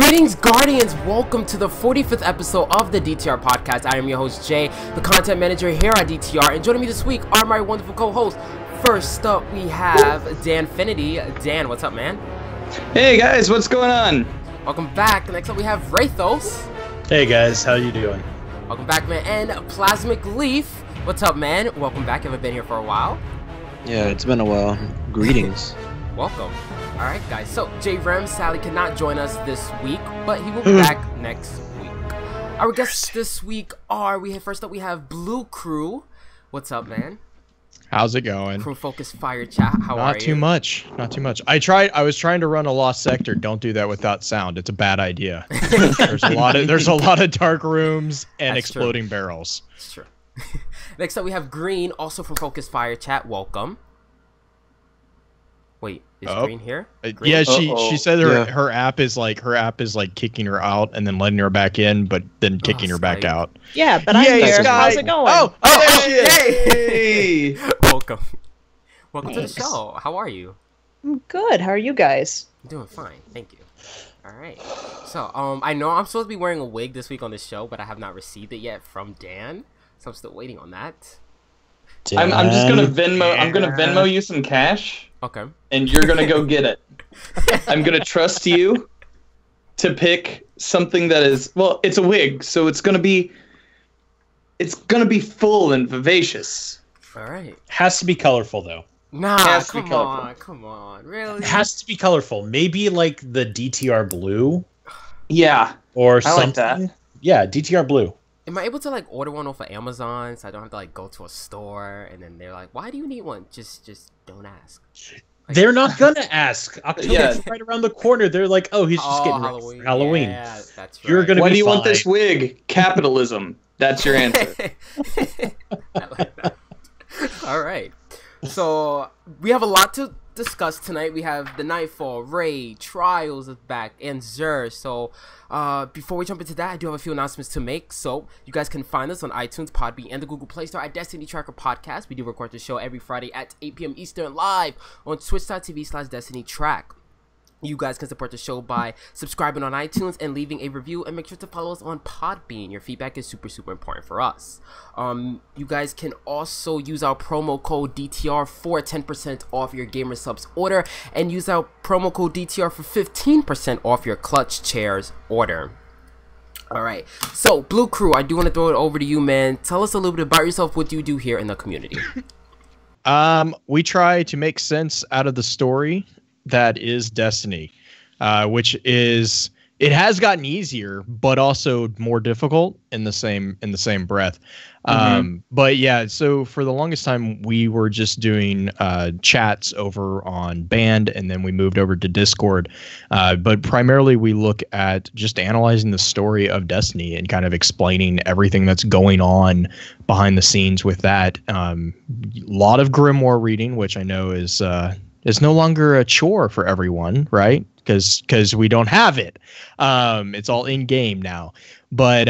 Greetings, Guardians! Welcome to the 45th episode of the DTR podcast. I am your host, Jay, the content manager here at DTR, and joining me this week are my wonderful co-hosts. First up, we have Danfinity. Dan, what's up, man? Hey guys, what's going on? Welcome back. Next up, we have Wraithos. Hey guys, how you doing? Welcome back, man. And Plasmic Leaf. What's up, man? Welcome back. Haven't been here for a while. Yeah, it's been a while. Greetings. Welcome. Alright, guys. So, J. Rem sadly cannot join us this week, but he will be back next week. Our guests this week are, first up we have Blue Crew. What's up, man? How's it going? From Focus Fire Chat. How are you? Not too much. Not too much. I was trying to run a Lost Sector. Don't do that without sound. It's a bad idea. There's a lot of dark rooms and That's exploding true. barrels. That's true. Next up we have Green, also from Focus Fire Chat. Welcome. Wait, is Green here? Green? Yeah, she said her app is like kicking her out and then letting her back in, but then kicking her back out. Yeah, but I'm here. How's it going? Hey! Welcome. Welcome Thanks. to the show. How are you? I'm good. How are you guys? I'm doing fine, thank you. Alright. So, I know I'm supposed to be wearing a wig this week on the show, but I have not received it yet from Dan. So I'm still waiting on that. I'm just gonna Venmo. I'm gonna Venmo you some cash. Okay. And you're gonna go get it. I'm gonna trust you to pick something that is, well, it's a wig, so it's gonna be full and vivacious. Alright. Has to be colorful though. Nah, Has to be come on, really? It has to be colorful. Maybe like the DTR blue Yeah. or I something. like that. Yeah, DTR blue. Am I able to like order one off of Amazon so I don't have to like go to a store and then they're like, why do you need one? Just don't ask. Like, They're not gonna ask. October's Yeah. right around the corner. They're like, oh, he's just getting ready for Halloween. Yeah, that's right. You're gonna Why be do you want fine. this wig? Capitalism. That's your answer. I like that. All right. So we have a lot to discuss tonight. We have the Nightfall Raid Trials is back and Xur. So before we jump into that, I do have a few announcements to make. So you guys can find us on iTunes, Podbean, and the Google Play Store at Destiny Tracker Podcast. We do record the show every Friday at 8 p.m. Eastern live on twitch.tv/Destiny Track. You guys can support the show by subscribing on iTunes and leaving a review, and make sure to follow us on Podbean. Your feedback is super important for us. You guys can also use our promo code DTR for 10% off your Gamer Subs order, and use our promo code DTR for 15% off your Clutch Chairs order. Alright, so Blue Crew, I do want to throw it over to you, man. Tell us a little bit about yourself. What do you do here in the community? We try to make sense out of the story that is Destiny, which is, it has gotten easier but also more difficult in the same breath. But yeah, so for the longest time we were just doing chats over on Band, and then we moved over to Discord, but primarily we look at just analyzing the story of Destiny and kind of explaining everything that's going on behind the scenes with that. Lot of grimoire reading, which I know is no longer a chore for everyone, right? Because we don't have it. It's all in game now. But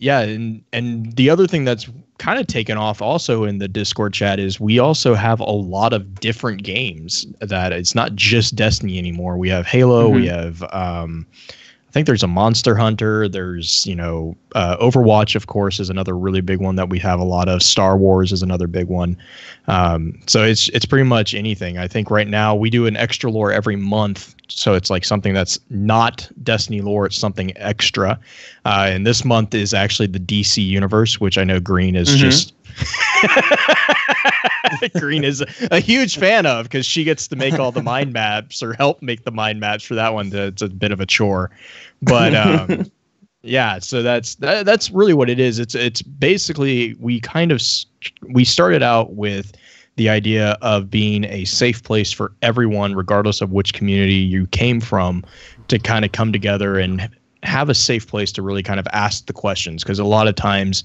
yeah, and the other thing that's kind of taken off also in the Discord chat is we also have a lot of different games. That it's not just Destiny anymore. We have Halo. We have I think there's a Monster Hunter. There's, Overwatch, of course, is another really big one that we have a lot of. Star Wars is another big one. So it's pretty much anything. I think right now we do an extra lore every month. So it's like something that's not Destiny lore. It's something extra. And this month is actually the DC universe, which I know Green is just... Green is a huge fan of, because she gets to make all the mind maps, or help make the mind maps for that one. It's a bit of a chore, but yeah. So that's really what it is. It's basically we started out with the idea of being a safe place for everyone, regardless of which community you came from, to kind of come together and have a safe place to really kind of ask the questions. Because a lot of times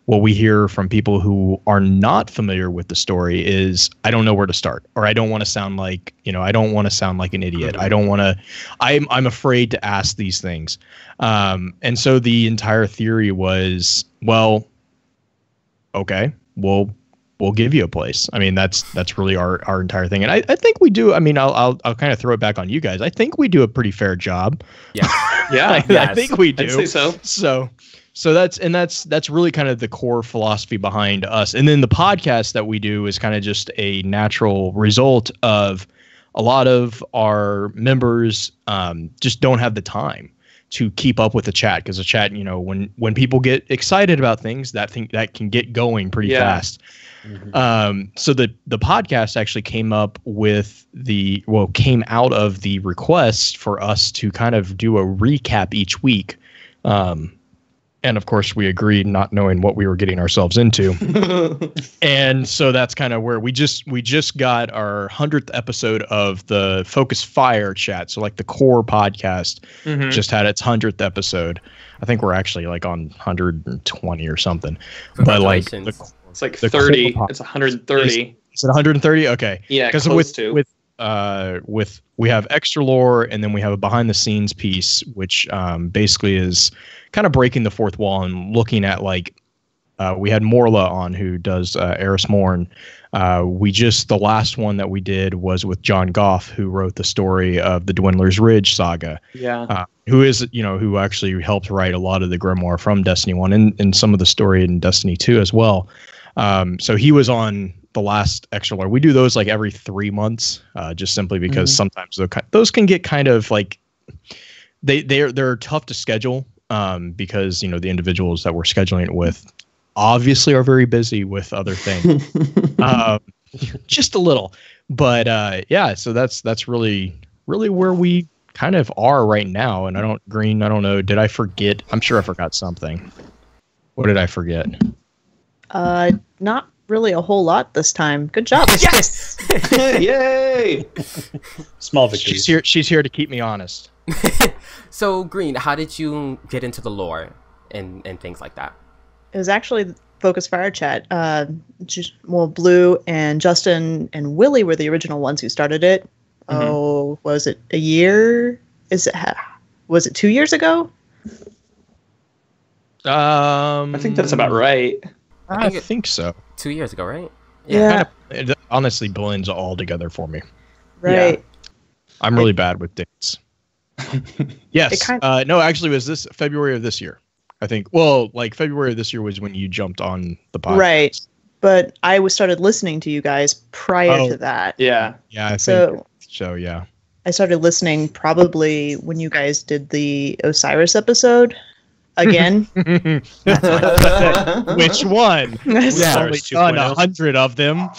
what we hear from people who are not familiar with the story is, I don't know where to start, or I don't want to sound like, I don't want to sound like an idiot. I'm afraid to ask these things. And so the entire theory was, well, okay, well, we'll give you a place. I mean, that's really our entire thing. And I think we do. I mean, I'll kind of throw it back on you guys. I think we do a pretty fair job. Yeah. Yeah. I think we do. I'd say so. So that's really kind of the core philosophy behind us. And then the podcast that we do is kind of just a natural result of a lot of our members just don't have the time to keep up with the chat, because the chat, when people get excited about things, that can get going pretty fast. Mm-hmm. So the podcast actually came out of the request for us to kind of do a recap each week. And of course we agreed, not knowing what we were getting ourselves into. And so that's kind of where we just got our 100th episode of the Focus Fire chat. So like the core podcast just had its 100th episode. I think we're actually like on 120 or something. But like it's like 30. It's 130. Is it 130? Okay. Yeah, close to. With we have extra lore, and then we have a behind the scenes piece, which basically is kind of breaking the fourth wall and looking at we had Morla on, who does Eris Morn. The last one that we did was with John Goff, who wrote the story of the Dwindler's Ridge saga. Yeah. Who actually helped write a lot of the grimoire from Destiny 1 and some of the story in Destiny 2 as well. So he was on the last extra lore. We do those like every 3 months, just simply because sometimes those can get kind of like they're tough to schedule, because the individuals that we're scheduling it with obviously are very busy with other things. Just a little, but so that's really where we kind of are right now. And I don't know, did I forget? I'm sure I forgot something. What did I forget? Not really a whole lot this time. Good job. Yes! Yay! Small victory. She's here to keep me honest. So, Green, how did you get into the lore and things like that? It was actually Focus Fire Chat. Blue and Justin and Willie were the original ones who started it. Oh, was it a year? Was it 2 years ago? I think that's about right. I think so. 2 years ago, right? Yeah. It honestly blends all together for me. Right. Yeah. I'm really bad with dates. Yes. No, actually, it was this February of this year. I think. Well, like February of this year was when you jumped on the podcast. Right. But I started listening to you guys prior to that. Yeah. Yeah. I think so. Yeah. I started listening probably when you guys did the Osiris episode. Again. Which one? Yeah. Only done 100 of them.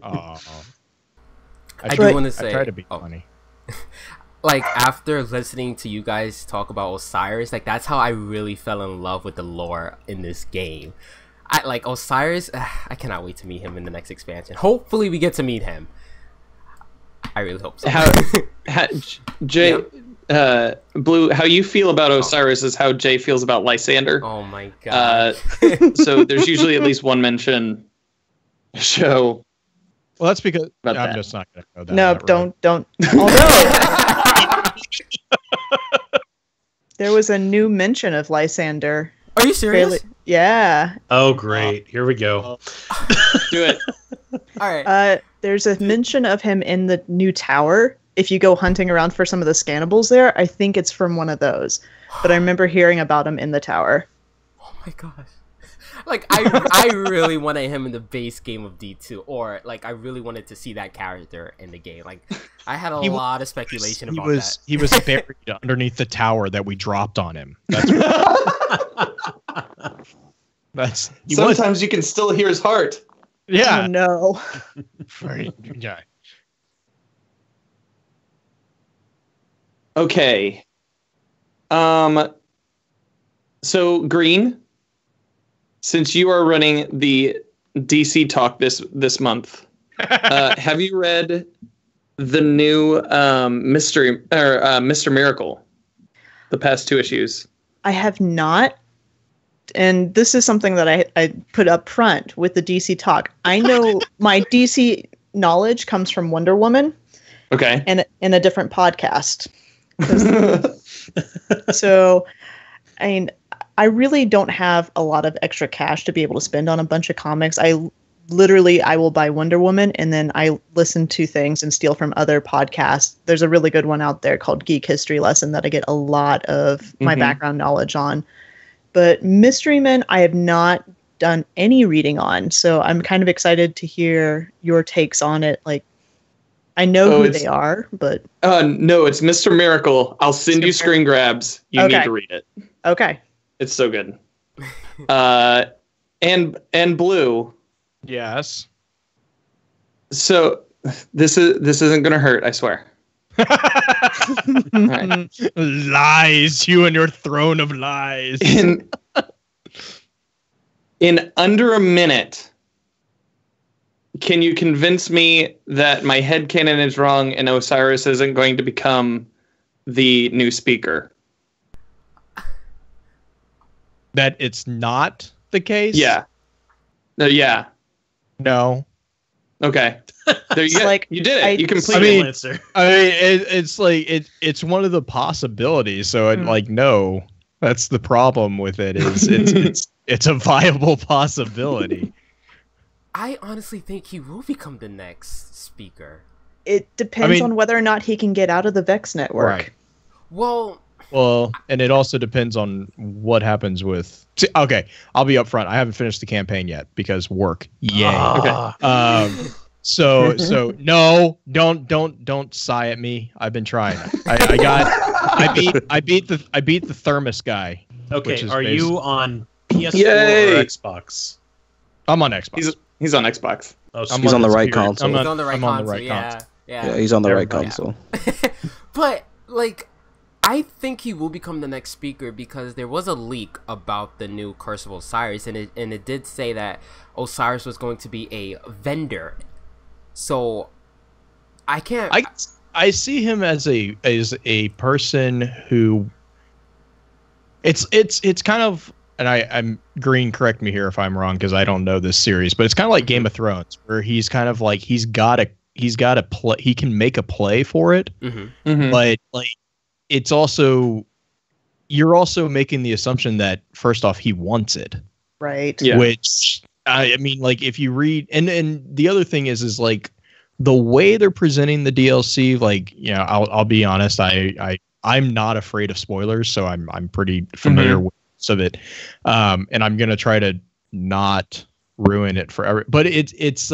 Oh. I do want to say, I try to be funny. Like, after listening to you guys talk about Osiris, like, that's how I really fell in love with the lore in this game. I like Osiris. I cannot wait to meet him in the next expansion. Hopefully we get to meet him. I really hope so. Jay, Blue, how you feel about Osiris is how Jay feels about Lysander. Oh my god. So there's usually at least one mention show. Well, that's because I'm just not going to go that. No, don't. Although there was a new mention of Lysander. Are you serious? Yeah. Oh, great. Here we go. Do it. All right. There's a mention of him in the new tower. If you go hunting around for some of the scannables there, I think it's from one of those. But I remember hearing about him in the tower. Oh my gosh. Like, I really wanted him in the base game of D2, or like I really wanted to see that character in the game. Like, I had a lot of speculation about that. He was buried underneath the tower that we dropped on him. Sometimes you can still hear his heart. Yeah. Oh, no. Yeah. Okay. So Green, since you are running the DC talk this month, have you read the new Mr. Miracle, the past 2 issues? I have not. And this is something that I put up front with the DC talk. I know my DC knowledge comes from Wonder Woman. Okay. And in a different podcast. So, I mean, I really don't have a lot of extra cash to be able to spend on a bunch of comics. I literally I will buy Wonder Woman and then I listen to things and steal from other podcasts. There's a really good one out there called Geek History Lesson that I get a lot of my background knowledge on. But Mystery Men, I have not done any reading on, so I'm kind of excited to hear your takes on it. Like, I know who they are, but no, it's Mr. Miracle. I'll send you screen grabs. You need to read it. Okay, it's so good. And Blue. Yes. So this isn't gonna hurt, I swear. Right. Lies, you and your throne of lies. In under a minute, can you convince me that my headcanon is wrong and Osiris isn't going to become the new speaker? That it's not the case? Yeah. Yeah. No. Okay. There you go. Like, you did it. You completed the answer. It's like it's one of the possibilities. So no, that's the problem with it. It's a viable possibility. I honestly think he will become the next speaker. It depends on whether or not he can get out of the Vex network. Right. Well, and it also depends on what happens with. Okay, I'll be upfront. I haven't finished the campaign yet because work. Yay. Okay. So no, don't sigh at me. I've been trying. I beat the Thermos guy. Okay, are you on PS4 or Xbox? I'm on Xbox. He's on Xbox. Oh, so he's on the right console. He's on the right console. Yeah, he's on the right console. But I think he will become the next speaker because there was a leak about the new Curse of Osiris, and it did say that Osiris was going to be a vendor. So I can't. I see him as a person who. It's kind of, and I'm Green. Correct me here if I'm wrong because I don't know this series, but it's kind of like Game of Thrones, where he's kind of like he's got a play. He can make a play for it, but like. It's also, you're also making the assumption that first off, he wants it. Right. Yeah. Which, I mean, like if you read, and the other thing is like the way they're presenting the DLC, like, you know, I'll be honest, I'm not afraid of spoilers. So I'm pretty familiar with most of it. And I'm going to try to not ruin it forever, but it's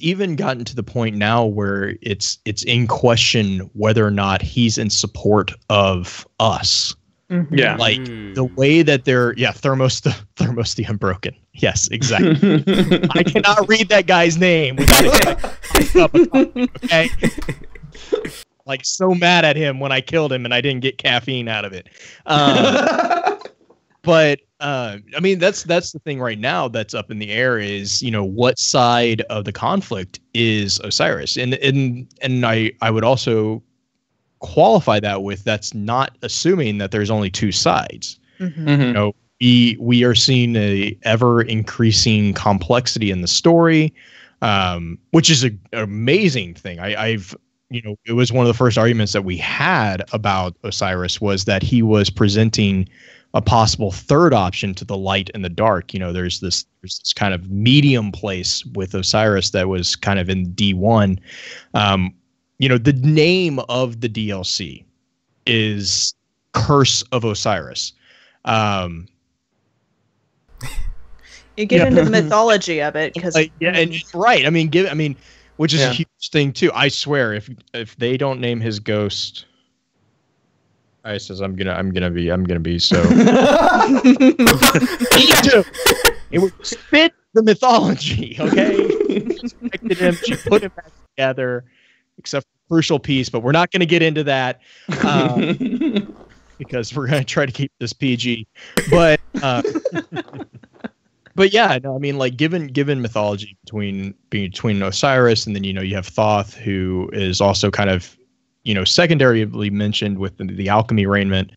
even gotten to the point now where it's in question whether or not he's in support of us. Yeah. Like the way that they're Thermos the Unbroken. Yes, exactly. I cannot read that guy's name without okay. Like so mad at him when I killed him and I didn't get caffeine out of it. But I mean, that's the thing right now that's up in the air is, you know, what side of the conflict is Osiris? And I would also qualify that with that's not assuming that there's only two sides. You know, we are seeing a ever increasing complexity in the story, which is an amazing thing. I've you know, it was one of the first arguments that we had about Osiris was that he was presenting a possible third option to the light and the dark. You know, there's this kind of medium place with Osiris that was kind of in D1. You know, the name of the DLC is Curse of Osiris. You get into the mythology of it because right. I mean, which is a huge thing too. I swear, if they don't name his ghost, I says I'm gonna be so. It would fit the mythology, okay? She him, she put him back together, except for the crucial piece. But we're not going to get into that because we're going to try to keep this PG. But yeah, no, I mean, like given mythology between Osiris and then, you know, you have Thoth, who is also kind of, you know, secondarily mentioned with the alchemy raiment.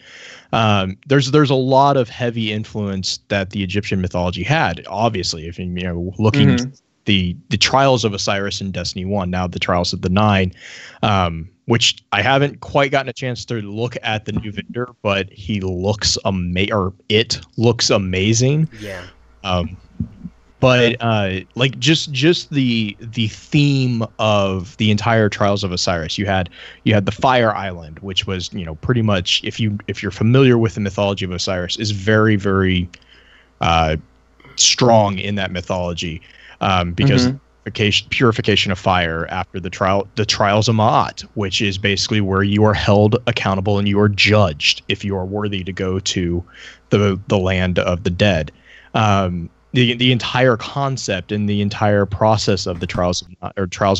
There's a lot of heavy influence that the Egyptian mythology had. Obviously, if you know, looking at the trials of Osiris in Destiny 1, now the trials of the Nine, which I haven't quite gotten a chance to look at the new vendor, but he looks it looks amazing. Yeah. But like just the theme of the entire Trials of Osiris, you had the Fire Island, which was, you know, pretty much, if you're familiar with the mythology of Osiris, is very, very strong in that mythology, because purification of fire after the Trials of Ma'at, which is basically where you are held accountable and you are judged if you are worthy to go to the land of the dead. The entire concept and the entire process of the Trials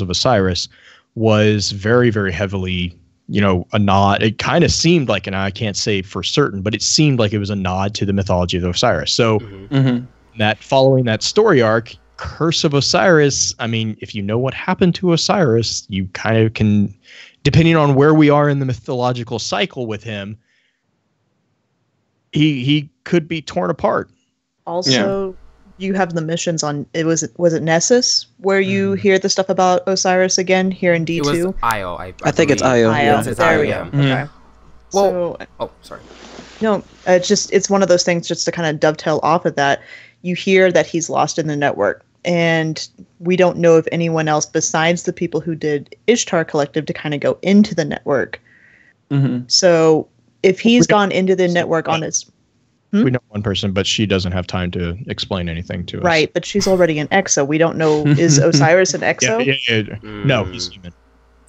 of Osiris was very, very heavily, you know, a nod. It kind of seemed like, and I can't say for certain, but it seemed like it was a nod to the mythology of Osiris. So that following that story arc, Curse of Osiris, I mean, if you know what happened to Osiris, you kind of can, depending on where we are in the mythological cycle with him, he could be torn apart. Also, you have the missions on, was it Nessus where you hear the stuff about Osiris again here in D2? It was Io, I think it's Io. Io. It's There Io, we yeah. go. Okay. Well, So, sorry. no, it's one of those things, just to kind of dovetail off of that. You hear that he's lost in the network, and we don't know of anyone else besides the people who did Ishtar Collective to kind of go into the network. So if he's gone into the network on his... We know one person, but she doesn't have time to explain anything to us. Right, but she's already an Exo. We don't know, is Osiris an Exo? No, he's human.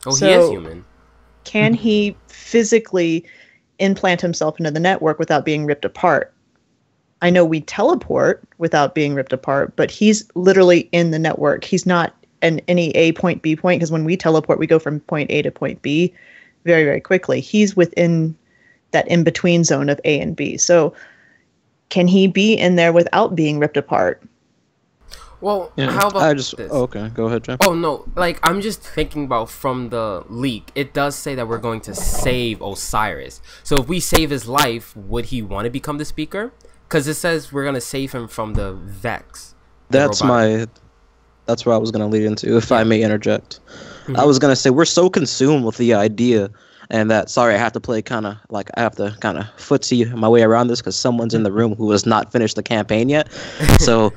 Oh, So- he is human. Can he physically implant himself into the network without being ripped apart? I know we teleport without being ripped apart, but he's literally in the network. He's not in any A point, B point, because when we teleport, we go from point A to point B very, very quickly. He's within that in-between zone of A and B. So can he be in there without being ripped apart? Well, how about this? Okay, go ahead, Jeff. Oh, no, like, I'm just thinking about from the leak, it does say that we're going to save Osiris. So if we save his life, would he want to become the speaker? Because it says we're going to save him from the Vex. That's where I was going to lead into, if I may interject. I was going to say, we're so consumed with the idea, and that, sorry, I have to play I have to kind of footsie my way around this because someone's in the room who has not finished the campaign yet. So,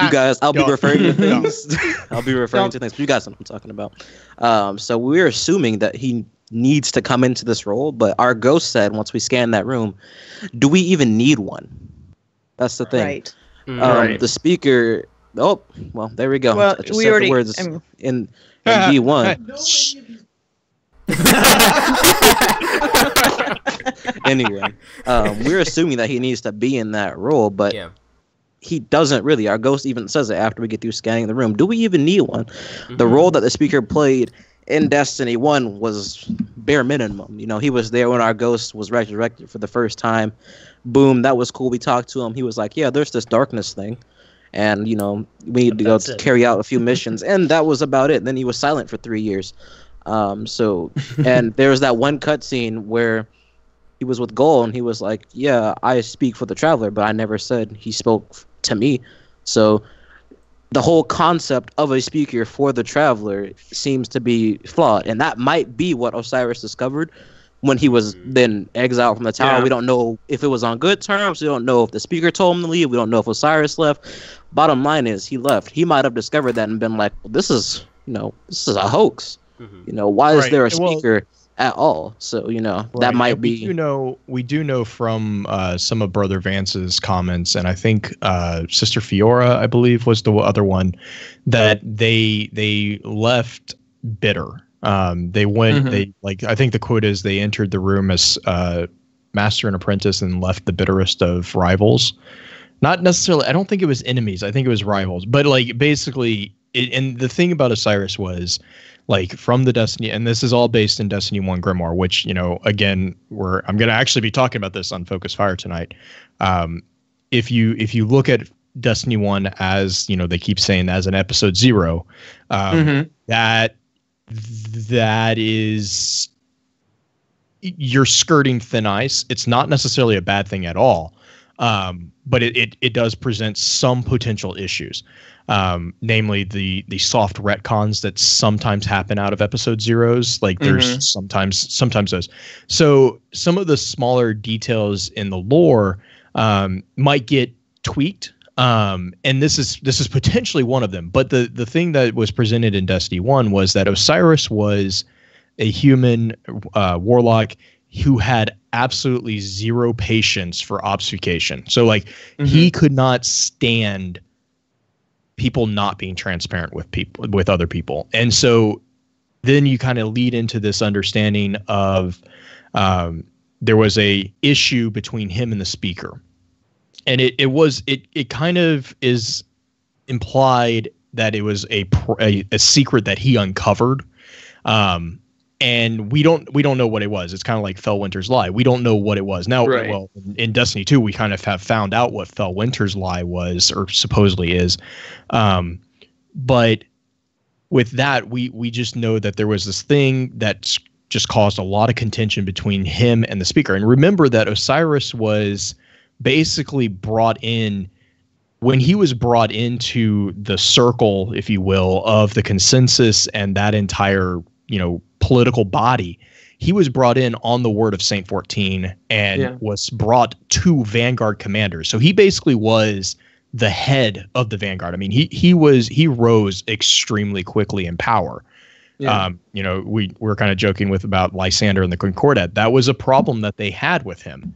you guys, I'll be referring to things. I'll be referring to things. But you guys know what I'm talking about. So, we're assuming that he needs to come into this role, but our ghost said, once we scan that room, do we even need one? That's the thing. Right. The speaker... Oh, well, there we go. Well, I just we said already... the words in D1. Anyway, we're assuming that he needs to be in that role, but he doesn't really. Our ghost even says it after we get through scanning the room. Do we even need one? The role that the speaker played in Destiny 1 was bare minimum. You know, he was there when our ghost was resurrected for the first time. Boom, that was cool. We talked to him. He was like, yeah, there's this darkness thing. And, you know, we need to go carry out a few missions. And that was about it. Then he was silent for 3 years. And there was that one cutscene where he was with Gol and he was like, yeah, I speak for the Traveler, but I never said he spoke to me. So the whole concept of a speaker for the Traveler seems to be flawed. And that might be what Osiris discovered when he was then exiled from the tower. We don't know if it was on good terms. We don't know if the speaker told him to leave. We don't know if Osiris left. Bottom line is he left. He might have discovered that and been like, well, this is a hoax. You know, why is there a speaker at all? So, you know, that might be... We do know from some of Brother Vance's comments, and I think Sister Fiora, I believe, was the other one, that they left bitter. They went, I think the quote is they entered the room as master and apprentice and left the bitterest of rivals. Not necessarily, I don't think it was enemies. I think it was rivals. But like basically, and the thing about Osiris was like from the Destiny, and this is all based in Destiny 1 Grimoire, which, you know, again, I'm going to actually be talking about this on Focus Fire tonight. If you look at Destiny 1 as, you know, they keep saying as an episode 0, that is, you're skirting thin ice. It's not necessarily a bad thing at all. But it does present some potential issues, namely the soft retcons that sometimes happen out of episode 0s. Like there's sometimes those. So some of the smaller details in the lore might get tweaked And this is potentially one of them. But the thing that was presented in Destiny 1 was that Osiris was a human warlock who had absolutely zero patience for obfuscation. So like he could not stand people not being transparent with other people. And so then you kind of lead into this understanding of there was a issue between him and the speaker. And it kind of is implied that it was a secret that he uncovered. And we don't know what it was. It's kind of like Fellwinter's Lie. We don't know what it was. Now, well, in Destiny 2, we kind of have found out what Fellwinter's Lie was, or supposedly is. But with that, we just know that there was this thing that just caused a lot of contention between him and the speaker. And remember that Osiris was basically brought in when he was brought into the circle, if you will, of the consensus and that entire, political body. He was brought in on the word of Saint 14 and was brought to Vanguard commanders. So he basically was the head of the Vanguard. I mean, he rose extremely quickly in power. Yeah. We're kind of joking about Lysander and the Concordat. That was a problem that they had with him.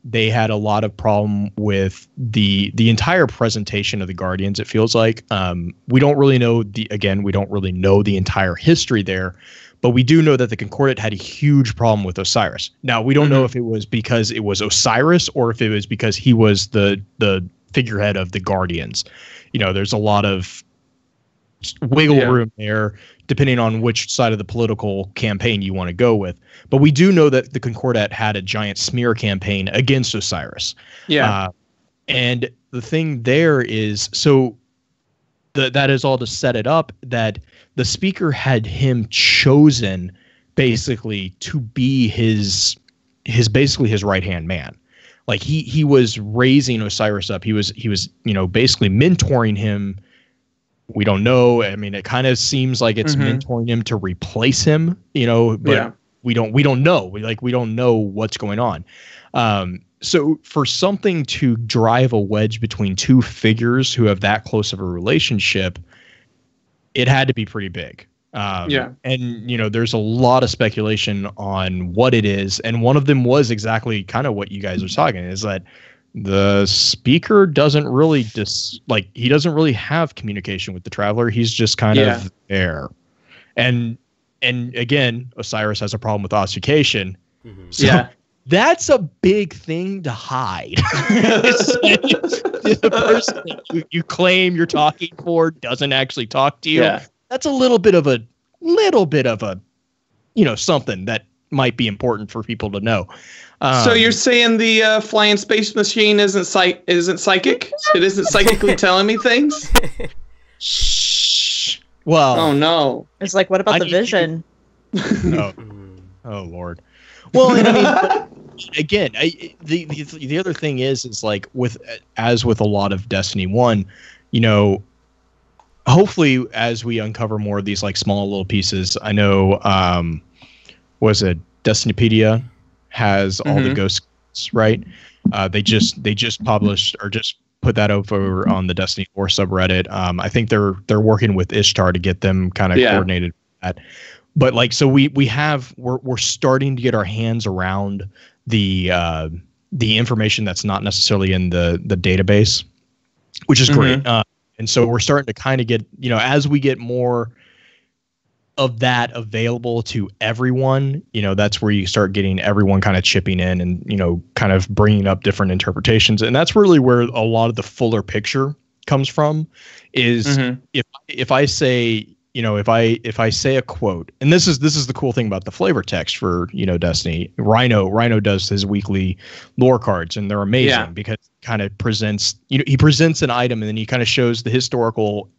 They had a lot of problem with the entire presentation of the Guardians. It feels like we don't really know the entire history there, but we do know that the Concordat had a huge problem with Osiris. Now we don't know if it was because it was Osiris or if it was because he was the figurehead of the Guardians. There's a lot of wiggle room there, depending on which side of the political campaign you want to go with. But we do know that the Concordat had a giant smear campaign against Osiris. Yeah. And the thing there is, so that is all to set it up that the speaker had him chosen basically to be his right-hand man. Like he was raising Osiris up. He was basically mentoring him. We don't know. I mean, it kind of seems like it's mentoring him to replace him, but we don't know. We don't know what's going on. So for something to drive a wedge between two figures who have that close of a relationship, it had to be pretty big. And there's a lot of speculation on what it is. And one of them was exactly kind of what you guys are talking, is that the speaker doesn't really he doesn't really have communication with the Traveler. He's just kind of there. And again, Osiris has a problem with obfuscation. So that's a big thing to hide. The person that you claim you're talking for doesn't actually talk to you. Yeah. That's a little bit of a something that might be important for people to know. So you're saying the flying space machine isn't psychic? It isn't psychically telling me things? Shh. Well, oh no. It's like, what about the vision? Oh Lord. Well, and I mean, but again, the other thing is like with a lot of Destiny 1, hopefully as we uncover more of these like small little pieces, I know was it Destinypedia has all the ghosts, right? They just published or just put that over on the Destiny 4 subreddit. I think they're working with Ishtar to get them kind of coordinated with that. But like, so we're starting to get our hands around the information that's not necessarily in the database, which is great. And so we're starting to kind of get, as we get more of that available to everyone, that's where you start getting everyone kind of chipping in and, kind of bringing up different interpretations. And that's really where a lot of the fuller picture comes from is if I say, if I say a quote, and this is the cool thing about the flavor text for, Destiny. Rhino does his weekly lore cards, and they're amazing because it kind of presents, he presents an item and then he kind of shows the historical,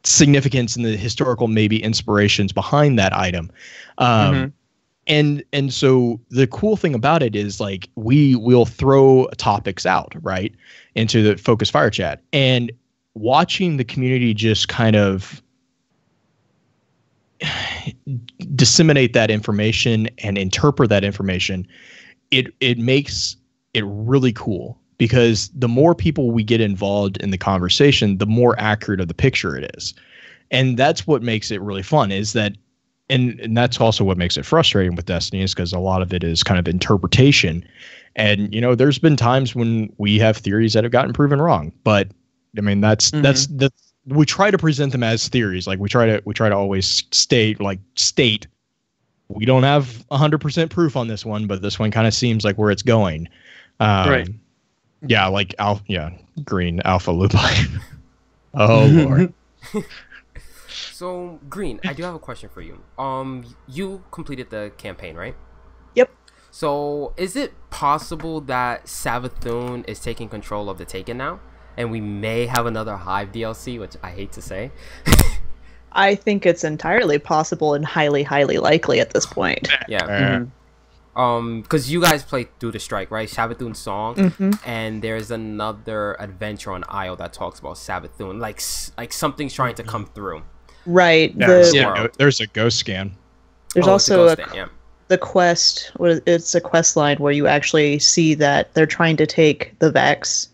significance and the historical maybe inspirations behind that item. And so the cool thing about it is like we will throw topics out right into the Focus Fire Chat, and watching the community just kind of disseminate that information and interpret that information, it makes it really cool because the more people we get involved in the conversation, the more accurate of the picture it is. And that's what makes it really fun, is that, and that's also what makes it frustrating with Destiny, is because a lot of it is kind of interpretation. And, you know, there's been times when we have theories that have gotten proven wrong, but I mean, that's we try to present them as theories. Like we try to always state we don't have 100% proof on this one, but this one kind of seems like where it's going. Right. Yeah. Like green alpha lupi. Oh Lord. So Green, I do have a question for you. You completed the campaign, right? Yep. So is it possible that Savathun is taking control of the Taken now? And we may have another Hive DLC, which I hate to say. I think it's entirely possible and highly, highly likely at this point. Yeah. Because you guys played through the Strike, right? Savathun's song, and there's another adventure on Isle that talks about Savathun, like something's trying to come through. Right. There's a ghost scan. There's also the quest. It's a quest line where you actually see that they're trying to take the Vex.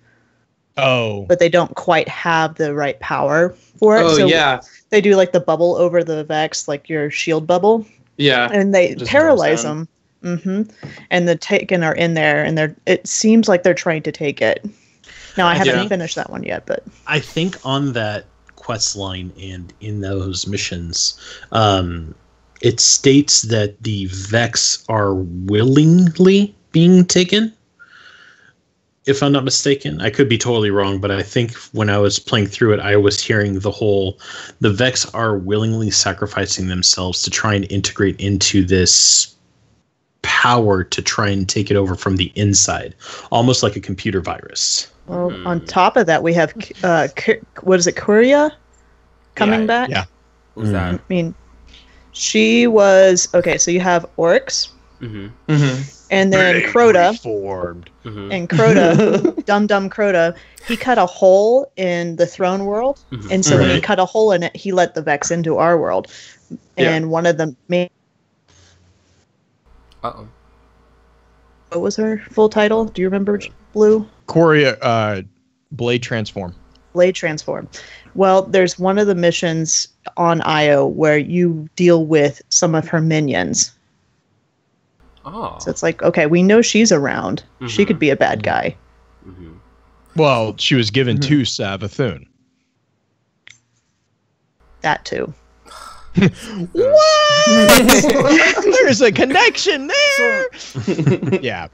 Oh. But they don't quite have the right power for it. Oh, so yeah. They do like the bubble over the Vex, like your shield bubble. Yeah. And they paralyze them. And the Taken are in there, and it seems like they're trying to take it. Now, I haven't finished that one yet, but I think on that quest line and in those missions, it states that the Vex are willingly being taken. If I'm not mistaken, I could be totally wrong, but I think when I was playing through it, I was hearing the Vex are willingly sacrificing themselves to try and integrate into this power to try and take it over from the inside, almost like a computer virus. Well, on top of that, we have what is it, Kuria coming back? Yeah. Who's that? I mean, she was okay. So you have Oryx, and then Crota, formed. and Crota, dumb Crota. He cut a hole in the throne world, and so when he cut a hole in it, he let the Vex into our world, and one of the main. Uh-oh. What was her full title? Do you remember, Blue? Coria, Blade Transform. Blade Transform. Well, there's one of the missions on Io where you deal with some of her minions. Oh. So it's like, okay, we know she's around. She could be a bad guy. Well, she was given to Savathun. That too. What? There's a connection there. Yeah.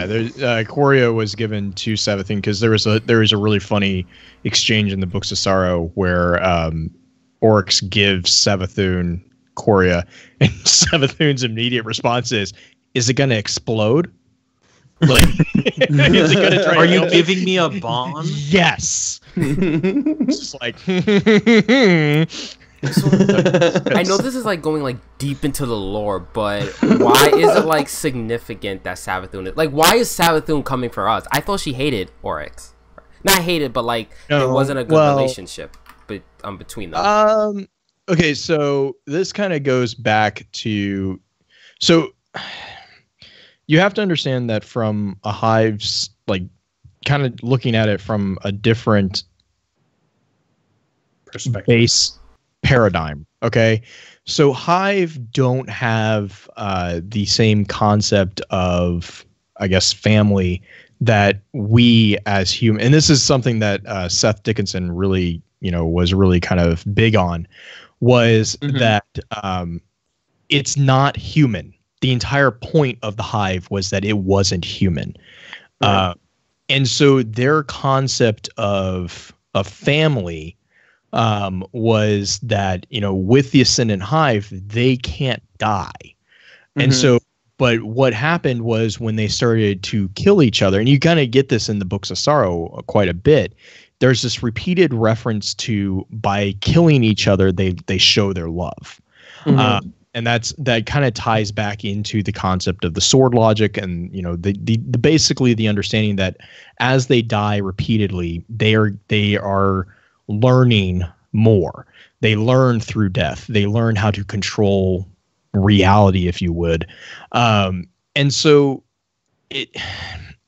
There's Coria was given to Savathun because there was a really funny exchange in the Books of Sorrow where Oryx gives Savathun Coria, and Savathun's immediate response is it going to explode? Like, is it gonna try Are you giving me a bomb? Yes. It's just like. So, I know this is like going like deep into the lore, but why is it like significant that Savathun is like? Why is Savathun coming for us? I thought she hated Oryx. Not hated, but like it wasn't a good relationship between them. Okay, so this kind of goes back to you have to understand that from a Hive's like kind of looking at it from a different perspective. Base paradigm. Okay, so Hive don't have the same concept of, I guess, family that we as human, and this is something that Seth Dickinson really, was really kind of big on, was that it's not human. The entire point of the Hive was that it wasn't human. Right. And so their concept of a family was that, with the Ascendant Hive, they can't die. And so, but what happened was when they started to kill each other, and you kind of get this in the Books of Sorrow quite a bit, there's this repeated reference to by killing each other, they show their love. And that kind of ties back into the concept of the sword logic, and the basically the understanding that as they die repeatedly, they are learning more. They learn through death. They learn how to control reality, if you would. And so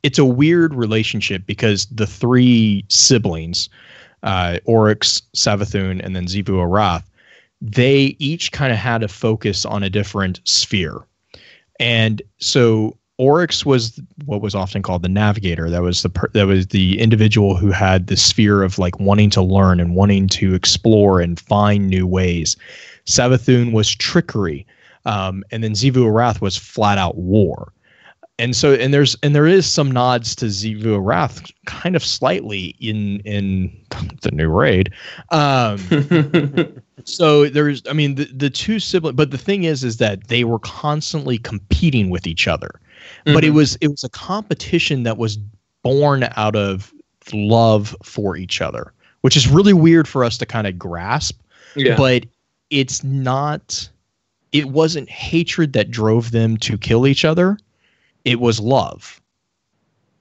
it's a weird relationship because the three siblings, Oryx, Savathun, and then Xivu Arath, they each kind of had a focus on a different sphere. And so Oryx was what was often called the navigator. That was the individual who had the sphere of like wanting to learn and wanting to explore and find new ways. Savathun was trickery, and then Xivu Arath was flat out war. And so there is some nods to Xivu Arath kind of slightly in the new raid. So there's, I mean, the two siblings, but the thing is that they were constantly competing with each other. But it was a competition that was born out of love for each other, which is really weird for us to kind of grasp. Yeah. But it wasn't hatred that drove them to kill each other. It was love.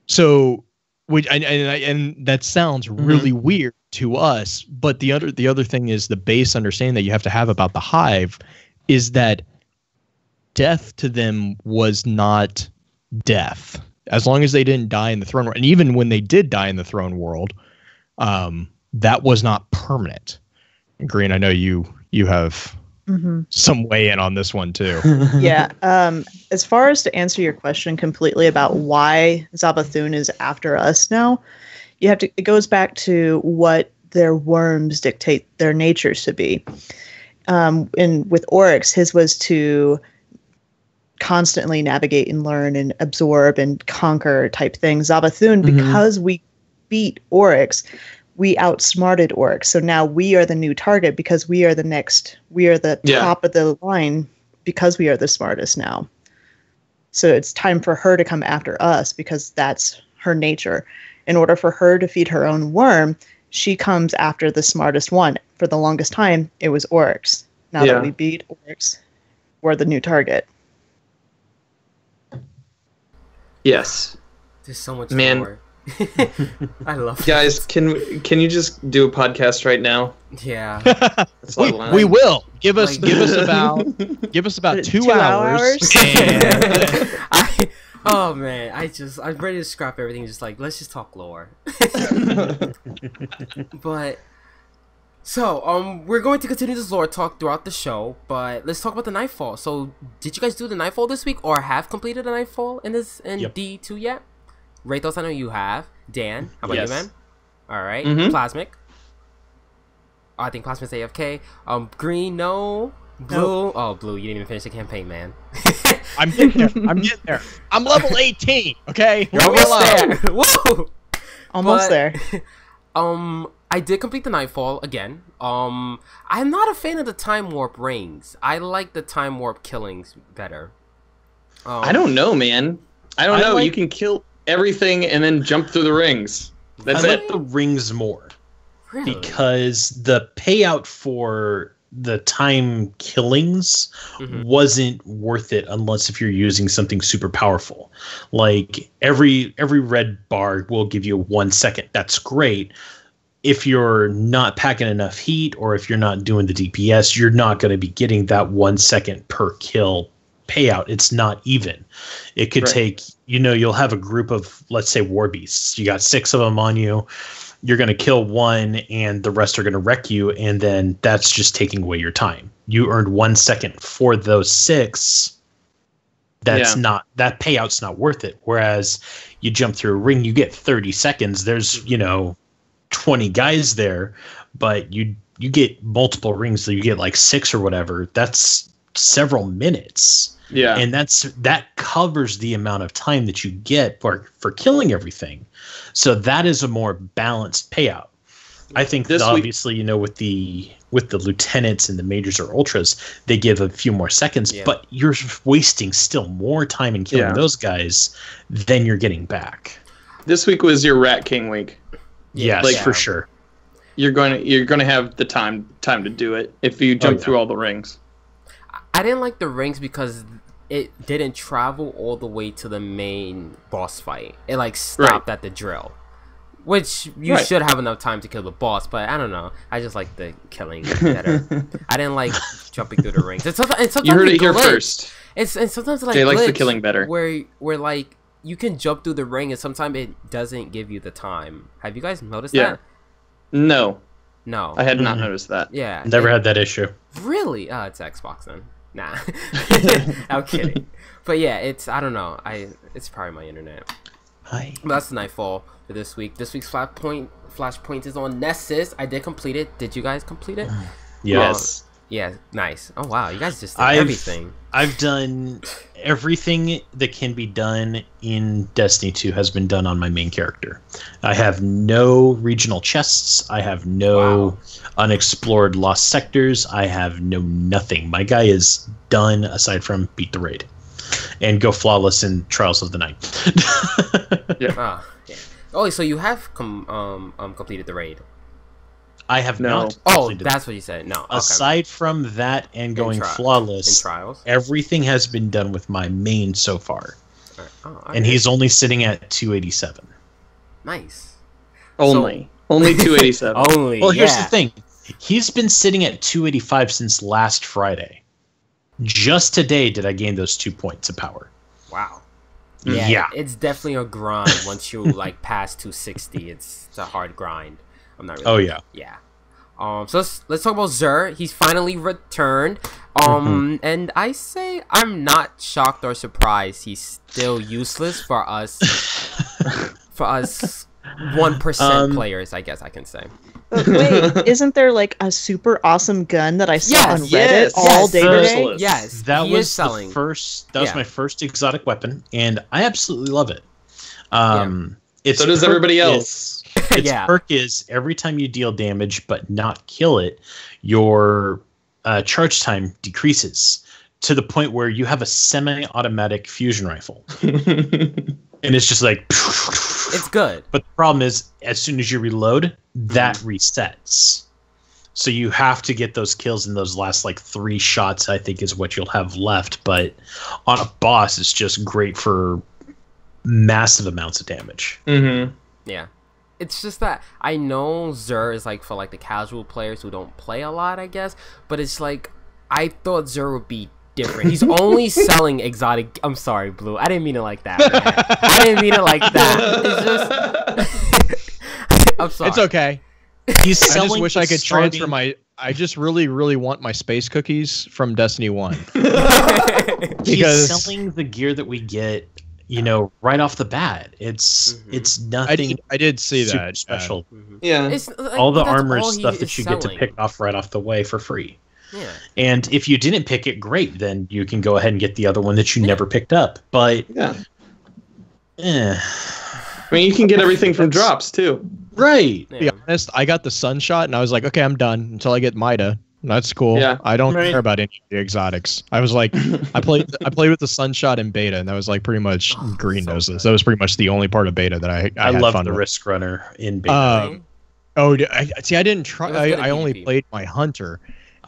So, and that sounds really weird to us, but the other thing is the base understanding that you have to have about the Hive is that death to them was not death. As long as they didn't die in the throne world, and even when they did die in the throne world, that was not permanent. And Green, I know you have some weigh in on this one too. Yeah. As far as to answer your question completely about why Savathun is after us now, it goes back to what their worms dictate their natures to be. And with Oryx, his was to constantly navigate and learn and absorb and conquer type thing. Savathun, because we beat Oryx, we outsmarted Oryx. So now we are the new target because we are the top of the line because we are the smartest now. So it's time for her to come after us because that's her nature. In order for her to feed her own worm, she comes after the smartest one. For the longest time, it was Oryx. Now that we beat Oryx, we're the new target. Yes. There's so much more. I love guys. Can you just do a podcast right now? Yeah. we will give us about 2 hours. And oh man, I'm ready to scrap everything. Just like let's just talk lore. But so we're going to continue this lore talk throughout the show, but let's talk about the Nightfall. So did you guys do the Nightfall this week or have completed the Nightfall in D2 yet? Rathos, I know you have. Dan, how about you, man? All right. Plasmic. Oh, I think Plasmic's AFK. Green, no. Blue. Nope. Oh, Blue, you didn't even finish the campaign, man. I'm getting there. I'm level 18. Okay, you're almost there. Woo! Almost there. I did complete the Nightfall again. I'm not a fan of the time warp rings. I like the time warp killings better. I don't know, man. I don't know. You can kill everything and then jump through the rings. That's I like the rings more. Really? Because the payout for the time killings wasn't worth it unless if you're using something super powerful. Like every red bar will give you 1 second. That's great. If you're not packing enough heat or if you're not doing the DPS, you're not going to be getting that 1 second per kill payout. It's not even. It could take, you'll have a group of, let's say, war beasts. You got 6 of them on you. You're going to kill one and the rest are going to wreck you. And then that's just taking away your time. You earned 1 second for those 6. That payout's not worth it. Whereas you jump through a ring, you get 30 seconds. There's, 20 guys there, but you get multiple rings. So you get like 6 or whatever. That's several minutes. Yeah. And that covers the amount of time that you get for killing everything. So that is a more balanced payout. I think obviously, with the lieutenants and the majors or ultras, they give a few more seconds, but you're wasting still more time in killing those guys than you're getting back. This week was your Rat King week. Yes, for sure. You're going to have the time to do it if you jump through all the rings. I didn't like the rings because it didn't travel all the way to the main boss fight. It stopped at the drill, which you should have enough time to kill the boss. But I don't know. I just like the killing better. I didn't like jumping through the rings. And sometimes you heard it here first. And sometimes Jay likes the killing better. Where you can jump through the ring, and sometimes it doesn't give you the time. Have you guys noticed that? No. No. I had not noticed that. Yeah. Never had that issue. Really? Oh, it's Xbox then. Nah. I'm kidding. But yeah, I don't know. It's probably my internet. Hi. But that's Nightfall for this week. This week's Flashpoint is on Nessus. I did complete it. Did you guys complete it? Yes. Yeah, nice. Oh wow, you guys just did everything. I've done everything that can be done in Destiny 2 has been done on my main character. I have no regional chests. I have no unexplored lost sectors. I have no nothing. My guy is done aside from beat the raid and go flawless in Trials of the Night. Yeah. Oh, so you have completed the raid. I have not. Oh, that's what you said. No. Okay. Aside from that and going flawless, in Trials, everything has been done with my main so far. Right. And he's only sitting at 287. Nice. Only 287. Only. Well, here's the thing. He's been sitting at 285 since last Friday. Just today did I gain those 2 points of power. Wow. Yeah. It's definitely a grind once you like pass 260. It's a hard grind. I'm not really. Oh yeah. Yeah. So let's talk about Xur. He's finally returned. And I say I'm not shocked or surprised. He's still useless for us. For us 1% players, I guess I can say. But wait, isn't there like a super awesome gun that I saw on Reddit all day today? Yes, that was the first. That was my first exotic weapon, and I absolutely love it. So does everybody else. Its perk is every time you deal damage but not kill it, your charge time decreases to the point where you have a semi-automatic fusion rifle. And it's just like... It's good. But the problem is, as soon as you reload, that resets. So you have to get those kills in those last, like, 3 shots, I think, is what you'll have left. But on a boss, it's just great for massive amounts of damage. Mm-hmm. Yeah. It's just that I know Xur is like for like the casual players who don't play a lot, I guess. But it's like I thought Xur would be different. He's only selling exotic. I'm sorry, Blue. I didn't mean it like that. Man. I didn't mean it like that. It's just. I'm sorry. It's okay. He's selling. I just wish I could transfer my. I just really want my space cookies from Destiny 1. He's selling the gear that we get. You know, right off the bat, it's nothing. I did see that special. Yeah, it's like, all the armor stuff that you get to pick off right off the way for free. Yeah, and if you didn't pick it, great. Then you can go ahead and get the other one that you never picked up. But I mean, you can get everything from drops too. Right. To be honest, I got the sunshot, and I was like, okay, I'm done until I get Mida. That's cool. Yeah. I don't care about any of the exotics. I was like, I played with the sunshot in beta, and that was like pretty much Green knows this. That was pretty much the only part of beta that I had love fun the with. Risk Runner in beta. I didn't try. I only played my Hunter,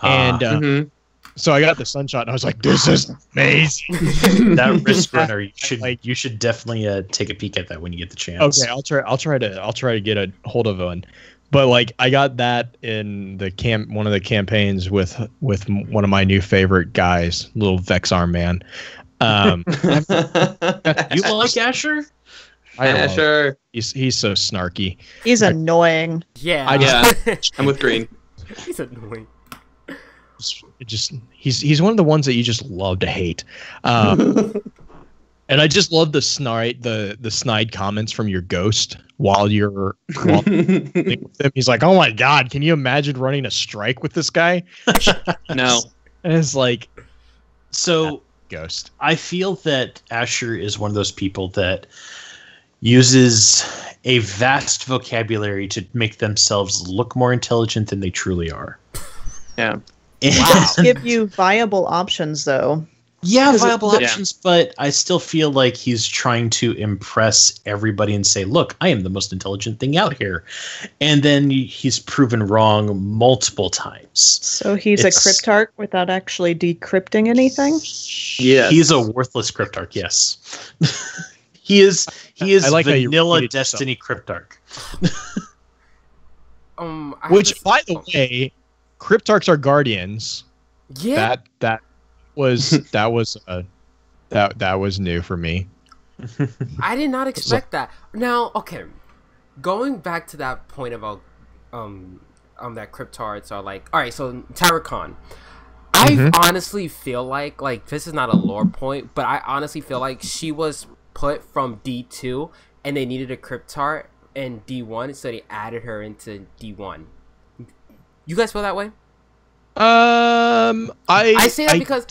and so I got the sunshot, and I was like, this is amazing. That Risk Runner, you should definitely take a peek at that when you get the chance. Okay, I'll try to get a hold of one. But like I got that in the one of the campaigns with one of my new favorite guys, little Vexarm man. You like Asher? Asher. He's so snarky. He's annoying. Yeah. I'm with Green. He's annoying. He's one of the ones that you just love to hate. And I just love the snide comments from your ghost while you're with him. He's like, "Oh my god, can you imagine running a strike with this guy?" No. And it's like, so ghost. I feel that Asher is one of those people that uses a vast vocabulary to make themselves look more intelligent than they truly are. Yeah. He does give you viable options, though. Yeah, viable options, but I still feel like he's trying to impress everybody and say, look, I am the most intelligent thing out here. And then he's proven wrong multiple times. So he's a cryptarch without actually decrypting anything? Yeah. He's a worthless cryptarch, yes. He is like vanilla Destiny cryptarch. Which, by the way, cryptarchs are guardians. Yeah. That was new for me. I did not expect that. Now, okay, going back to that point about that cryptards are like, all right, so Tyra Khan. I honestly feel like this is not a lore point, but I honestly feel like she was put from D2 and they needed a cryptard in D1, so they added her into D1. You guys feel that way? I say that because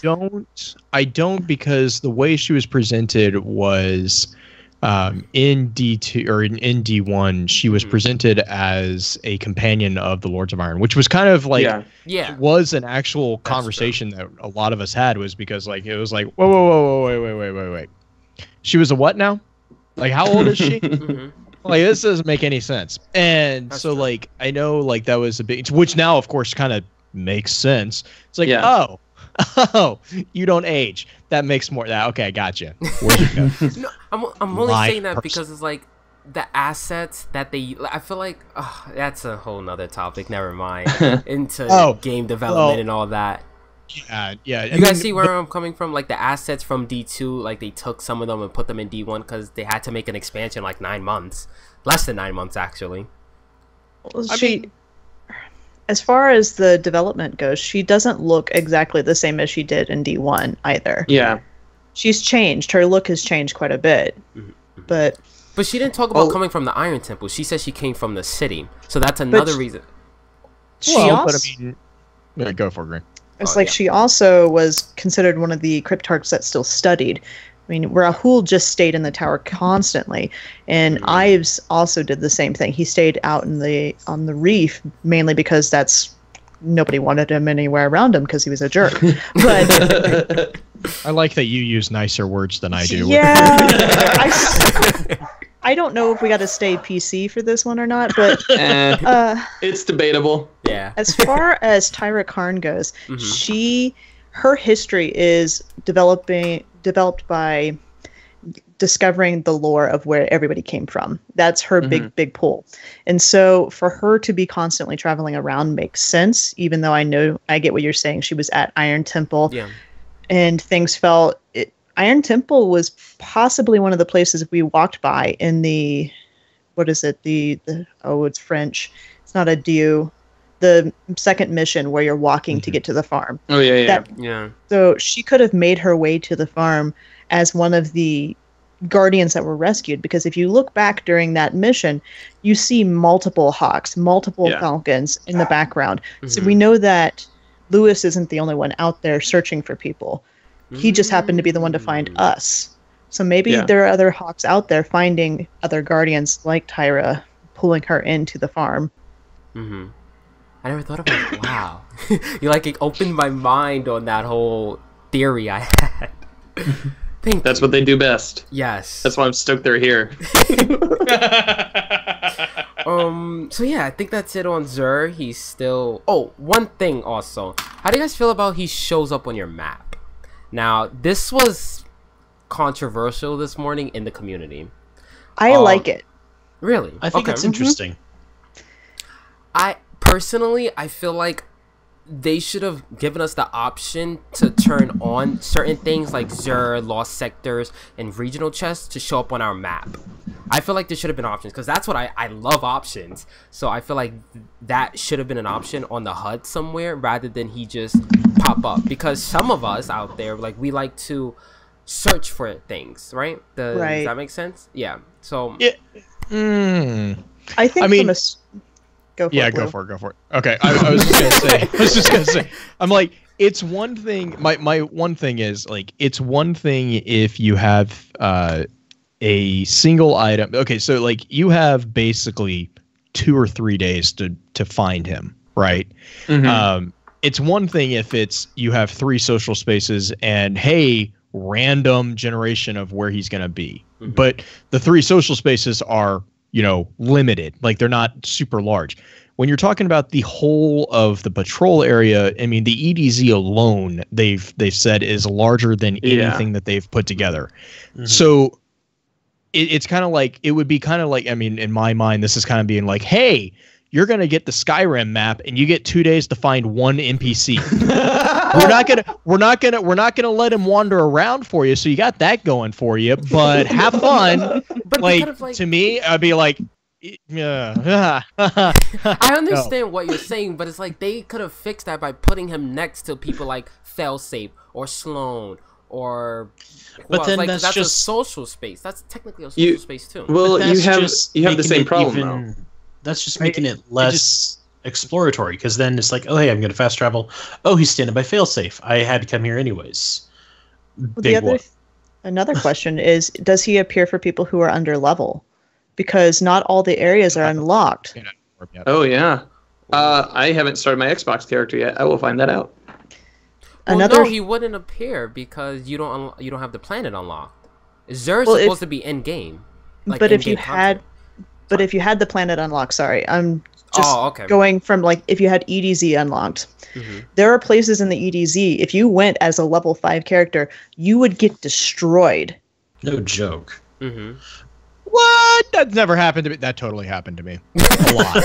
I don't because the way she was presented was in D2 or in D1 she was presented as a companion of the Lords of Iron, which was kind of like it was an actual conversation that a lot of us had, was because like it was like whoa, wait. She was a what now? Like how old is she? Like this doesn't make any sense. And that's so true. Like I know like that was a big, which now of course kind of makes sense. It's like oh, you don't age. That makes more. Okay, I got you. Where'd you go? No, I'm only saying that because it's like the assets that they. I feel like that's a whole nother topic. Never mind. Into game development and all that. Yeah. You guys see where I'm coming from? Like the assets from D2, like they took some of them and put them in D1 because they had to make an expansion like 9 months, less than 9 months actually. Well, as far as the development goes, she doesn't look exactly the same as she did in D1 either. Yeah. She's changed. Her look has changed quite a bit. But she didn't talk about coming from the Iron Temple. She said she came from the city. So that's another reason. Go for it, Green. It's she also was considered one of the cryptarchs that still studied. I mean, Rahul just stayed in the tower constantly, and Ives also did the same thing. He stayed out on the reef mainly because nobody wanted him anywhere around him because he was a jerk. But I like that you use nicer words than I do. Yeah, I don't know if we got to stay PC for this one or not, but it's debatable. Yeah. As far as Tyra Karn goes, her history is developed by discovering the lore of where everybody came from. That's her big pull. And so for her to be constantly traveling around makes sense, even though I get what you're saying. She was at Iron Temple and things felt Iron Temple was possibly one of the places we walked by in the, what is it? It's French. It's not a Dieu. The second mission where you're walking to get to the farm. Oh, yeah. So she could have made her way to the farm as one of the guardians that were rescued, because if you look back during that mission, you see multiple hawks, multiple falcons in the background. So we know that Lewis isn't the only one out there searching for people. He just happened to be the one to find us. So maybe there are other hawks out there finding other guardians like Tyra, pulling her into the farm. I never thought about it. Wow. You it opened my mind on that whole theory I had. That's what they do best. Yes. That's why I'm stoked they're here. So yeah, I think that's it on Zur. He's still... Oh, one thing also. How do you guys feel about he shows up on your map? Now, this was controversial this morning in the community. I like it. Really? I think it's interesting. Personally, I feel like they should have given us the option to turn on certain things like Zur, Lost Sectors, and Regional Chests to show up on our map. I feel like there should have been options, because that's what I love options. So I feel like that should have been an option on the HUD somewhere rather than he just pop up. Because some of us out there, we like to search for things, right? Does that make sense? Yeah. So... Yeah. I think Go for it. Okay, I was just gonna say. I'm like, it's one thing. My one thing is it's one thing if you have a single item. Okay, so you have basically 2 or 3 days to find him, right? It's one thing if you have 3 social spaces and hey, random generation of where he's gonna be, but the 3 social spaces are limited. They're not super large. When you're talking about the whole of the patrol area, I mean, the EDZ alone, they've said is larger than anything that they've put together. So it's kind of it would be kind of I mean, in my mind, this is kind of being hey, you're gonna get the Skyrim map, and you get 2 days to find one NPC. we're not gonna let him wander around for you. So you got that going for you, but have fun. But like to me, I'd be like, yeah. I understand what you're saying, but it's like they could have fixed that by putting him next to people like Failsafe or Sloan or. But then like, that's just a social space. That's technically a social space too. Well, you have the same problem though. That's just making it less exploratory, because then it's like, oh hey, I'm gonna fast travel. Oh, he's standing by failsafe. I had to come here anyways. Another question is, does he appear for people who are under level? Because not all the areas are unlocked. Oh yeah, I haven't started my Xbox character yet. I will find that out. No, he wouldn't appear because you don't have the planet unlocked. Xur's supposed to be in game. Like but if you had the planet unlocked, sorry, I'm just going from like if you had EDZ unlocked. Mm-hmm. There are places in the EDZ, if you went as a level 5 character, you would get destroyed. No joke. Mm-hmm. What? That's never happened to me. That totally happened to me. A lot.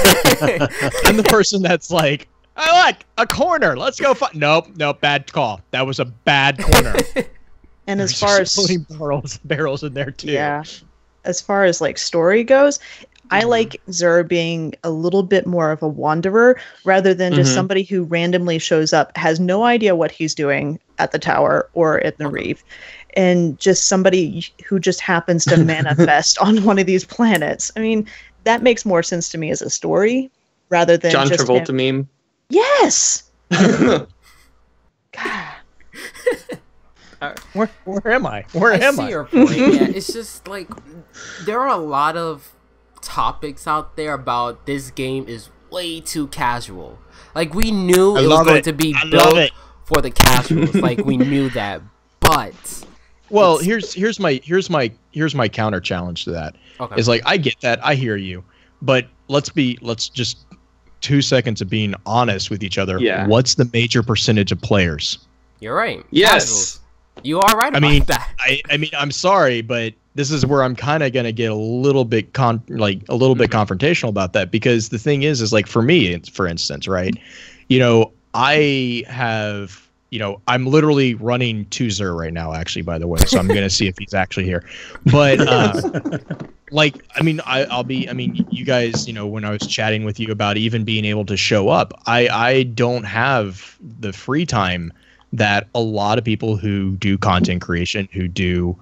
I'm the person that's like, I like a corner. Let's go. Nope. Bad call. That was a bad corner. And as far as putting barrels in there too. Yeah. As far as like story goes, I like Xur being a little bit more of a wanderer rather than just somebody who randomly shows up, has no idea what he's doing at the tower or at the reef, and just somebody who just happens to manifest on one of these planets. I mean, that makes more sense to me as a story rather than John just Travolta meme. Yes. God. Where am I? Where am I? See your point. Yeah, it's just like there are a lot of topics out there about this game is way too casual. Like we knew it was going to be built for the casuals. Like we knew that, but well, here's my counter challenge to that. Okay. Is like I get that, I hear you, but let's just 2 seconds of being honest with each other. Yeah. What's the major percentage of players? You're right. Yes. Casuals. You are right about that. I mean, I'm sorry, but this is where I'm kind of going to get a little bit bit confrontational about that, because the thing is like for me, for instance, right? You know, I have, you know, I'm literally running to Xur right now, actually, by the way, so I'm going to see if he's actually here. But like, I mean, you guys, you know, when I was chatting with you about even being able to show up, I don't have the free time that a lot of people who do content creation, who do,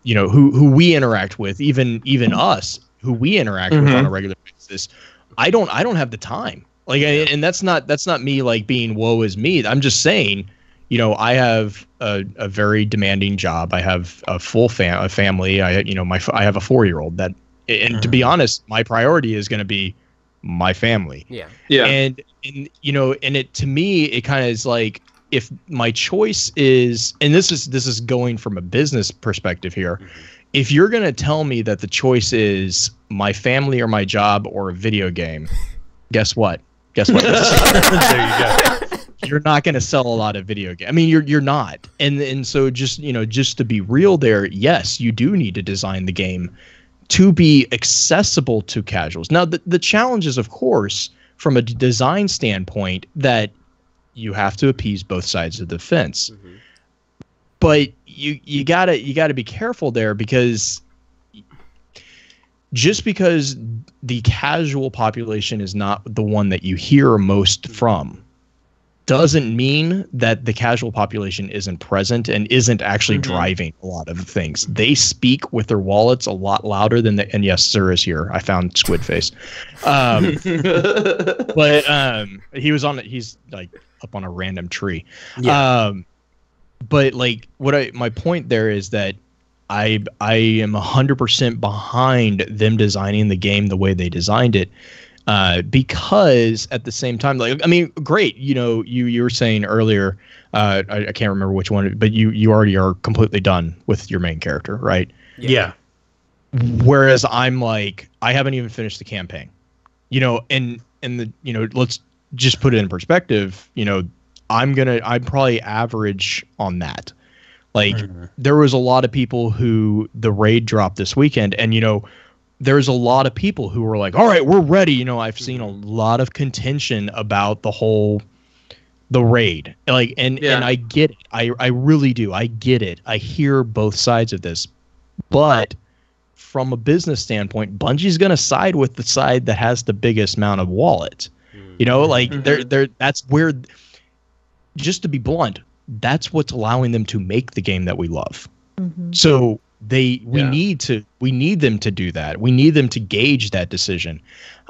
you know, who we interact with, even us, who we interact with on a regular basis, I don't have the time. Like, and that's not me like being woe is me. I'm just saying, you know, I have a very demanding job. I have a full family. I have a 4-year-old that, and to be honest, my priority is going to be my family. Yeah. Yeah. And you know, and it, to me, it kind of is like, if my choice is, and this is going from a business perspective here, if you're going to tell me that the choice is my family or my job or a video game, guess what? There you go. You're not going to sell a lot of video games. I mean, you're not. And so just, you know, just to be real there, yes, you do need to design the game to be accessible to casuals. Now, the challenge is, of course, from a design standpoint, that you have to appease both sides of the fence. But you gotta be careful there, because just because the casual population is not the one that you hear most from doesn't mean that the casual population isn't present and isn't actually driving a lot of things. They speak with their wallets a lot louder than and yes, Xur is here. I found Squid Face. But he's like up on a random tree. Yeah. But like my point there is that I am 100% behind them designing the game the way they designed it, because at the same time, like, I mean, great, you know, you were saying earlier, I can't remember which one, but you already are completely done with your main character, right? Yeah. Whereas I'm like, I haven't even finished the campaign, you know, and the, you know, let's just put it in perspective, you know, I'm probably average on that. Like there was a lot of people who the raid dropped this weekend, and you know, there's a lot of people who are like, all right, we're ready. You know, I've seen a lot of contention about the raid. Like, and I get it. I really do. I get it. I hear both sides of this. But from a business standpoint, Bungie's going to side with the side that has the biggest amount of wallet. You know, like that's where, just to be blunt, that's what's allowing them to make the game that we love. So we need them to do that. We need them to gauge that decision.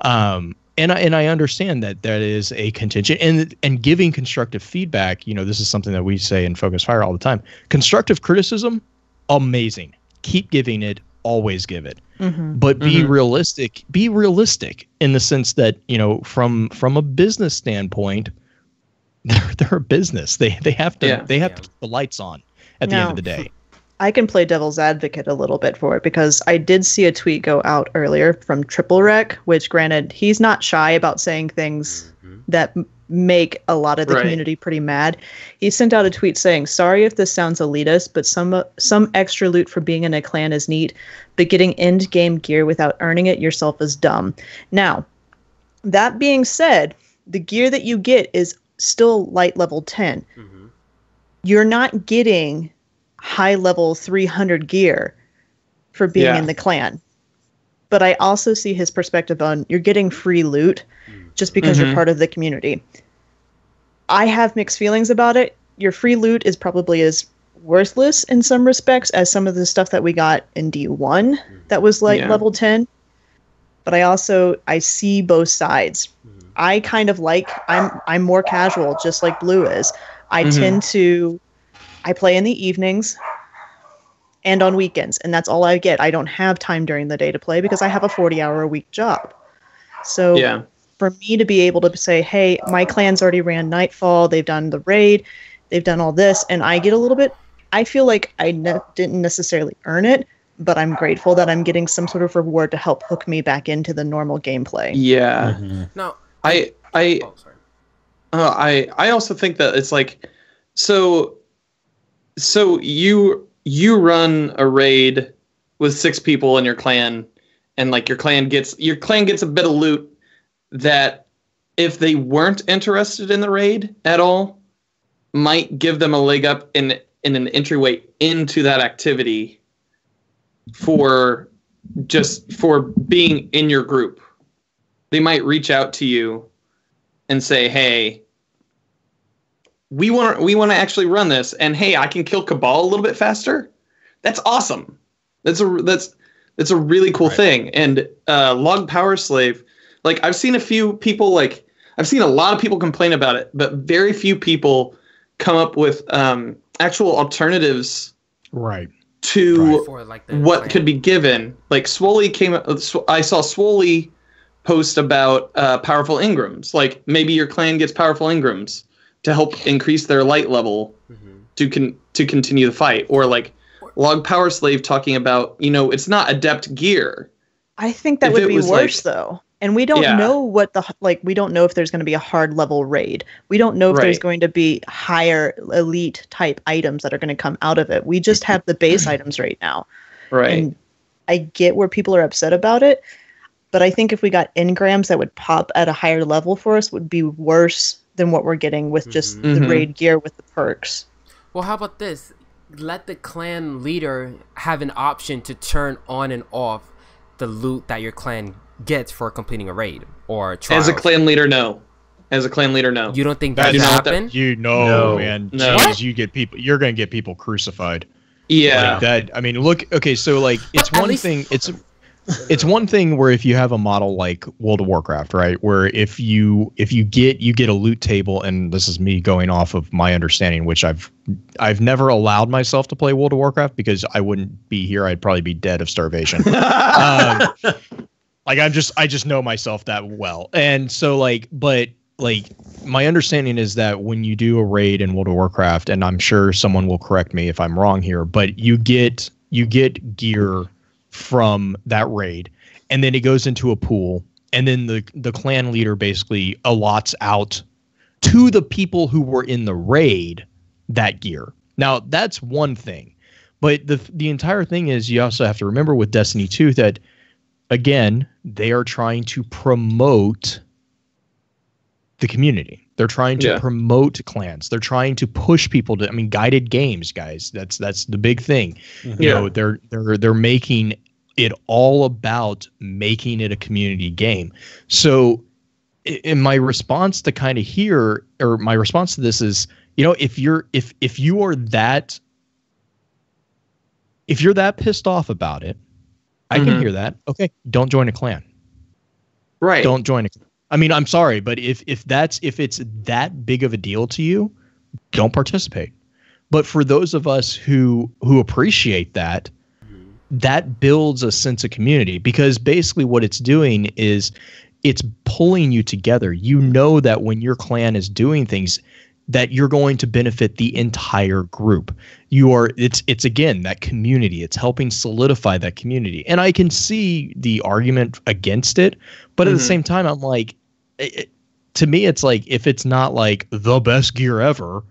And I understand that is a contingent, and giving constructive feedback. You know, this is something that we say in Focus Fire all the time. Constructive criticism, amazing. Keep giving it. Always give it. But be realistic. Be realistic in the sense that, you know, from a business standpoint, they're a business. They have to keep the lights on at the end of the day. I can play devil's advocate a little bit for it, because I did see a tweet go out earlier from Triple Wreck, which, granted, he's not shy about saying things that make a lot of the community pretty mad. He sent out a tweet saying, sorry if this sounds elitist, but some extra loot for being in a clan is neat, but getting end game gear without earning it yourself is dumb. Now, that being said, the gear that you get is still light level 10. You're not getting high level 300 gear for being in the clan. But I also see his perspective on, you're getting free loot just because you're part of the community. I have mixed feelings about it. Your free loot is probably as worthless in some respects as some of the stuff that we got in D1 that was like level 10. But I see both sides. I kind of like, I'm more casual, just like Blue is. I play in the evenings and on weekends, and that's all I get. I don't have time during the day to play because I have a 40-hour-a-week job. So for me to be able to say, hey, my clan's already ran Nightfall, they've done the raid, they've done all this, and I get a little bit, I feel like I didn't necessarily earn it, but I'm grateful that I'm getting some sort of reward to help hook me back into the normal gameplay. No, I also think that it's like, so you run a raid with 6 people in your clan, and like your clan gets a bit of loot that, if they weren't interested in the raid at all, might give them a leg up in an entryway into that activity for being in your group. They might reach out to you and say, hey, we want to actually run this, and hey, I can kill Cabal a little bit faster. That's awesome. That's a really cool thing. And Log Power Slave, like, I've seen a few people, like, I've seen a lot of people complain about it, but very few people come up with actual alternatives to for, like, what could be given. Like, Swoley I saw Swoley post about powerful Ingrams. Like, maybe your clan gets powerful Ingrams to help increase their light level to continue the fight. Or like Log Power Slave talking about, you know, it's not adept gear. I think that would be worse, though. And we don't know we don't know if there's going to be a hard level raid. We don't know if there's going to be higher elite type items that are going to come out of it. We just have the base items right now. And I get where people are upset about it, but I think if we got engrams that would pop at a higher level for us, would be worse than what we're getting with just the raid gear with the perks. Well, how about this? Let the clan leader have an option to turn on and off the loot that your clan gets for completing a raid or trials. As a clan leader, no. You don't think that should happen? Man. No. Jeez, you're going to get people crucified. Yeah. Like that. I mean, look, okay, so like it's one thing, it's one thing where if you have a model like World of Warcraft, right, where if you get a loot table, and this is me going off of my understanding, which I've never allowed myself to play World of Warcraft because I wouldn't be here. I'd probably be dead of starvation. Like I just know myself that well. And so like, but like my understanding is that when you do a raid in World of Warcraft, and I'm sure someone will correct me if I'm wrong here, but you get gear from that raid, and then it goes into a pool, and then the clan leader basically allots out to the people who were in the raid that gear. Now that's one thing, but the entire thing is, you also have to remember with Destiny 2 that again, they are trying to promote the community. They're trying to promote clans. They're trying to push people to, I mean, guided games, guys. That's the big thing. You know, they're making it all about making it a community game. So in my response to kind of here, or my response to this is, you know, if you're that pissed off about it, I can hear that. Okay, don't join a clan. Right. Don't join a clan. I mean, I'm sorry, but if it's that big of a deal to you, don't participate. But for those of us who appreciate that, that builds a sense of community, because basically what it's doing is it's pulling you together. You know that when your clan is doing things, that you're going to benefit the entire group. It's again, that community. It's helping solidify that community. And I can see the argument against it, but at the same time, I'm like, to me, it's like, if it's not like the best gear ever,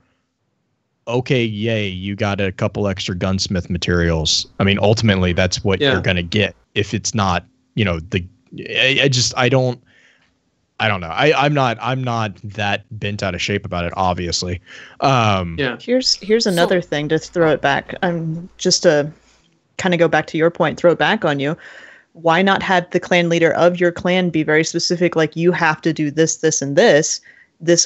okay, yay, you got a couple extra gunsmith materials. I mean, ultimately, that's what you're going to get. If it's not, you know, I don't know. I'm not that bent out of shape about it, obviously. Here's another thing to throw it back. Just to kind of go back to your point, throw it back on you. Why not have the clan leader of your clan be very specific, like, you have to do this, this, and this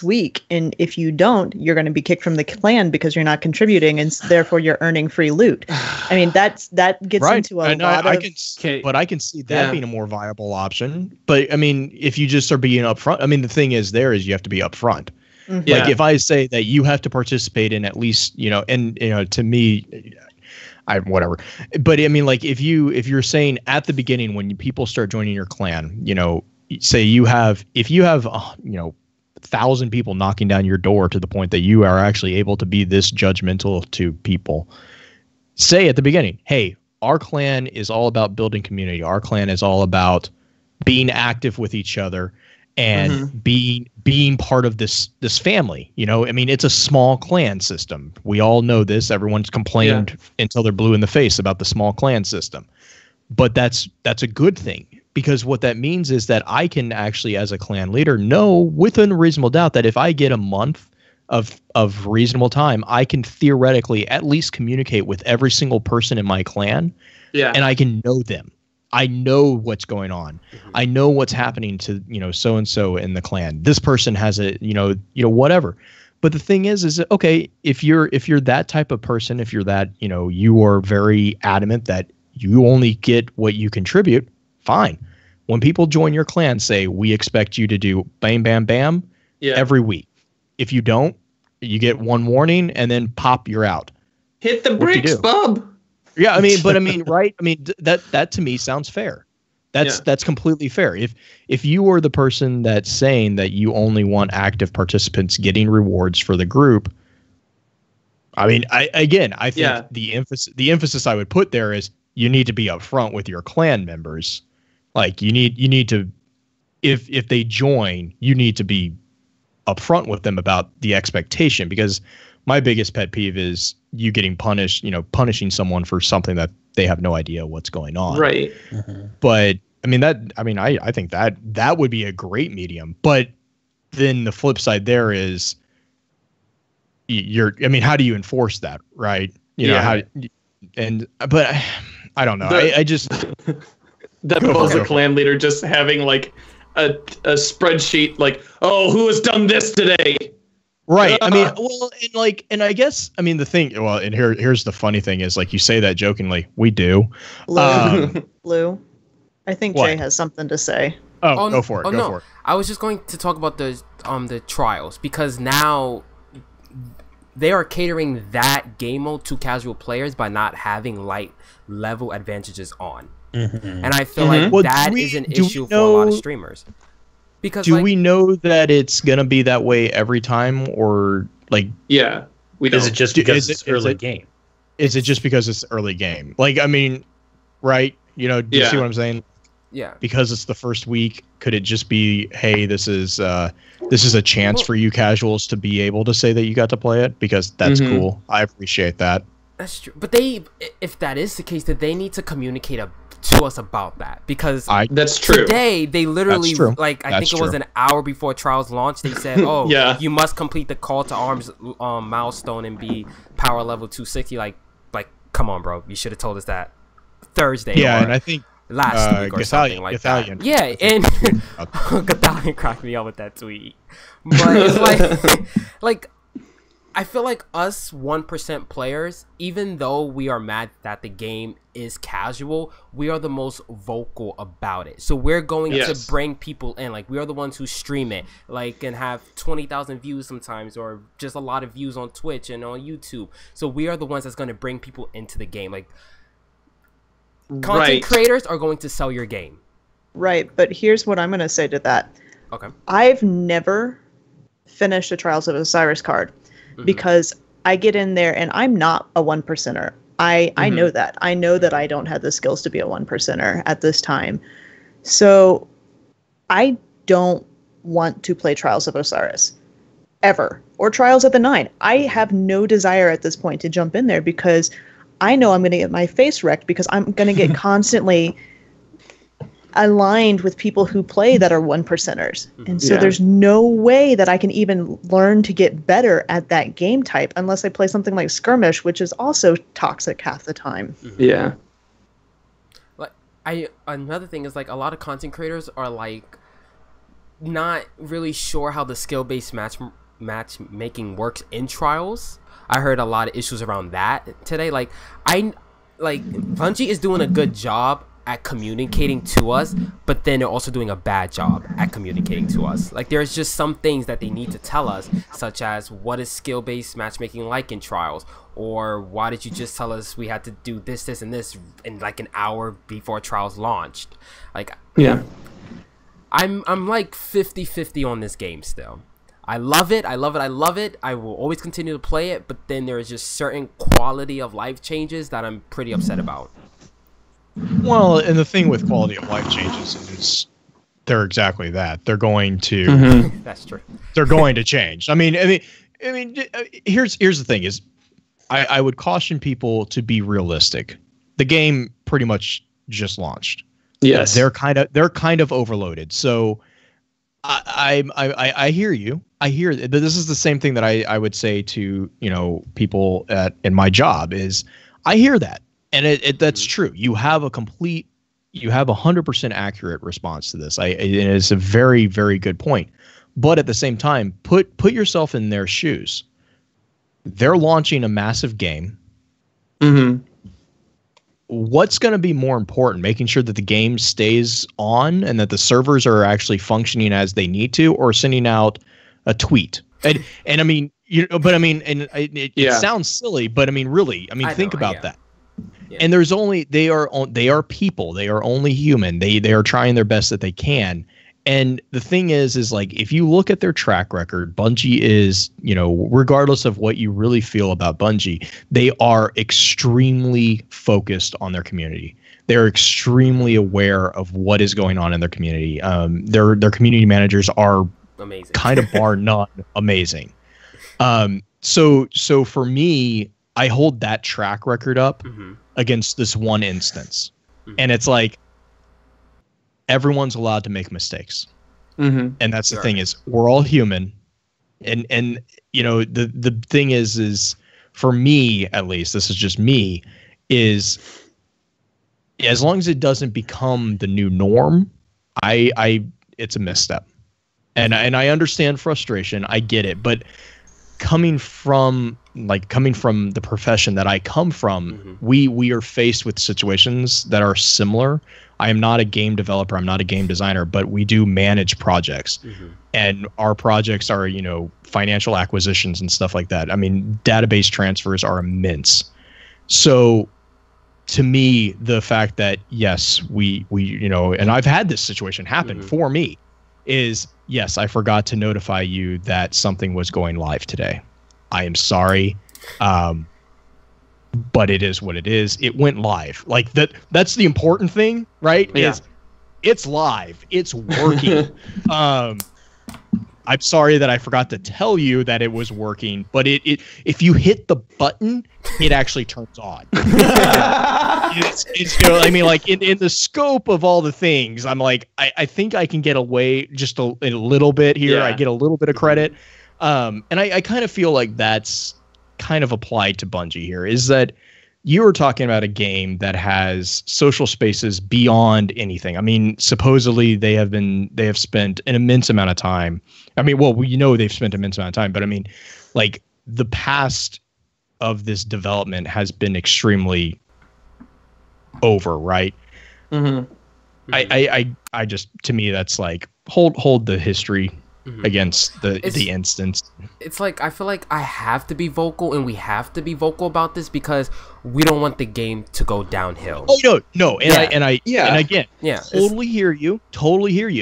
week, and if you don't, you're going to be kicked from the clan because you're not contributing, and therefore you're earning free loot. I mean, that gets into a lot of... But I can see that being a more viable option. But I mean, if you just are being upfront, I mean, the thing is you have to be upfront. Like, if I say that you have to participate in at least, you know, and, you know, to me, whatever. But I mean, like, if you're saying at the beginning, when people start joining your clan, you know, say if you have, you know, 1,000 people knocking down your door to the point that you are actually able to be this judgmental to people, say at the beginning, hey, our clan is all about building community. Our clan is all about being active with each other and being part of this family. You know, I mean, it's a small clan system. We all know this. Everyone's complained until they're blue in the face about the small clan system. But that's a good thing, because what that means is that I can actually, as a clan leader, know within a reasonable doubt that if I get a month of reasonable time, I can theoretically at least communicate with every single person in my clan, and I can know them. I know what's going on. I know what's happening to, you know, so and so in the clan. This person has a, you know, whatever. But the thing is that, okay, if you're that type of person, if you're that, you know, you are very adamant that you only get what you contribute, fine. When people join your clan, say, we expect you to do bam, bam, bam every week. If you don't, you get one warning and then pop, you're out. Hit the bricks, bub. Yeah, I mean, right? I mean, that to me sounds fair. That's completely fair. If you are the person that's saying that you only want active participants getting rewards for the group, I mean, I think the emphasis I would put there is you need to be upfront with your clan members. Like, you need to, if they join, you need to be upfront with them about the expectation, because my biggest pet peeve is you getting punished, you know, punishing someone for something that they have no idea what's going on. Right. But I think that would be a great medium. But then the flip side there is how do you enforce that? Right. You know, but I don't know. I just, that was a clan leader just having like a spreadsheet, like, oh, who has done this today? Right. I mean, well, and I guess, I mean, the thing, well, and here's the funny thing is, like, you say that jokingly, we do. Lou, I think Jay has something to say. Go for it. Go for it. I was just going to talk about the trials, because now they are catering that game mode to casual players by not having light level advantages on. And I feel like that is an issue for a lot of streamers. Because do we know that it's gonna be that way every time, or like? Yeah, we don't. Is it just because it's early game? Is it just because it's early game? Like, I mean, right? You know, do you see what I'm saying? Yeah. Because it's the first week, could it just be, hey, this is a chance for you casuals to be able to say that you got to play it, because that's cool. I appreciate that. That's true. But if that is the case, then they need to communicate to us about that, because that's true. Today they literally like I think it was true. an hour before Trials launch. They said, "Oh, Yeah. you must complete the Call to Arms milestone and be power level 260." Like, come on, bro. You should have told us that Thursday. Yeah, or and I think last week or something like that. Yeah, and Gathalion cracked me up with that tweet. But it's like I feel like us 1% players, even though we are mad that the game is casual, we are the most vocal about it. So we're going to bring people in. Like, we are the ones who stream it, like, and have 20,000 views sometimes, or just a lot of views on Twitch and on YouTube. So we are the ones that's going to bring people into the game. Like, content creators are going to sell your game. Right, but here's what I'm going to say to that. Okay. I've never finished a Trials of Osiris card. Because I get in there and I'm not a 1%er. I know that. I know that I don't have the skills to be a 1%er at this time. So I don't want to play Trials of Osiris ever, or Trials of the Nine. I have no desire at this point to jump in there because I know I'm going to get my face wrecked, because I'm going to get constantly aligned with people who play that are 1%ers. And so there's no way that I can even learn to get better at that game type unless I play something like Skirmish, which is also toxic half the time. Yeah. Like, another thing is, like, a lot of content creators are like not really sure how the skill-based matchmaking works in Trials. I heard a lot of issues around that today. Like Bungie is doing a good job at communicating to us, but then they're also doing a bad job at communicating to us. Like, there's just some things that they need to tell us, such as what is skill-based matchmaking like in Trials, or why did you just tell us we had to do this, this, and this in like an hour before Trials launched? Like, I'm like 50-50 on this game still. I love it. I will always continue to play it, but then there is just certain quality of life changes that I'm pretty upset about. Well, and the thing with quality of life changes is they're exactly that. They're going to That's true. They're going to change. I mean, here's the thing is I would caution people to be realistic. The game pretty much just launched. Yes. They're kind of overloaded. So I hear you. I hear this is the same thing that I would say to, people in my job is I hear that. And that's true. You have a 100% accurate response to this. And it's a very, very good point. But at the same time, put yourself in their shoes. They're launching a massive game. What's going to be more important? Making sure that the game stays on and that the servers are actually functioning as they need to, or sending out a tweet? And I mean, it sounds silly, but I mean, really, think about that. Yeah. And there's only they are people. They are only human. They are trying their best that they can. And the thing is like, if you look at their track record, Bungie is, regardless of what you really feel about Bungie, they are extremely focused on their community. They're extremely aware of what is going on in their community. Their community managers are amazing, kind of bar none amazing. So for me, I hold that track record up against this one instance. And it's like, everyone's allowed to make mistakes. And that's the thing is, we're all human. And the thing is for me, at least, this is just me, is as long as it doesn't become the new norm, it's a misstep. And I understand frustration. I get it. But coming from the profession that I come from, we are faced with situations that are similar. I am not a game developer. I'm not a game designer, but we do manage projects, and our projects are, financial acquisitions and stuff like that. I mean, database transfers are immense. So to me, the fact that, yes, we and I've had this situation happen for me, is, yes, I forgot to notify you that something was going live today. I am sorry. But it is what it is. It went live. Like that's the important thing, right? Yeah. Is it's live. It's working. I'm sorry that I forgot to tell you that it was working, but it if you hit the button, it actually turns on. It's I mean, like in the scope of all the things, I'm like, I think I can get away just a little bit here. Yeah. I get a little bit of credit. And I kind of feel like that's kind of applied to Bungie here, is that you were talking about a game that has social spaces beyond anything. I mean, supposedly they have spent an immense amount of time. I mean, well, they've spent an immense amount of time, but I mean, like the past of this development has been extremely over, right? Mm-hmm. I just, to me, that's like hold the history against the instance. It's like I feel like I have to be vocal, and we have to be vocal about this because we don't want the game to go downhill. Oh no, and again, totally hear you.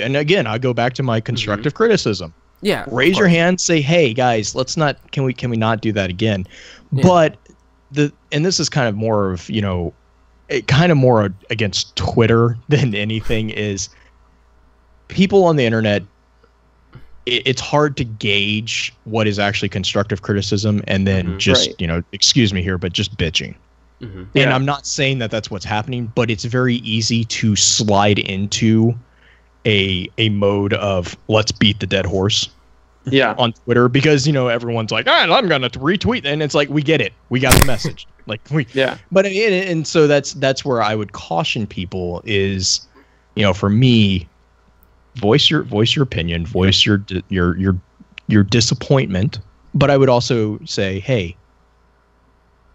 And again, I go back to my constructive criticism. Yeah, raise your hand, say, hey guys, let's not. Can we not do that again? Yeah. But and this is kind of more of more against Twitter than anything, is people on the internet. It's hard to gauge what is actually constructive criticism and then excuse me here, but just bitching. And I'm not saying that that's what's happening, but it's very easy to slide into a mode of let's beat the dead horse on Twitter, because everyone's like, I'm gonna retweet, and it's like, we get it, we got the message. Like but and so that's where I would caution people is, for me, voice your opinion, voice your disappointment, but I would also say, hey,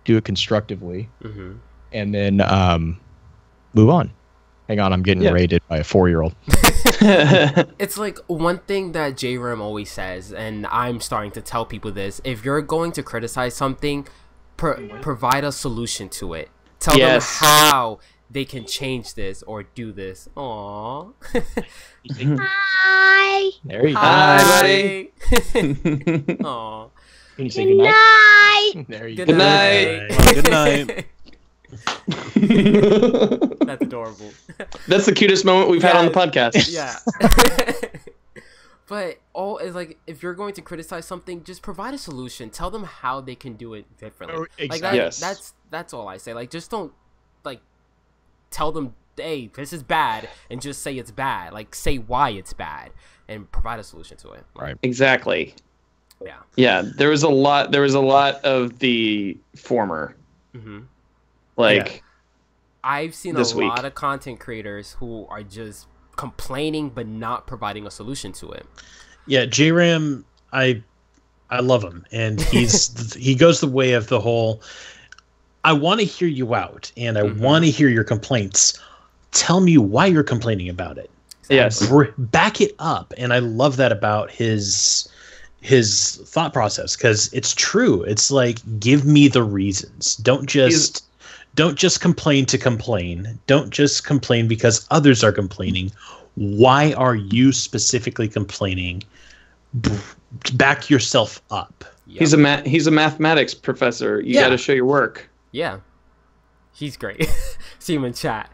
do it constructively, and then move on. Hang on, I'm getting raided by a 4-year-old. It's like one thing that JRAM always says, and I'm starting to tell people this: if you're going to criticize something, provide a solution to it. Tell them how they can change this or do this. Aww. Hi. There you go. Hi, buddy. Aww. Can you say good night? There you go. Good night. Good night. That's adorable. That's the cutest moment we've had on the podcast. Yeah. But it's like, if you're going to criticize something, just provide a solution. Tell them how they can do it differently. Exactly. Like that's all I say. Like, just don't tell them, hey, this is bad, and just say it's bad. Like, say why it's bad and provide a solution to it. Right. Exactly. Yeah. Yeah. There was a lot of the former. I've seen a lot of content creators who are just complaining but not providing a solution to it. Yeah, JRAM, I love him, and he goes the way of the whole, I want to hear you out, and I want to hear your complaints. Tell me why you're complaining about it. Yes. Back it up. And I love that about his thought process, because it's true. It's like, give me the reasons. Don't just complain to complain. Don't just complain because others are complaining. Why are you specifically complaining? Back yourself up. Yep. He's a mathematics professor. You got to show your work. Yeah. He's great. See him in chat.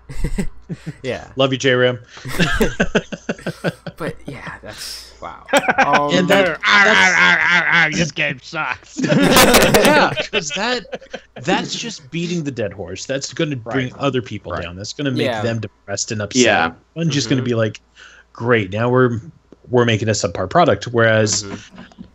Yeah. Love you, JRAM. But yeah, that's wow. And this game sucks. Yeah, because that's just beating the dead horse. That's going to bring other people down. That's going to make them depressed and upset. Yeah. I'm just going to be like, great, now we're making a subpar product. Whereas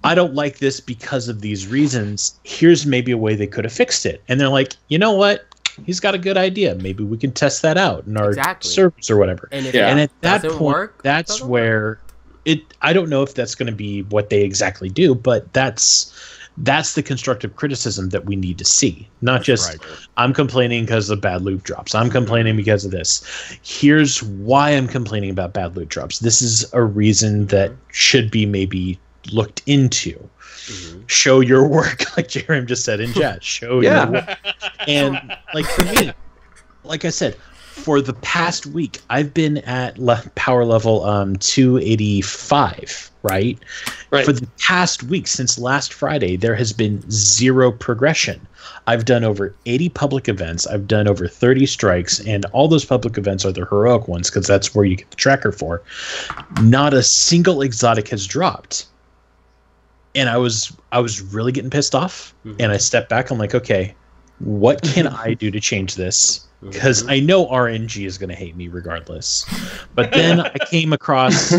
I don't like this because of these reasons. Here's maybe a way they could have fixed it. And they're like, you know what? He's got a good idea. Maybe we can test that out in our service or whatever. And, and at that point, that's where I don't know if that's going to be what they exactly do, but that's the constructive criticism that we need to see. Not just, I'm complaining because of bad loot drops. I'm complaining because of this. Here's why I'm complaining about bad loot drops. This is a reason that should be maybe looked into. Show your work, like JRAM just said in chat. Show your work. And like for me, like I said, for the past week, I've been at power level 285, right? For the past week, since last Friday, there has been 0 progression. I've done over 80 public events. I've done over 30 strikes, and all those public events are the heroic ones because that's where you get the tracker for. Not a single exotic has dropped. and I was really getting pissed off, and I stepped back. I'm like, okay, what can I do to change this? Because I know RNG is going to hate me regardless. But then I came across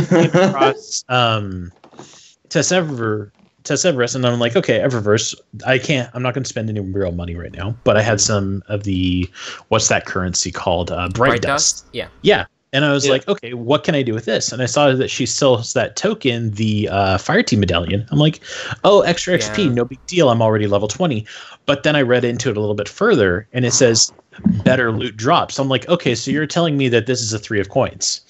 Tesseverus, and I'm like, okay, Eververse, I'm not going to spend any real money right now, but I had some of the, what's that currency called? Bright Dust. Yeah. Yeah. And I was like, okay, what can I do with this? And I saw that she sells that token, the Fireteam Medallion. I'm like, oh, extra XP, no big deal. I'm already level 20. But then I read into it a little bit further, and it says better loot drops. I'm like, okay, so you're telling me that this is a 3 of coins.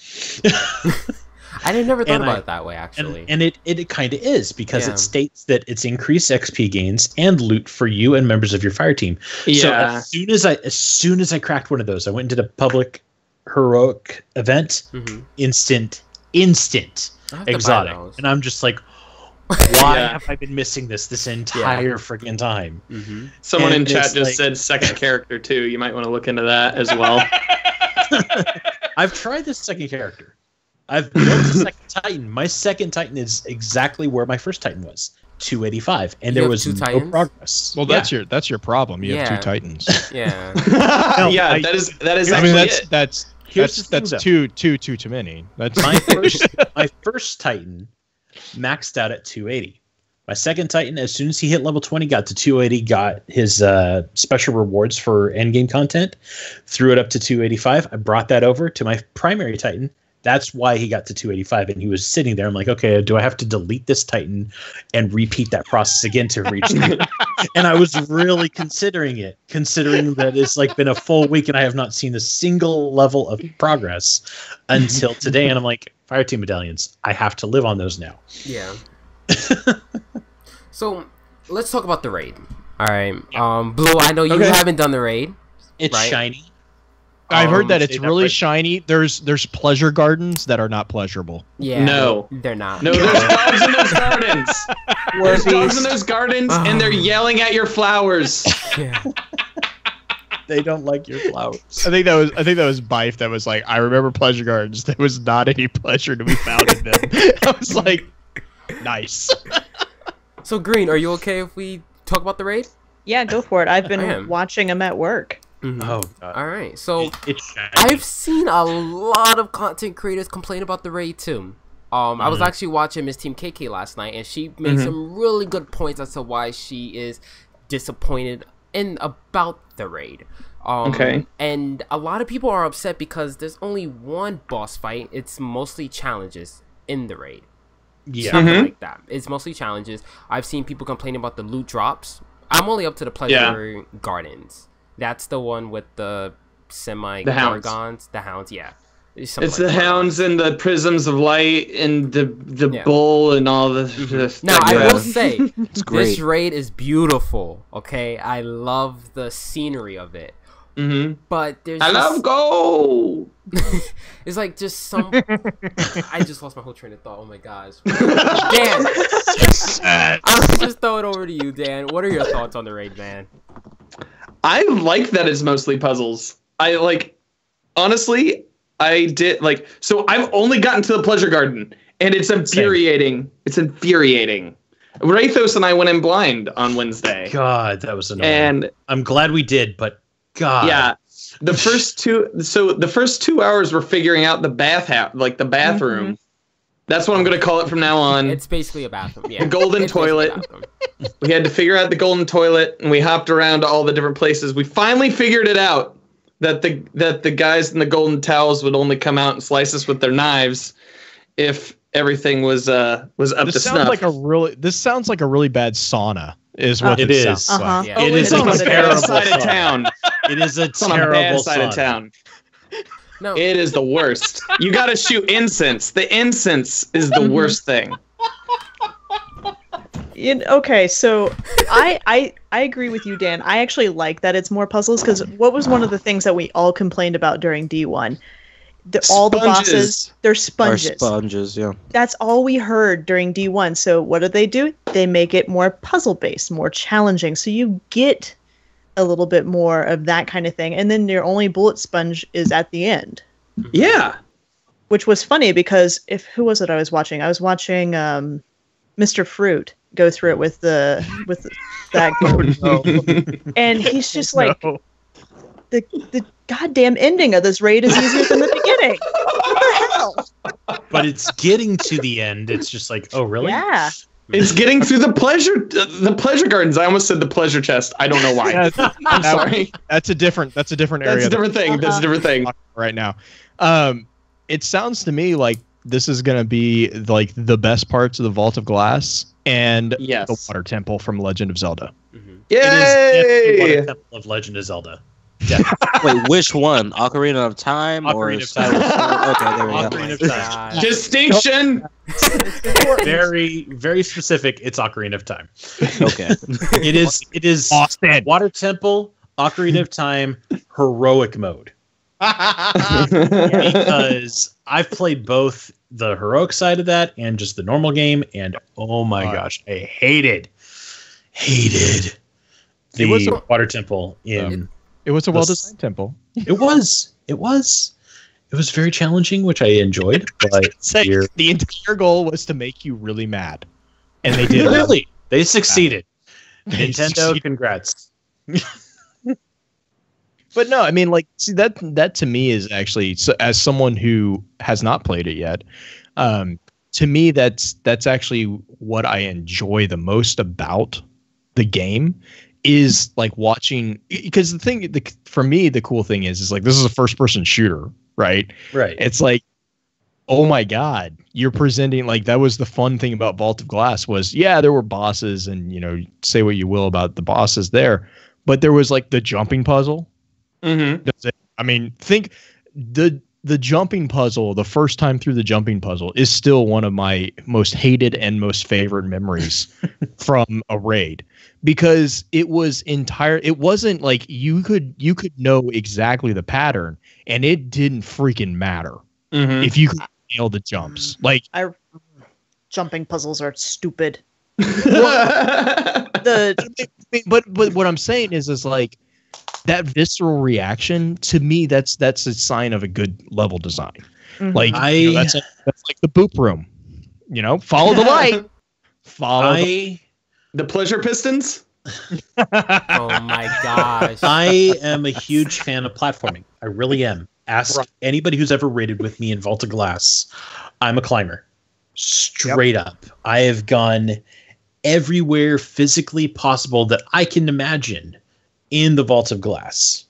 I never thought about it that way, actually. And it kind of is, because it states that it's increased XP gains and loot for you and members of your fire team. Yeah. So as soon as I cracked one of those, I went into the public heroic event, instant exotic, and I'm just like, why have I been missing this entire freaking time? Someone in chat just said second character too. You might want to look into that as well. I've tried this second character. I've built the second Titan. My second Titan is exactly where my first Titan was, 285, and there was no progress. Well, that's your problem. You have 2 Titans. Yeah. That is. I mean, that's too many. That's my first Titan maxed out at 280. My second Titan, as soon as he hit level 20, got to 280, got his special rewards for endgame content, threw it up to 285. I brought that over to my primary Titan. That's why he got to 285, and he was sitting there. I'm like, okay, do I have to delete this Titan and repeat that process again to reach the And I was really considering that it's like been a full week and I have not seen a single level of progress until today. And I'm like, Fireteam Medallions, I have to live on those now. Yeah. So let's talk about the raid. All right. Blue, I know you haven't done the raid. It's shiny. I've heard that it's really shiny. There's pleasure gardens that are not pleasurable. Yeah. No. They're not. No, there's dogs in those gardens. There's dogs in those gardens, and they're yelling at your flowers. Yeah. They don't like your flowers. I think that was Bife that was like, I remember pleasure gardens. There was not any pleasure to be found in them. I was like, nice. So Green, are you okay if we talk about the raid? Yeah, go for it. I've been watching them at work. Oh, God. All right. So it's I've seen a lot of content creators complain about the raid too. I was actually watching Miss Team KK last night, and she made some really good points as to why she is disappointed about the raid. And a lot of people are upset because there's only one boss fight. It's mostly challenges in the raid. Yeah. Something like that. It's mostly challenges. I've seen people complaining about the loot drops. I'm only up to the pleasure gardens. That's the one with the semi-gargons. The hounds, yeah. It's the hounds and the prisms of light and the bull and all the... Now, I will say, this raid is beautiful, okay? I love the scenery of it. But there's I love gold! It's like just some... I just lost my whole train of thought. Oh my gosh. Dan! I'll just throw it over to you, Dan. What are your thoughts on the raid, man? I like that it's mostly puzzles. Honestly, I did so I've only gotten to the pleasure garden, and it's infuriating. Same. It's infuriating. Rathos and I went in blind on Wednesday. God, that was annoying. And I'm glad we did, but God. Yeah. The first 2 hours were figuring out the the bathroom. That's what I'm going to call it from now on. It's basically a bathroom, yeah. The golden toilet. We had to figure out the golden toilet, and we hopped around to all the different places. We finally figured it out that the guys in the golden towels would only come out and slice us with their knives if everything was up to snuff. This sounds like a really bad sauna. Is what it is. Sounds like. It is on a terrible side of town. It is a terrible side of town. No. It is the worst. You got to shoot incense. The incense is the worst thing. Okay, so I agree with you, Dan. I actually like that it's more puzzles, because what was one of the things that we all complained about during D1? All the bosses, they're sponges. Sponges, yeah. That's all we heard during D1. So what do? They make it more puzzle-based, more challenging. So you get a little bit more of that kind of thing. And then your only bullet sponge is at the end. Yeah. Which was funny because who was it I was watching? I was watching Mr. Fruit. go through it with that group. And he's just like, the goddamn ending of this raid is easier than the beginning. What the hell? But it's getting to the end. It's just like, oh, really? Yeah. It's getting through the pleasure gardens. I almost said the pleasure chest. I don't know why. I'm sorry. That's a different area. That's a different thing. That's a different thing. Right now. It sounds to me like this is going to be like the best parts of the Vault of Glass and the Water Temple from Legend of Zelda. Mm-hmm. Yay! It is the Water Temple of Legend of Zelda. Wait, which one? Ocarina of Time Ocarina or of Time? Okay, there we go. Ocarina of Time. Distinction. Very, very specific. It's Ocarina of Time. Okay. It is Austin. Water Temple, Ocarina of Time, heroic mode. Because I've played both the heroic side of that and just the normal game, and oh my gosh, I hated the Water Temple in. It was a well-designed temple. It was very challenging, which I enjoyed. But the entire goal was to make you really mad, and they did. Really, they succeeded. Nintendo, congrats. But no, I mean, like, see that to me is actually, so, as someone who has not played it yet, to me that's actually what I enjoy the most about the game. Is like watching, because for me the cool thing is like, this is a first person shooter, right? It's like, oh my god, you're presenting, like, that was the fun thing about Vault of Glass was, there were bosses, and say what you will about the bosses there, but there was like the jumping puzzle. Mm-hmm. I mean, think the jumping puzzle, the first time through the jumping puzzle is still one of my most hated and most favorite memories from a raid, because it wasn't like you could know exactly the pattern, and it didn't freaking matter if you could nail the jumps. Like, jumping puzzles are stupid. But what I'm saying is like, that visceral reaction, to me, that's a sign of a good level design. Mm-hmm. Like, that's like the boop room. Follow the light. The pleasure pistons. Oh my gosh! I am a huge fan of platforming. I really am. Ask anybody who's ever raided with me in Vault of Glass. I'm a climber, straight up. I have gone everywhere physically possible that I can imagine in the Vault of Glass.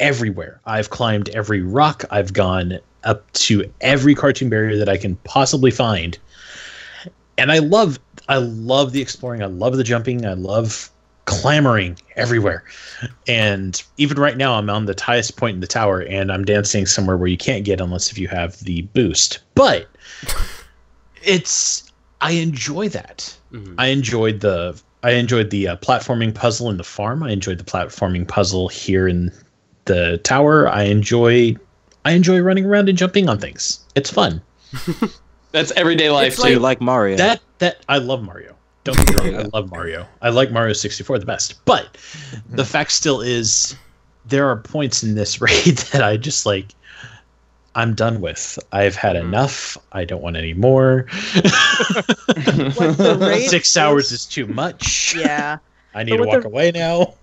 Everywhere. I've climbed every rock. I've gone up to every cartoon barrier that I can possibly find. And I love the exploring. I love the jumping. I love clambering everywhere. And even right now, I'm on the highest point in the tower, and I'm dancing somewhere where you can't get unless if you have the boost. But I enjoy that. Mm-hmm. I enjoyed the platforming puzzle in the farm. I enjoyed the platforming puzzle here in the tower. I enjoy running around and jumping on things. It's fun. That's everyday life. So you like Mario? That I love Mario. Don't get me wrong. I love Mario. I like Mario 64 the best. But the fact still is, there are points in this raid that I just like, I'm done with. I've had enough. I don't want any more. 6 hours is too much. Yeah. I need to walk away now.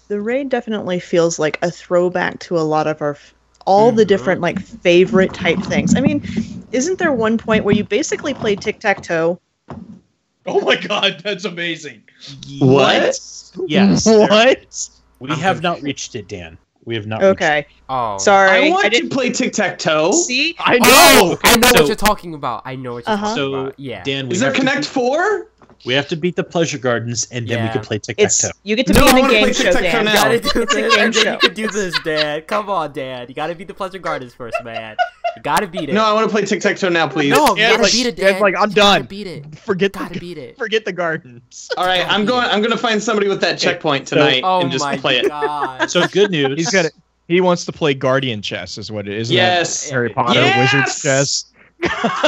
The raid definitely feels like a throwback to a lot of all the different like favorite type things. I mean, isn't there one point where you basically play tic-tac-toe? Oh my god, that's amazing. What? Yes. What? We have not reached it, Dan. We have not. Okay. Oh, sorry. I want to play tic-tac-toe. See, I know. Oh, I know what you're talking about. I know what you're talking about. Yeah. Dan, is there Connect 4? We have to beat the pleasure gardens, and then we can play tic-tac-toe. You get to be in a game show, Dan. You gotta do this. Game show. You can do this, Dan. Come on, Dan. You gotta beat the pleasure gardens first, man. You gotta beat it. No, I want to play tic-tac-toe now, please. No, you gotta beat it, Dan. It's like, I'm done. Gotta beat it. Forget beat it. Forget the gardens. All right, I'm gonna find somebody with that checkpoint tonight and just play it. So good news. He wants to play Guardian chess, is what it is. Yes. Harry Potter Wizard's chess.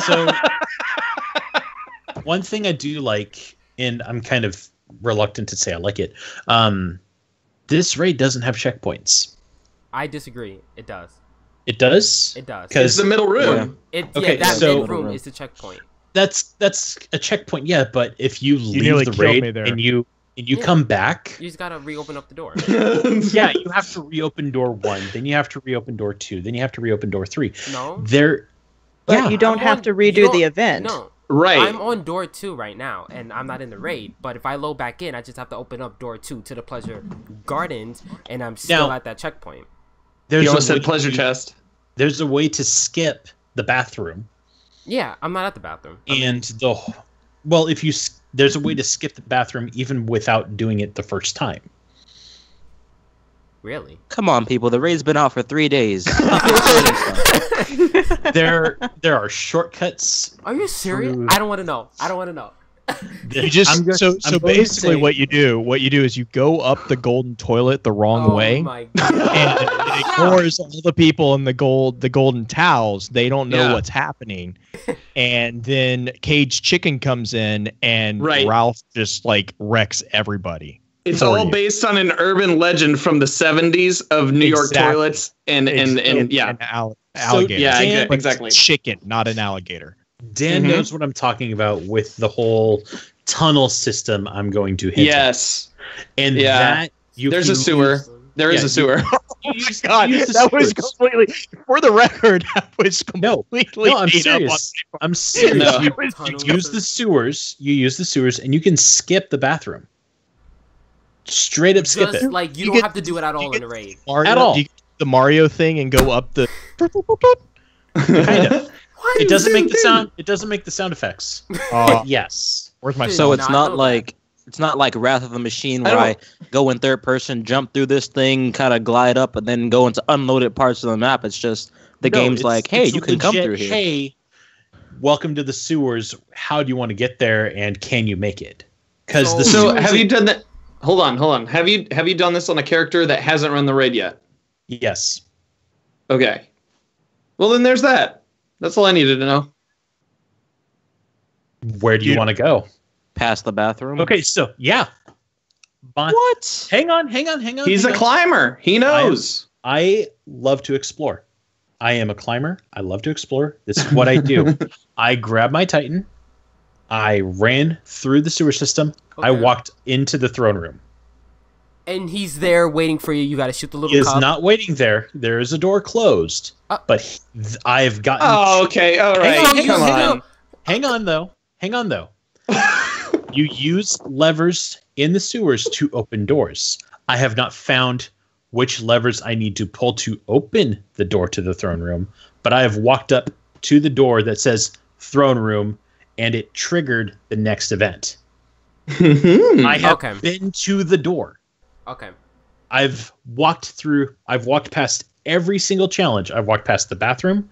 So one thing I do like, and I'm kind of reluctant to say I like it, this raid doesn't have checkpoints. I disagree. It does. It does? It does. It's the middle room. That mid room is the checkpoint. That's a checkpoint, yeah. But if you leave nearly the killed me raid there. and you come back, You just gotta reopen up the door. yeah, you have to reopen door 1, then you have to reopen door 2, then you have to reopen door 3. No. But you don't have to redo the event. No. Right. I'm on door 2 right now, and I'm not in the raid. But if I load back in, I just have to open up door 2 to the Pleasure Gardens, and I'm still at that checkpoint. You almost said pleasure chest. There's a way to skip the bathroom. Yeah, I'm not at the bathroom. There's a way to skip the bathroom even without doing it the first time. Really? Come on, people. The raid's been out for 3 days. There are shortcuts. Are you serious? through- I don't want to know. You just I'm going to basically say- what you do is you go up the golden toilet the wrong way, my and God. it ignores all the people in the golden towels. They don't know Yeah. what's happening, and then Caged Chicken comes in, and Right. Ralph just like wrecks everybody. It's for all you. based on an urban legend from the 70s of New York Exactly. toilets and yeah. An alligator. Yeah, Dan- But exactly. Chicken, not an alligator. Dan Mhm. knows what I'm talking about with the whole tunnel system I'm going to hit. Yes. And Yeah. that you There's can a sewer. use- There is Yeah, a sewer. God, use the that was sewers. completely for the record. That was completely No, I'm made up serious. I'm serious. No. You, Tunnel you use system. the sewers. You use the sewers, and you can skip the bathroom. Straight up skip Just it. like you You don't get- have to do it at you all get- in the raid. Mario, At all. do you get the Mario thing and go up the. Kind of. What? It doesn't make the sound. It doesn't make the sound effects. Yes. Where's my Dude, So phone? it's I not know like it's not like Wrath of the Machine I where I, don't- go in third person, jump through this thing, kind of glide up, and then go into unloaded parts of the map. It's just the No, game's it's- like, hey, it's you can come legit, through here. Hey, welcome to the sewers. How do you want to get there, and can you make it? Because the So sewers. have you done that? Hold on. Have you done this on a character that hasn't run the raid yet? Yes. Okay. Well, then there's that. That's all I needed to know. Where do you Dude. want to go? Past the bathroom. Okay, so yeah. What? Hang on. He's a climber. He knows. I love to explore. I am a climber. I love to explore. This is what I do. I grab my Titan. I ran through the sewer system. I Okay. walked into the throne room. And he's there waiting for you. You got to shoot the little He is cup. not waiting there. There is a door closed. But I've gotten. Oh, okay. All right. hang Come on, on. Hang on, though. You use levers in the sewers to open doors. I have not found which levers I need to pull to open the door to the throne room, but I have walked up to the door that says throne room, and it triggered the next event. I have Okay. been to the door. Okay. I've walked past every single challenge. I've walked past the bathroom,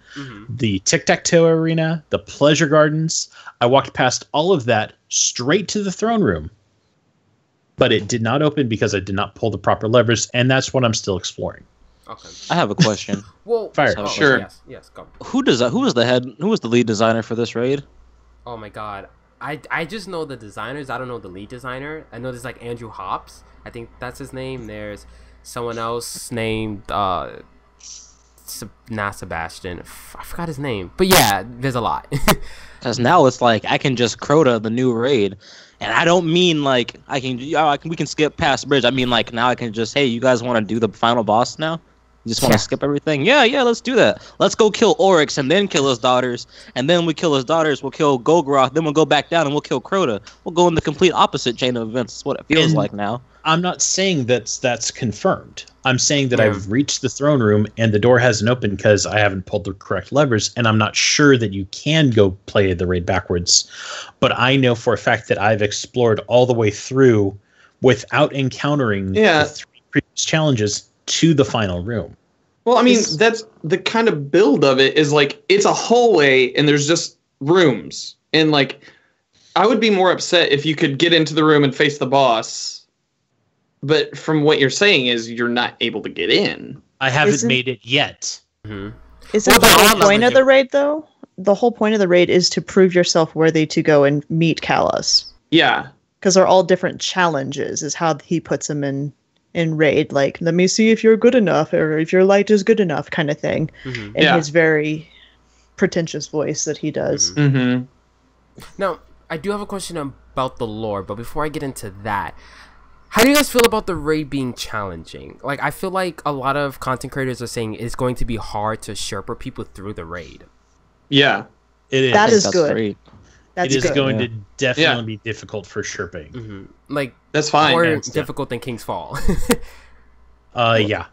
the tic-tac-toe arena, the pleasure gardens. I walked past all of that straight to the throne room. But it did not open because I did not pull the proper levers, and that's what I'm still exploring. Okay. I have a question. Well, Fire. oh, Sure. Yes, go. Who was the lead designer for this raid? Oh my God. I just know the designers. I don't know the lead designer. I know there's like Andrew Hops. I think that's his name. There's someone else named not Sebastian. I forgot his name. But yeah, there's a lot. Because now it's like I can just Crota the new raid, and I don't mean like we can skip past the bridge. I mean like now I can just, hey, you guys want to do the final boss now? You just want to skip everything? Yeah, let's do that. Let's go kill Oryx and then kill his daughters, and then we kill his daughters. We'll kill Golgroth, then we'll go back down and we'll kill Crota. We'll go in the complete opposite chain of events. That's what it feels And- like now. I'm not saying that's confirmed. I'm saying that Yeah. I've reached the throne room and the door hasn't opened because I haven't pulled the correct levers, and I'm not sure that you can go play the raid backwards. But I know for a fact that I've explored all the way through without encountering the 3 previous challenges to the final room. Well, I mean, that's the kind of build of it is like it's a hallway and there's just rooms. And like, I would be more upset if you could get into the room and face the boss. But from what you're saying is you're not able to get in. I haven't Isn't- made it yet. Isn't Well, the they're whole all point of leveraging- the raid, though? The whole point of the raid is to prove yourself worthy to go and meet Kalos. Yeah. Because they're all different challenges, is how he puts them in raid. Like, let me see if you're good enough, or if your light is good enough, kind of thing. Mhm. In Yeah. his very pretentious voice that he does. Mm-hmm. Now, I do have a question about the lore, but before I get into that, how do you guys feel about the raid being challenging? Like, I feel like a lot of content creators are saying it's going to be hard to Sherpa people through the raid. Yeah. It is. That is That's good. great. That's It is good. going to definitely be difficult for Sherping. Mm-hmm. Like, That's fine. more Hands down. difficult than King's Fall. Yeah.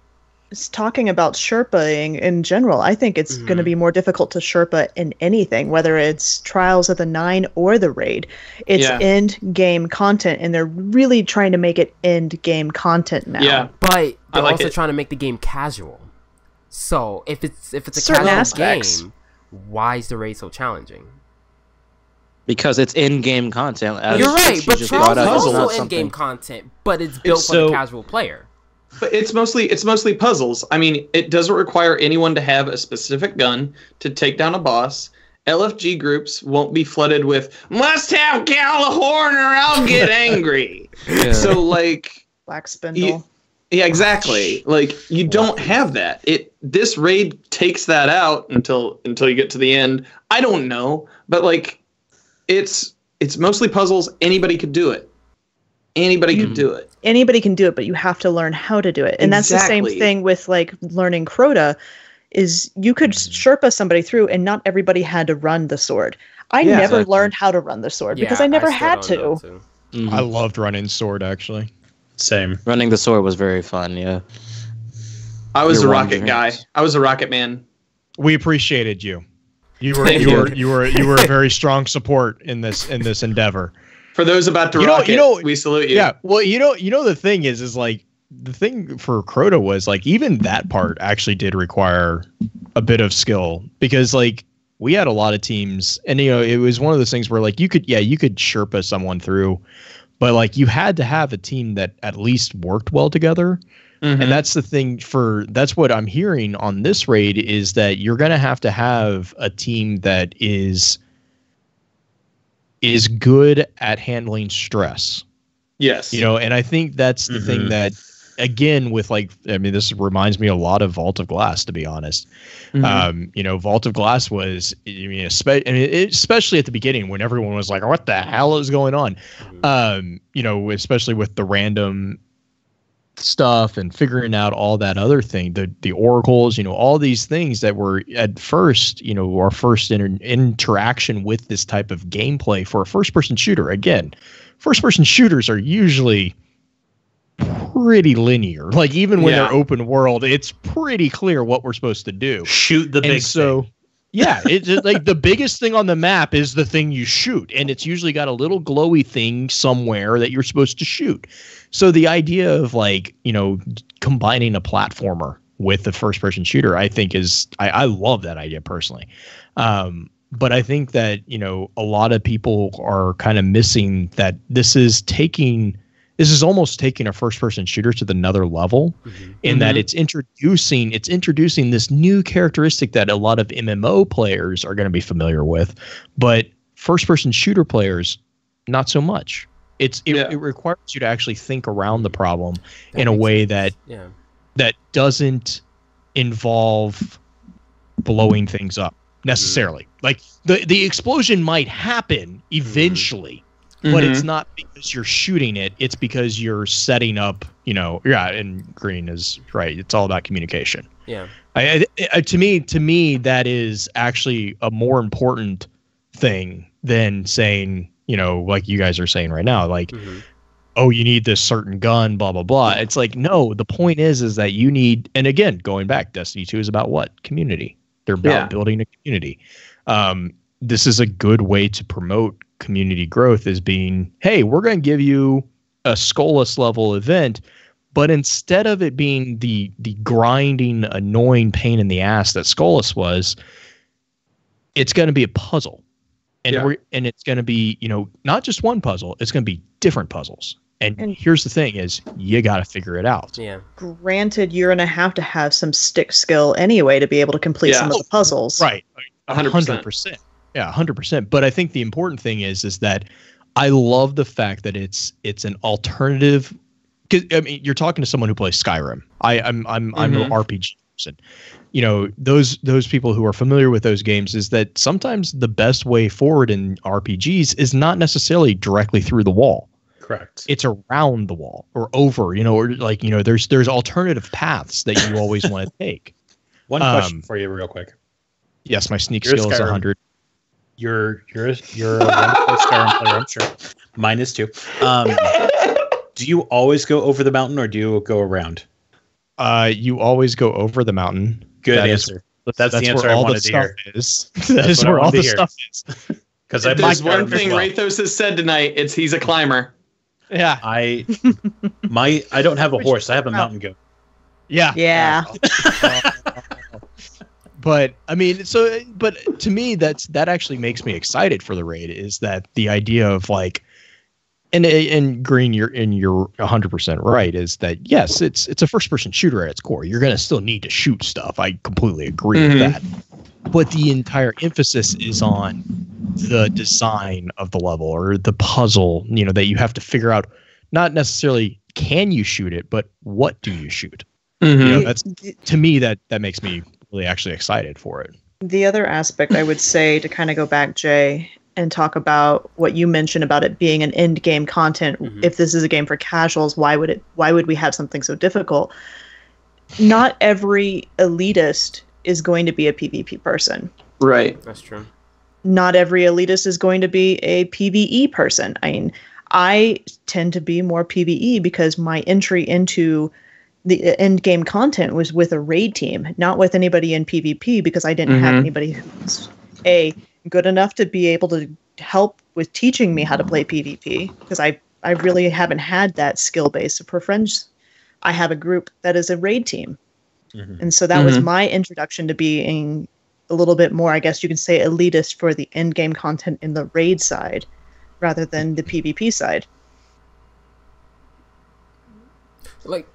It's talking about Sherpaing in general. I think it's going to be more difficult to Sherpa in anything, whether it's Trials of the Nine or the raid. It's end game content, and they're really trying to make it end game content now. Yeah. But they're like also it. trying to make the game casual. So if it's a Certain casual aspects. game, why is the raid so challenging? Because it's in-game content. as You're right, she but just Trials brought is up. It's also not in-game something- content, but it's built for so- the casual player. But it's mostly puzzles. I mean, it doesn't require anyone to have a specific gun to take down a boss. LFG groups won't be flooded with "must have Gallahorn or I'll get angry." Yeah. So like, Black Spindle. yeah, exactly. Like you don't have that. This raid takes that out until you get to the end. I don't know, but like, it's mostly puzzles. Anybody could do it. Anybody could do it. Anybody can do it, but you have to learn how to do it. And that's the same Exactly. thing with like learning Crota, is you could Sherpa somebody through, and not everybody had to run the sword. I Yeah, never exactly. learned how to run the sword because I never still had don't know to. Mhm. I loved running sword actually. Same. Running the sword was very fun. Yeah. I was Your a one rocket dream. guy. I was a rocket man. We appreciated you. You were Thank you were a very strong support in this endeavor. For those about to You rocket, know, we salute you. Yeah. Well, you know the thing is like the thing for Crota was like even that part actually did require a bit of skill because like we had a lot of teams and it was one of those things where like you could Sherpa someone through, but like you had to have a team that at least worked well together. Mhm. And that's the thing that's what I'm hearing on this raid is that you're going to have a team that is good at handling stress. Yes. And I think that's the thing that, again, with like, I mean, this reminds me a lot of Vault of Glass, to be honest. Vault of Glass was, especially at the beginning when everyone was like, what the hell is going on? Especially with the random stuff and figuring out all that other thing, the oracles, all these things that were at first, our first interaction with this type of gameplay for a first-person shooter. Again, first-person shooters are usually pretty linear. Like even when they're open world, it's pretty clear what we're supposed to do. Shoot the big thing. Yeah, it's like the biggest thing on the map is the thing you shoot, and it's usually got a little glowy thing somewhere that you're supposed to shoot. So the idea of like, combining a platformer with the first person shooter, I think I love that idea personally. But I think that, a lot of people are kind of missing that this is almost taking a first person shooter to another level in that it's introducing this new characteristic that a lot of MMO players are going to be familiar with, but first person shooter players, not so much. It requires you to actually think around the problem in a way that doesn't involve blowing things up necessarily. Like the explosion might happen eventually, but it's not because you're shooting it. It's because you're setting up, and Green is right. It's all about communication. Yeah. To me, that is actually a more important thing than saying, like you guys are saying right now, like, oh, you need this certain gun, blah, blah, blah. It's like, no, the point is that you need, and again, going back, Destiny 2 is about what? Community. They're about building a community. This is a good way to promote community growth is being, hey, we're going to give you a Skolas level event, but instead of it being the grinding, annoying pain in the ass that Skolas was, it's going to be a puzzle. And and it's going to be, not just one puzzle, it's going to be different puzzles. And here's the thing is you got to figure it out. Yeah. Granted, you're going to have some stick skill anyway to be able to complete some of the puzzles. Right. 100%. Yeah, 100%. But I think the important thing is that I love the fact that it's an alternative. 'Cause, I mean, you're talking to someone who plays Skyrim. I'm an RPG. person. Those people who are familiar with those games is that sometimes the best way forward in RPGs is not necessarily directly through the wall. Correct. It's around the wall or over, there's alternative paths that you always want to take. One question for you real quick. Yes, my sneak skill is 100. You're a wonderful Skyrim player, I'm sure. Mine is too. Do you always go over the mountain or do you go around? You always go over the mountain. Good answer. That's the answer I wanted to hear. That is where all the stuff is. Because there's one thing Rathos has said tonight. It's he's a climber. Yeah. I don't have a horse. I have a mountain goat. Yeah. Yeah. But I mean, but to me, that actually makes me excited for the raid. Is that the idea of like, and Green, you're 100% right. Is that yes, it's a first person shooter at its core. You're gonna still need to shoot stuff. I completely agree with that. But the entire emphasis is on the design of the level or the puzzle. That you have to figure out. Not necessarily can you shoot it, but what do you shoot? That's to me that makes me really actually excited for it. The other aspect I would say to kind of go back, Jay, and talk about what you mentioned about it being an end game content. If this is a game for casuals, why would we have something so difficult? Not every elitist is going to be a PvP person. Right. That's true. Not every elitist is going to be a PvE person. I mean, I tend to be more PvE because my entry into the end game content was with a raid team, not with anybody in PvP, because I didn't have anybody who's good enough to be able to help with teaching me how to play PvP, because I really haven't had that skill base. So for friends, I have a group that is a raid team. And so that was my introduction to being a little bit more, I guess you can say, elitist for the end game content in the raid side rather than the PvP side. Like,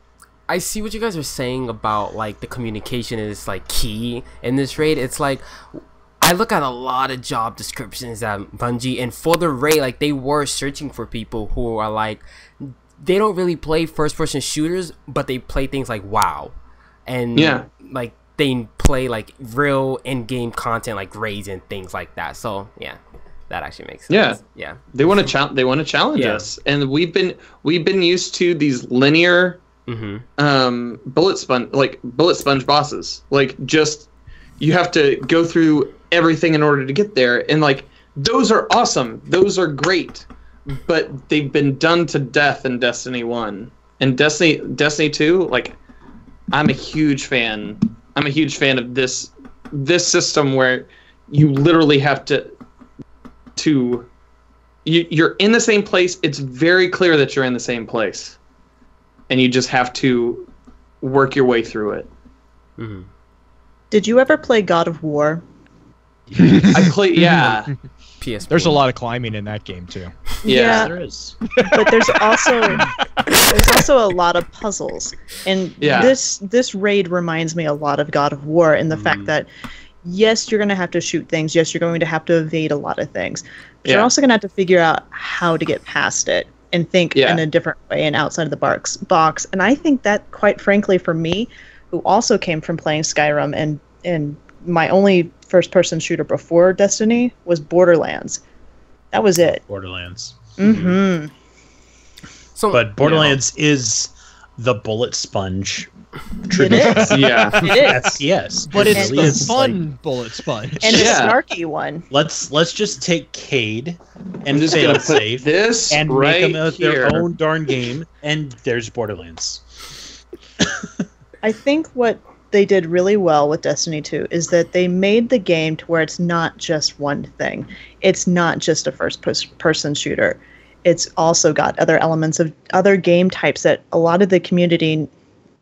I see what you guys are saying about like the communication is like key in this raid. It's like I look at a lot of job descriptions at Bungie, and for the raid, like they were searching for people who are like they don't really play first person shooters, but they play things like WoW, and like they play like real in game content like raids and things like that. So yeah. That actually makes sense. Yeah. They want to challenge us, and we've been used to these linear bullet sponge bosses. Like, just you have to go through everything in order to get there, and like those are awesome. Those are great, but they've been done to death in Destiny 1 and Destiny 2. Like, I'm a huge fan of this system where you literally have you're in the same place. It's very clear that you're in the same place, and you just have to work your way through it. Did you ever play God of War? I play, yeah. PSP. There's a lot of climbing in that game too. Yeah, there is. But there's also a lot of puzzles, and this raid reminds me a lot of God of War in the fact that yes, you're going to have to shoot things. Yes, you're going to have to evade a lot of things. But you're also going to have to figure out how to get past it and think in a different way and outside of the box. And I think that, quite frankly, for me, who also came from playing Skyrim and my only first-person shooter before Destiny was Borderlands. That was it. Borderlands. So, but Borderlands is the bullet sponge. It is. Yeah. It is. Yes. But it's really the fun bullet sponge. And a snarky one. Let's just take Cade and just gonna Failsafe this and right make them here. their own darn game, and there's Borderlands. I think what they did really well with Destiny 2 is that they made the game to where it's not just one thing. It's not just a first-person shooter. It's also got other elements of other game types that a lot of the community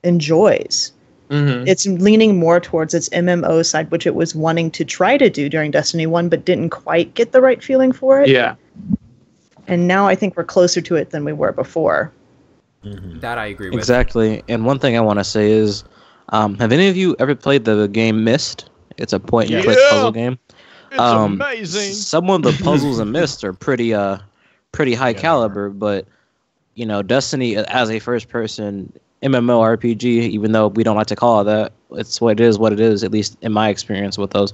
enjoys. It's leaning more towards its MMO side, which it was wanting to try to do during Destiny 1, but didn't quite get the right feeling for it. Yeah. And now I think we're closer to it than we were before. That I agree with. Exactly. And one thing I want to say is, have any of you ever played the game Myst? It's a point-and-click puzzle game. It's amazing. Some of the puzzles in Myst are pretty high caliber, but Destiny as a first-person MMORPG, even though we don't like to call it that. It's what it is, at least in my experience with those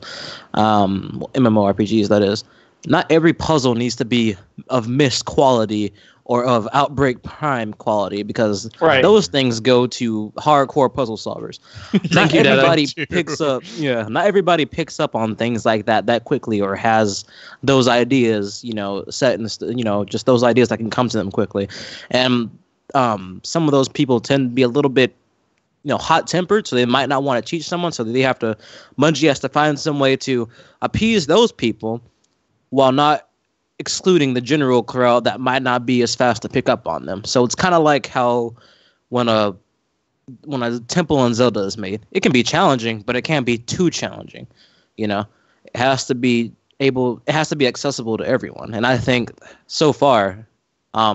MMORPGs, that is. Not every puzzle needs to be of Mist quality or of Outbreak Prime quality, because those things go to hardcore puzzle solvers. Not everybody picks up on things like that quickly, or has those ideas, set in, just those ideas that can come to them quickly. And some of those people tend to be a little bit, hot-tempered, so they might not want to teach someone, so Bungie has to find some way to appease those people while not excluding the general crowd that might not be as fast to pick up on them. So it's kind of like how when a temple in Zelda is made, it can be challenging, but it can't be too challenging. It has to be accessible to everyone. And I think so far,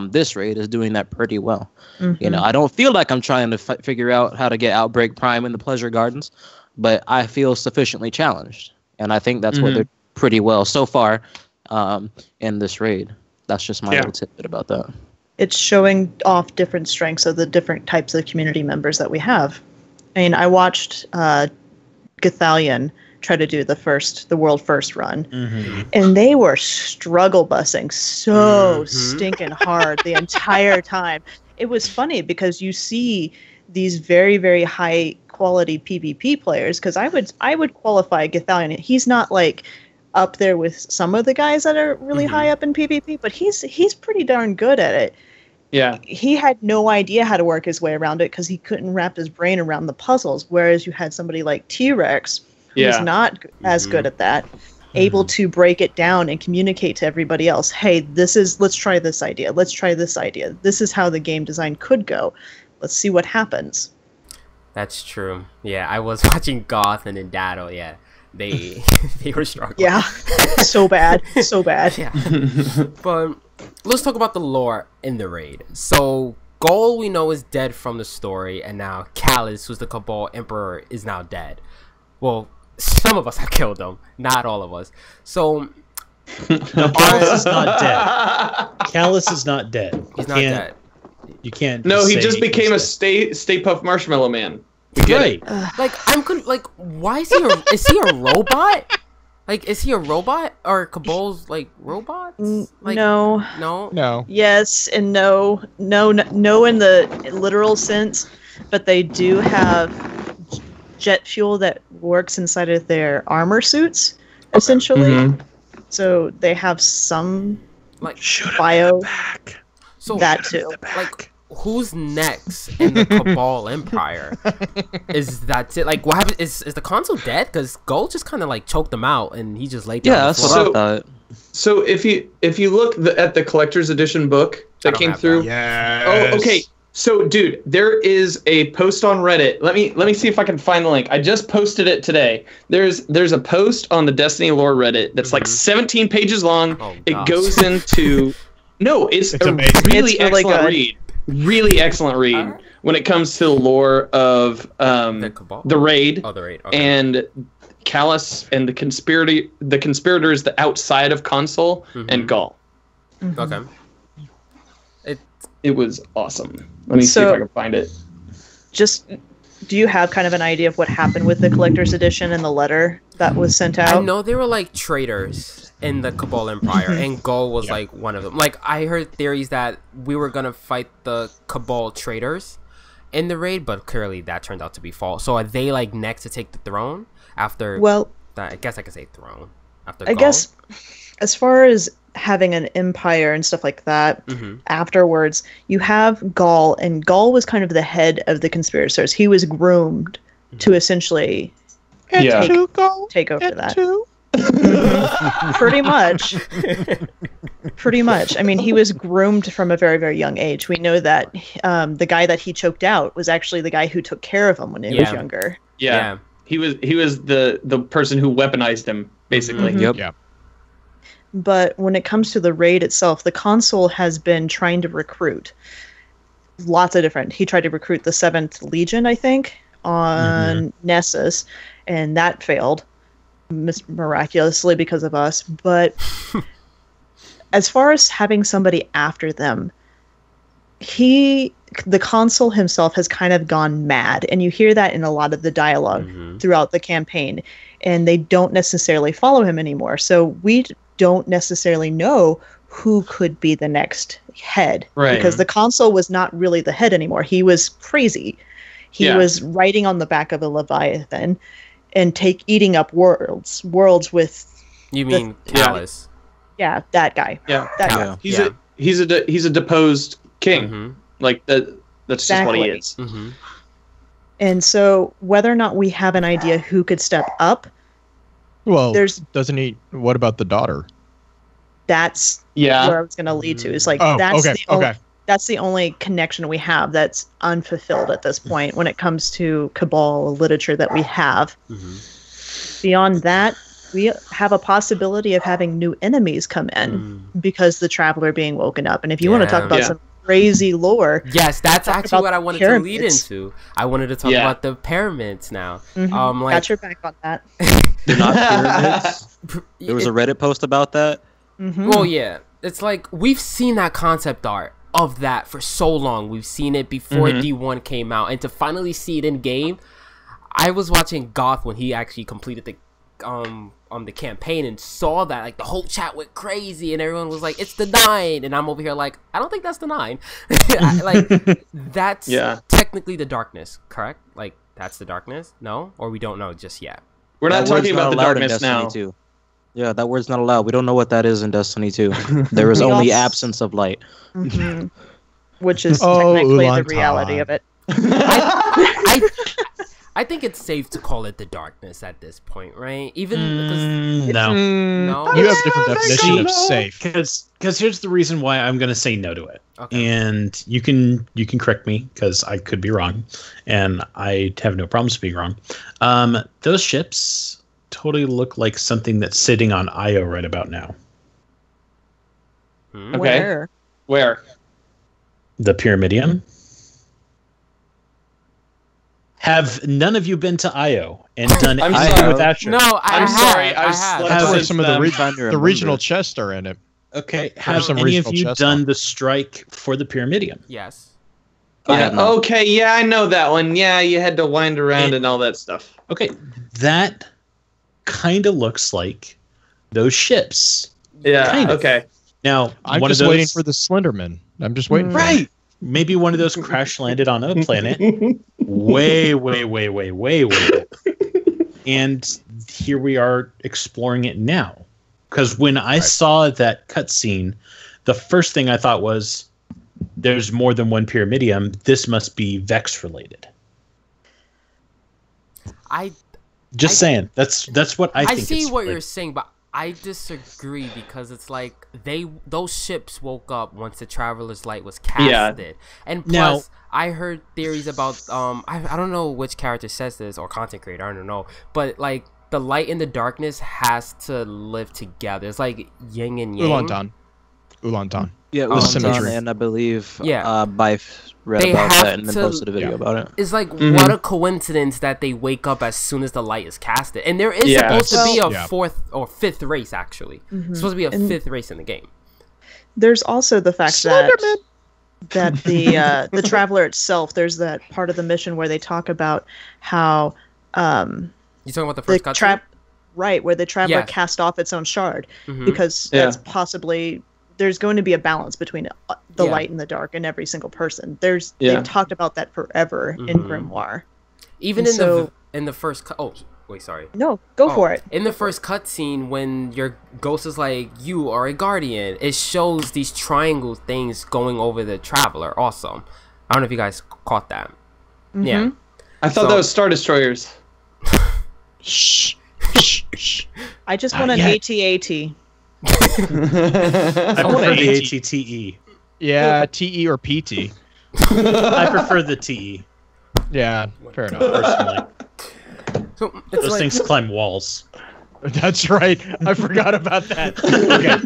this raid is doing that pretty well. Mm-hmm. I don't feel like I'm trying to figure out how to get Outbreak Prime in the Pleasure Gardens, but I feel sufficiently challenged. And I think that's what they're pretty well so far. In this raid. That's just my little tidbit about that. It's showing off different strengths of the different types of community members that we have. I mean, I watched Gathalion try to do the world first run, and they were struggle bussing so stinking hard the entire time. It was funny because you see these very, very high quality PvP players, because I would qualify Gathalion. He's not like up there with some of the guys that are really high up in PvP, but he's pretty darn good at it. Yeah. He had no idea how to work his way around it because he couldn't wrap his brain around the puzzles, whereas you had somebody like T-Rex who's not as good at that, able to break it down and communicate to everybody else, hey, let's try this idea. Let's try this idea. This is how the game design could go. Let's see what happens. That's true. Yeah, I was watching Goth and Dado, They were struggling. Yeah, so bad. Yeah. But let's talk about the lore in the raid. So Gol, we know, is dead from the story, and now Callus, who's the Cabal Emperor, is now dead. Well, some of us have killed him, not all of us. So no, Callus is not dead. Callus is not dead. He's not dead. You can't. No, he just became a Stay Puft Marshmallow Man. Right. Why is he a robot? Like, is he a robot? Or Cabal's like robots? Like, no. Yes and no. No in the literal sense, but they do have jet fuel that works inside of their armor suits, essentially. So they have some bio. So that too. Who's next in the Cabal Empire? Is that it? Like, what happened? Is the console dead? Because Gold just kind of like choked them out, and he just laid down. Yeah, that's what I thought. So if you look at the collector's edition book that came through, oh, okay. So, dude, there is a post on Reddit. Let me see if I can find the link. I just posted it today. There's a post on the Destiny lore Reddit that's like 17 pages long. Oh, it goes into it's a really excellent read. Really excellent read when it comes to the lore of the raid, okay. And Callus and the conspirators the outside of console and Gaul. Okay. It was awesome. Let me see if I can find it. Just, do you have kind of an idea of what happened with the collector's edition and the letter that was sent out? I know they were like traitors in the Cabal Empire, and Gaul was like one of them. Like, I heard theories that we were gonna fight the Cabal traitors in the raid, but clearly that turned out to be false. So are they like next to take the throne after? Well, I guess I could say throne after. I guess as far as having an empire and stuff like that, afterwards you have Gaul, and Gaul was kind of the head of the conspirators. He was groomed to essentially take over that. Pretty much. I mean, he was groomed from a very, very young age. We know that the guy that he choked out was actually the guy who took care of him when he was younger. Yeah. He was the person who weaponized him, basically. Yep. Yeah. But when it comes to the raid itself, the console has been trying to recruit lots of different. He tried to recruit the 7th Legion, I think, on Nessus, and that failed miraculously because of us. But as far as having somebody after them, the consul himself has kind of gone mad, and you hear that in a lot of the dialogue throughout the campaign, and they don't necessarily follow him anymore. So we don't necessarily know who could be the next head, because the consul was not really the head anymore. He was crazy. He was riding on the back of a Leviathan and eating up worlds with. You mean Callus? Yeah, that guy. Yeah, that guy. He's a deposed king. Like that. That's just what he is. And so, whether or not we have an idea who could step up, doesn't he? What about the daughter? That's where I was going to lead to. Is like that's the only connection we have that's unfulfilled at this point when it comes to Cabal literature that we have. Beyond that, we have a possibility of having new enemies come in because the Traveler being woken up. And if you want to talk about some crazy lore, yes, that's actually what I wanted to lead into. I wanted to talk about the pyramids now. Got your back on that. They're not pyramids. There was a Reddit post about that. Well, yeah, it's like we've seen that concept art of that for so long. We've seen it before D1 came out, and to finally see it in game, I was watching Goth when he actually completed the campaign and saw that, like, the whole chat went crazy and everyone was like, it's the 9, and I'm over here like, I don't think that's the 9. Like, that's technically the darkness, correct? Like, that's the darkness? No? Or we don't know just yet? We're not talking about the darkness now. 2. Yeah, that word's not allowed. We don't know what that is in Destiny 2. There is only absence of light. Which is technically the reality of it. I think it's safe to call it the darkness at this point, right? Even no. You have a different definition of safe. Because here's the reason why I'm going to say no to it. And you can correct me because I could be wrong, and I have no problems being wrong. Those ships totally look like something that's sitting on Io right about now. Okay. Where? The Pyramidium. Have none of you been to Io and done anything with Asher? No, I'm sorry. I have. Some of the regional chests are in it. Okay. Have any of you done the strike for the Pyramidium? Yes. Okay. Yeah, I know that one. Yeah, you had to wind around and all that stuff. Okay. That kind of looks like those ships. Yeah. Kind of. Okay. Now, I'm just waiting for the Slenderman. I'm just waiting for it. Maybe one of those crash landed on a planet way. And here we are exploring it now. Because when I saw that cutscene, the first thing I thought was, there's more than one Pyramidium. This must be Vex related. Just saying. That's what I think. I see what you're saying, but I disagree because it's like those ships woke up once the Traveler's Light was casted, and plus I heard theories about I don't know which character says this or content creator, I don't know, but like the light and the darkness has to live together. It's like yin and yang. Ulantan. Yeah, it was symmetry, and I believe Bife read about that and then posted a video about it. It's like what a coincidence that they wake up as soon as the light is casted, and there is supposed to be a fourth or fifth race actually. It's supposed to be a fifth race in the game. There's also the fact that the Traveler itself, there's that part of the mission where they talk about how you talking about the first cutscene? Right, where the Traveler cast off its own shard because that's possibly. There's going to be a balance between the light and the dark in every single person. They've talked about that forever in Grimoire. Even in the first sorry. No, go for it. In the first cutscene, when your ghost is like, you are a guardian, it shows these triangle things going over the Traveler. Awesome. I don't know if you guys caught that. Yeah. I thought that was Star Destroyers. Shh. I just want an AT-AT. I prefer the ATTE. Yeah, TE or PT. I prefer the TE. Yeah, fair enough. Personally. So those things climb walls. That's right. I forgot about that. Okay,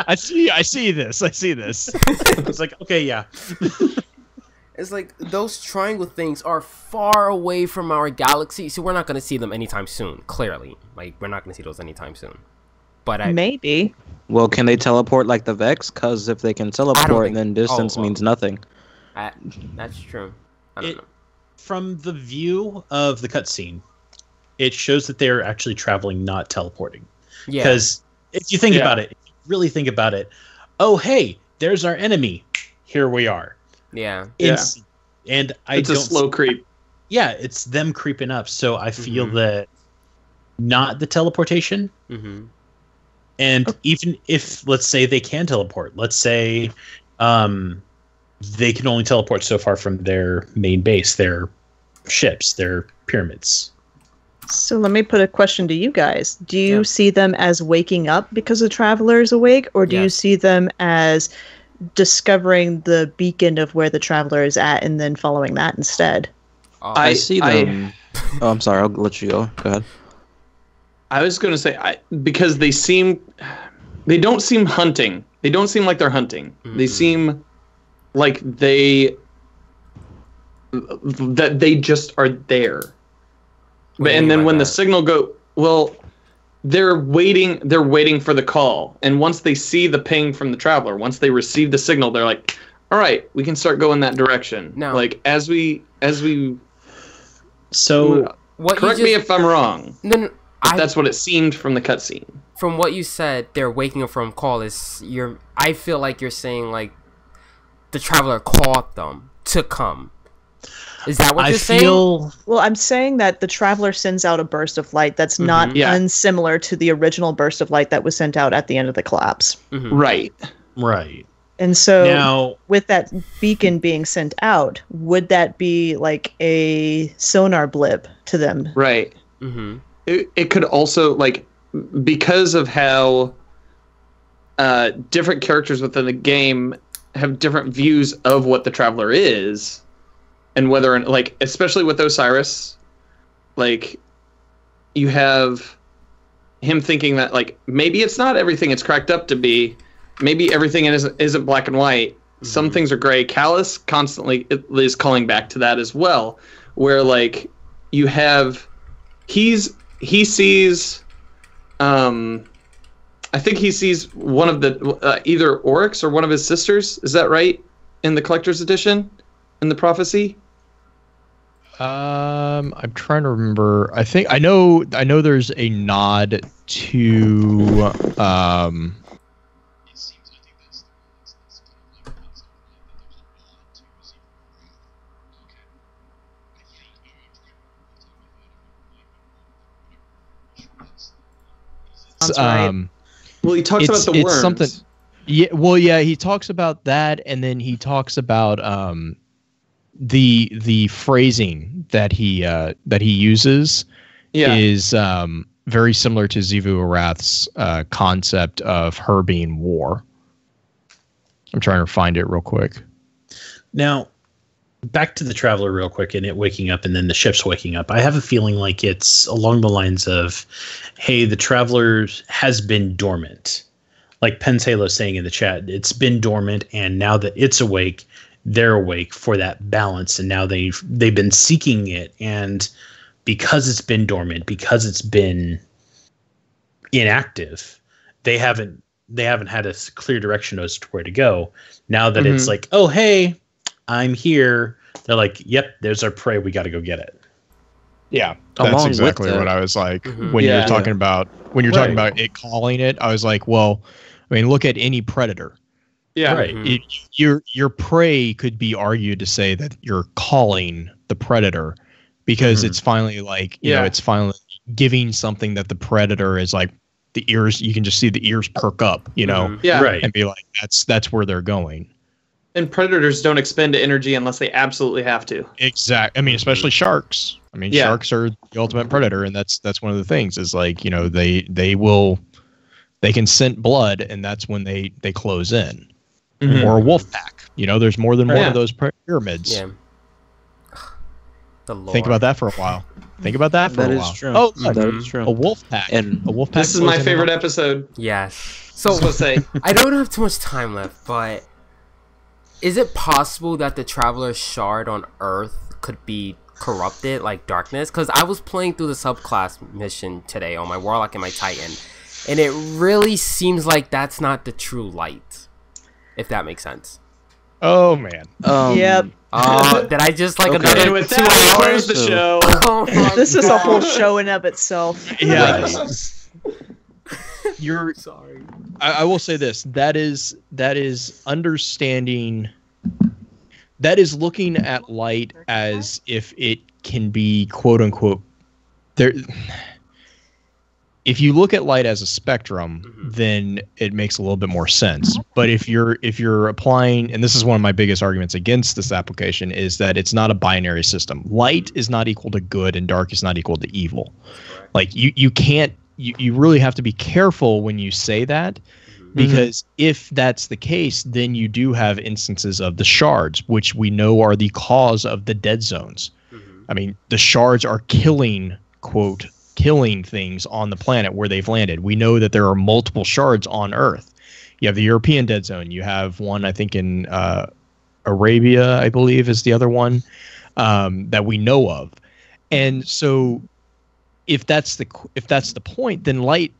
I see this. It's like, okay, yeah. It's like those triangle things are far away from our galaxy, so we're not going to see them anytime soon. Clearly, like we're not going to see those anytime soon. But maybe. Well, can they teleport like the Vex? Because if they can teleport, then distance means nothing. That's true. I don't know. From the view of the cutscene, it shows that they're actually traveling, not teleporting. Yeah. Because if you think about it, if you really think about it, oh hey, there's our enemy. Here we are. Yeah. And it's a slow creep. Yeah, it's them creeping up. So I feel that not the teleportation. Mm-hmm. And even if, let's say, they can teleport, let's say they can only teleport so far from their main base, their ships, their pyramids. So let me put a question to you guys. Do you see them as waking up because the traveler is awake, or do you see them as discovering the beacon of where the traveler is at and then following that instead? I see them. Oh, I'm sorry. I'll let you go. Go ahead. I was going to say, because they don't seem hunting. They don't seem like they're hunting. They seem like they just are there. And then when the signal they're waiting for the call. And once they see the ping from the traveler, once they receive the signal, they're like, all right, we can start going that direction. No. Like as we So correct me if I'm wrong. No, that's what it seemed from the cutscene. From what you said, they're waking up from call. I feel like you're saying like the traveler called them to come. Is that what you're saying? Well, I'm saying that the traveler sends out a burst of light that's not unsimilar to the original burst of light that was sent out at the end of the collapse. Mm-hmm. Right. And so now, with that beacon being sent out, would that be like a sonar blip to them? Right. Mm-hmm. It could also, like, because of how different characters within the game have different views of what the traveler is, and whether, like, especially with Osiris, like, you have him thinking that, like, maybe it's not everything it's cracked up to be. Maybe everything isn't black and white. Mm-hmm. Some things are gray. Callus constantly is calling back to that as well, where, like, you have he sees I think he sees one of the either Oryx or one of his sisters. Is that right? In the collector's edition, in the prophecy. I'm trying to remember. I know there's a nod to Right. Well, he talks about the worms. It's something. Yeah. Well, yeah. He talks about that, and then he talks about the phrasing that he uses is very similar to Xivu Arath's concept of her being war. I'm trying to find it real quick. Now, back to the traveler real quick and it waking up and then the ship's waking up. I have a feeling like it's along the lines of, hey, the traveler has been dormant. Like Pensalo's saying in the chat, it's been dormant, and now that it's awake, they're awake for that balance, and now they've been seeking it, and because it's been dormant, because it's been inactive, they haven't had a clear direction as to where to go. Now that it's like, oh hey, I'm here, they're like, yep, there's our prey, we got to go get it. Yeah, that's exactly what I was like when you're talking about talking about it calling it. I was like, well, I mean, look at any predator. Yeah, right. Your prey could be argued to say that you're calling the predator because it's finally like you know, it's finally giving something that the predator is like, the ears, you can just see the ears perk up, you know, and be like, that's where they're going. And predators don't expend energy unless they absolutely have to. Exactly. I mean, especially sharks. I mean, sharks are the ultimate predator, and that's one of the things is like, you know, they can scent blood, and that's when they close in. Or a wolf pack. You know, there's more than one of those pyramids. Yeah. The lore. Think about that for a while. Think about that for a while. That is true. Oh, that is true. A wolf pack. And a wolf pack. This is my favorite episode. Yes. So say I don't have too much time left, but is it possible that the Traveler's Shard on Earth could be corrupted like darkness? Because I was playing through the subclass mission today on my Warlock and my Titan, and it really seems like that's not the true light, if that makes sense. Oh man. Yep. Did I just like Okay. another And with 2 that, we hours? close the show. Oh my This is a whole God. show in of itself. Yeah. Right. You're. Sorry. I will say this. That is understanding. That is looking at light as if it can be quote unquote there. If you look at light as a spectrum, then it makes a little bit more sense. But if you're applying, and this is one of my biggest arguments against this application, is that it's not a binary system. Light is not equal to good and dark is not equal to evil. Like you can't, you really have to be careful when you say that, because if that's the case, then you do have instances of the shards, which we know are the cause of the dead zones. I mean, the shards are killing things on the planet where they've landed. We know that there are multiple shards on Earth. You have the European dead zone. You have one, I think, in Arabia, I believe, is the other one that we know of. And so, if that's the point, then light,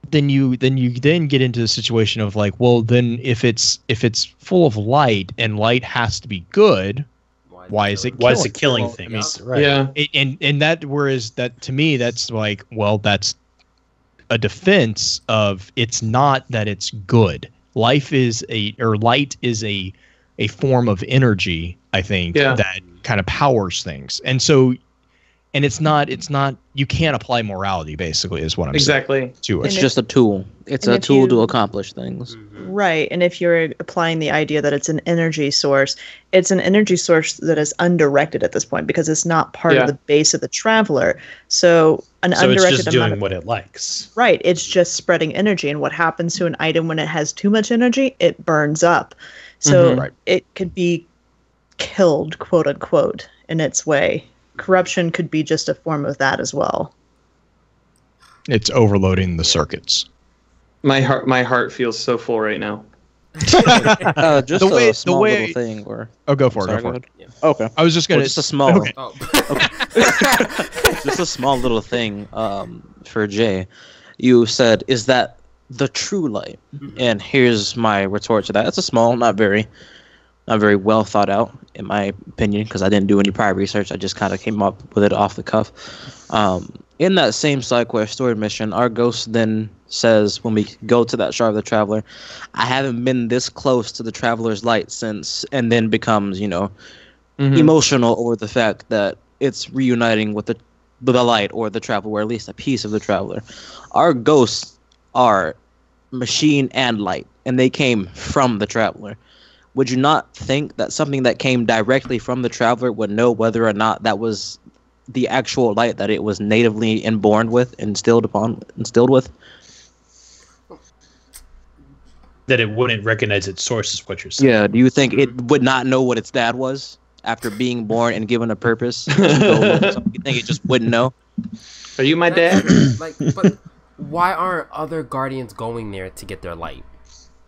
then you get into the situation of like, well, then if it's full of light and light has to be good, why is it killing things? Right. Yeah. And that, whereas that to me, that's like, well, that's a defense of it's not that it's good. Light is a form of energy, I think, that kind of powers things. And so, and it's not, you can't apply morality, basically, is what I'm saying to it. It's just a tool. It's a tool to accomplish things. Right. And if you're applying the idea that it's an energy source, it's an energy source that is undirected at this point because it's not part of the base of the traveler. So undirected it's just doing what it likes. Right. It's just spreading energy. And what happens to an item when it has too much energy? It burns up. So it could be killed, quote unquote, in its way. Corruption could be just a form of that as well. It's overloading the circuits. My heart feels so full right now. Just a small little thing. Go for it. Yeah. Okay. I was just gonna. Just a small. Okay. Just a small little thing. For Jay, you said, "Is that the true light?" And here's my retort to that. It's a small, not very well thought out, in my opinion, because I didn't do any prior research. I just kind of came up with it off the cuff. In that same side quest story mission, our ghost then says, when we go to that shard of the traveler, I haven't been this close to the traveler's light since, and then becomes, emotional over the fact that it's reuniting with the light or the traveler, or at least a piece of the traveler. Our ghosts are machine and light, and they came from the traveler. Would you not think that something that came directly from the traveler would know whether or not that was the actual light that it was natively inborn with, instilled with? That it wouldn't recognize its source is what you're saying. Yeah, do you think it would not know what its dad was after being born and given a purpose? You think it just wouldn't know? Are you my dad? But why aren't other guardians going there to get their light?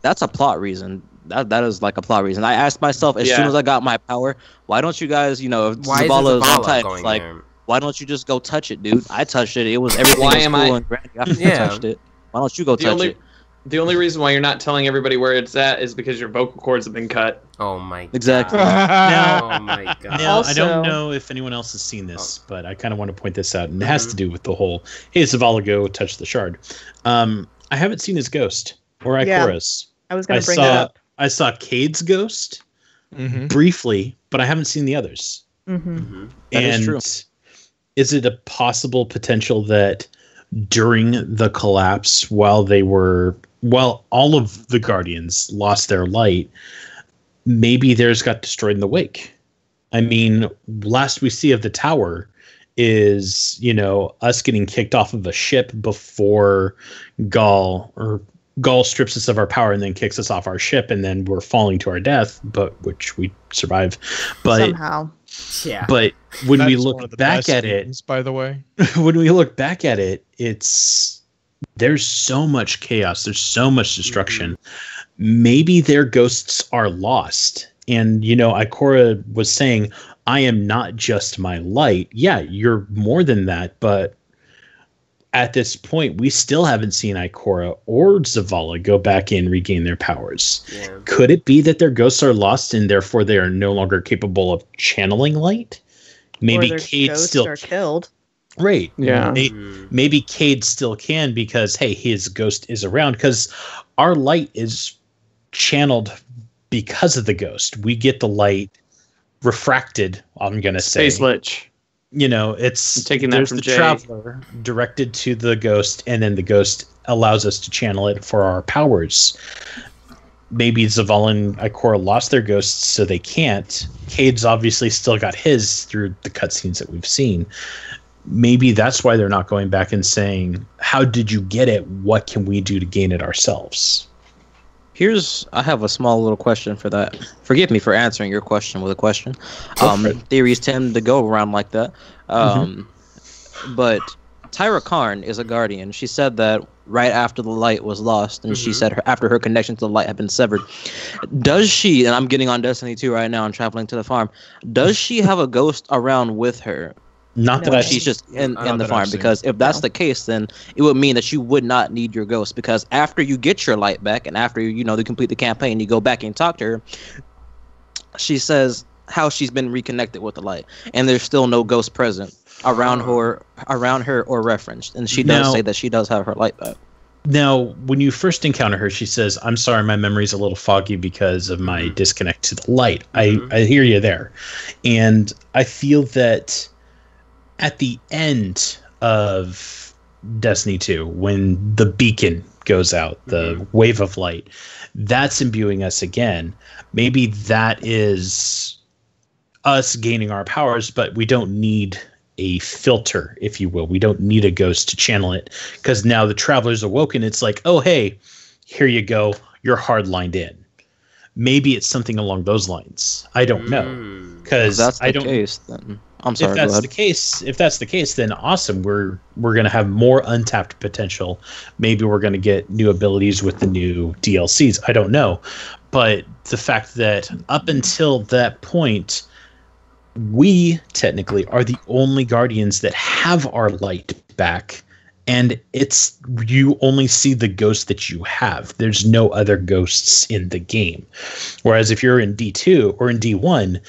That's a plot reason. That is like a plot reason. I asked myself as soon as I got my power, why don't you guys, if Zavala is on type, like, why don't you just go touch it, dude? I touched it. It was everything was cool and grand. I touched it. Why don't you go touch it? The only reason why you're not telling everybody where it's at is because your vocal cords have been cut. Oh my god. Exactly. Oh my god. Now, Also, I don't know if anyone else has seen this, but I kind of want to point this out, and it has to do with the whole, hey, Zavala, go touch the shard. I haven't seen his ghost or Ikora's. I was going to bring that up. I saw Cade's ghost briefly, but I haven't seen the others. Mm-hmm. That is true. Is it a possible potential that during the collapse, while all of the Guardians lost their light, maybe theirs got destroyed in the wake? I mean, last we see of the tower is, us getting kicked off of a ship before Gaul strips us of our power and then kicks us off our ship, and then we're falling to our death, but which we survive. But somehow. Yeah. But when we look back at it, by the way, when we look back at it, there's so much chaos, there's so much destruction. Maybe their ghosts are lost. And Ikora was saying, I am not just my light. Yeah, you're more than that, but at this point, we still haven't seen Ikora or Zavala go back and regain their powers. Yeah. Could it be that their ghosts are lost and therefore they are no longer capable of channeling light? Maybe Cade still are killed. Right. Yeah. Maybe Cade still can because, hey, his ghost is around, because our light is channeled because of the ghost. We get the light refracted, I'm going to say. Space Lich. You know, it's taking that from the Jay. Traveler directed to the ghost, and then the ghost allows us to channel it for our powers. Maybe Zavala and Ikora lost their ghosts, so they can't. Cade's obviously still got his through the cutscenes that we've seen. Maybe that's why they're not going back and saying, how did you get it? What can we do to gain it ourselves? I have a small little question for that. Forgive me for answering your question with a question. Theories tend to go around like that. But Tyra Karn is a guardian. She said that right after the light was lost, and she said after her connection to the light had been severed. Does she, and I'm getting on Destiny 2 right now and traveling to the farm, does she have a ghost around with her? Not that she's just in the farm, because if that's the case, then it would mean that you would not need your ghost, because after you get your light back and after you complete the campaign, you go back and talk to her. She says how she's been reconnected with the light, and there's still no ghost present around her or referenced, and she does say that she does have her light back. Now, when you first encounter her, she says, "I'm sorry, my memory's a little foggy because of my disconnect to the light." I hear you there, and I feel that at the end of Destiny 2, when the beacon goes out, the wave of light, that's imbuing us again. Maybe that is us gaining our powers, but we don't need a filter, if you will. We don't need a ghost to channel it, because now the Traveler's awoken. It's like, oh, hey, here you go. You're hard-lined in. Maybe it's something along those lines. I don't know. Because that's the case, then I'm sorry. If that's the case, then awesome. We're going to have more untapped potential. Maybe we're going to get new abilities with the new DLCs. I don't know. But the fact that up until that point, we technically are the only Guardians that have our light back, and you only see the ghost that you have. There's no other ghosts in the game. Whereas if you're in D2 or in D1,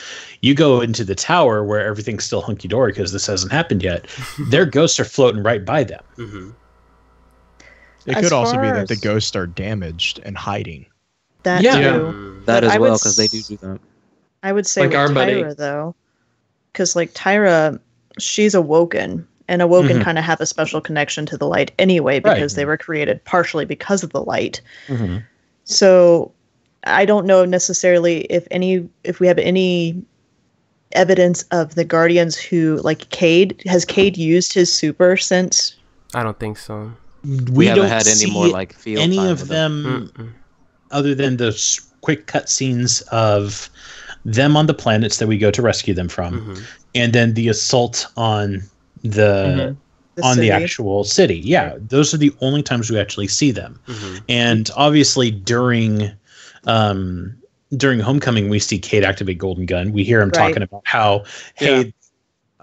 you go into the tower where everything's still hunky-dory because this hasn't happened yet. Their ghosts are floating right by them. It could also be that the ghosts are damaged and hiding. That too. That as well, because they do that. I would say like with our buddy. Tyra, though, because like Tyra, she's awoken, and awoken kind of have a special connection to the light anyway, because they were created partially because of the light. So I don't know necessarily if we have any evidence of the Guardians who, like Cade, has Cade used his super since? I don't think so. We haven't had any more like field any time of with them other than the quick cutscenes of them on the planets that we go to rescue them from, and then the assault on the actual city. Yeah, those are the only times we actually see them. And obviously during Homecoming, we see Cade activate Golden Gun. We hear him talking about how, hey,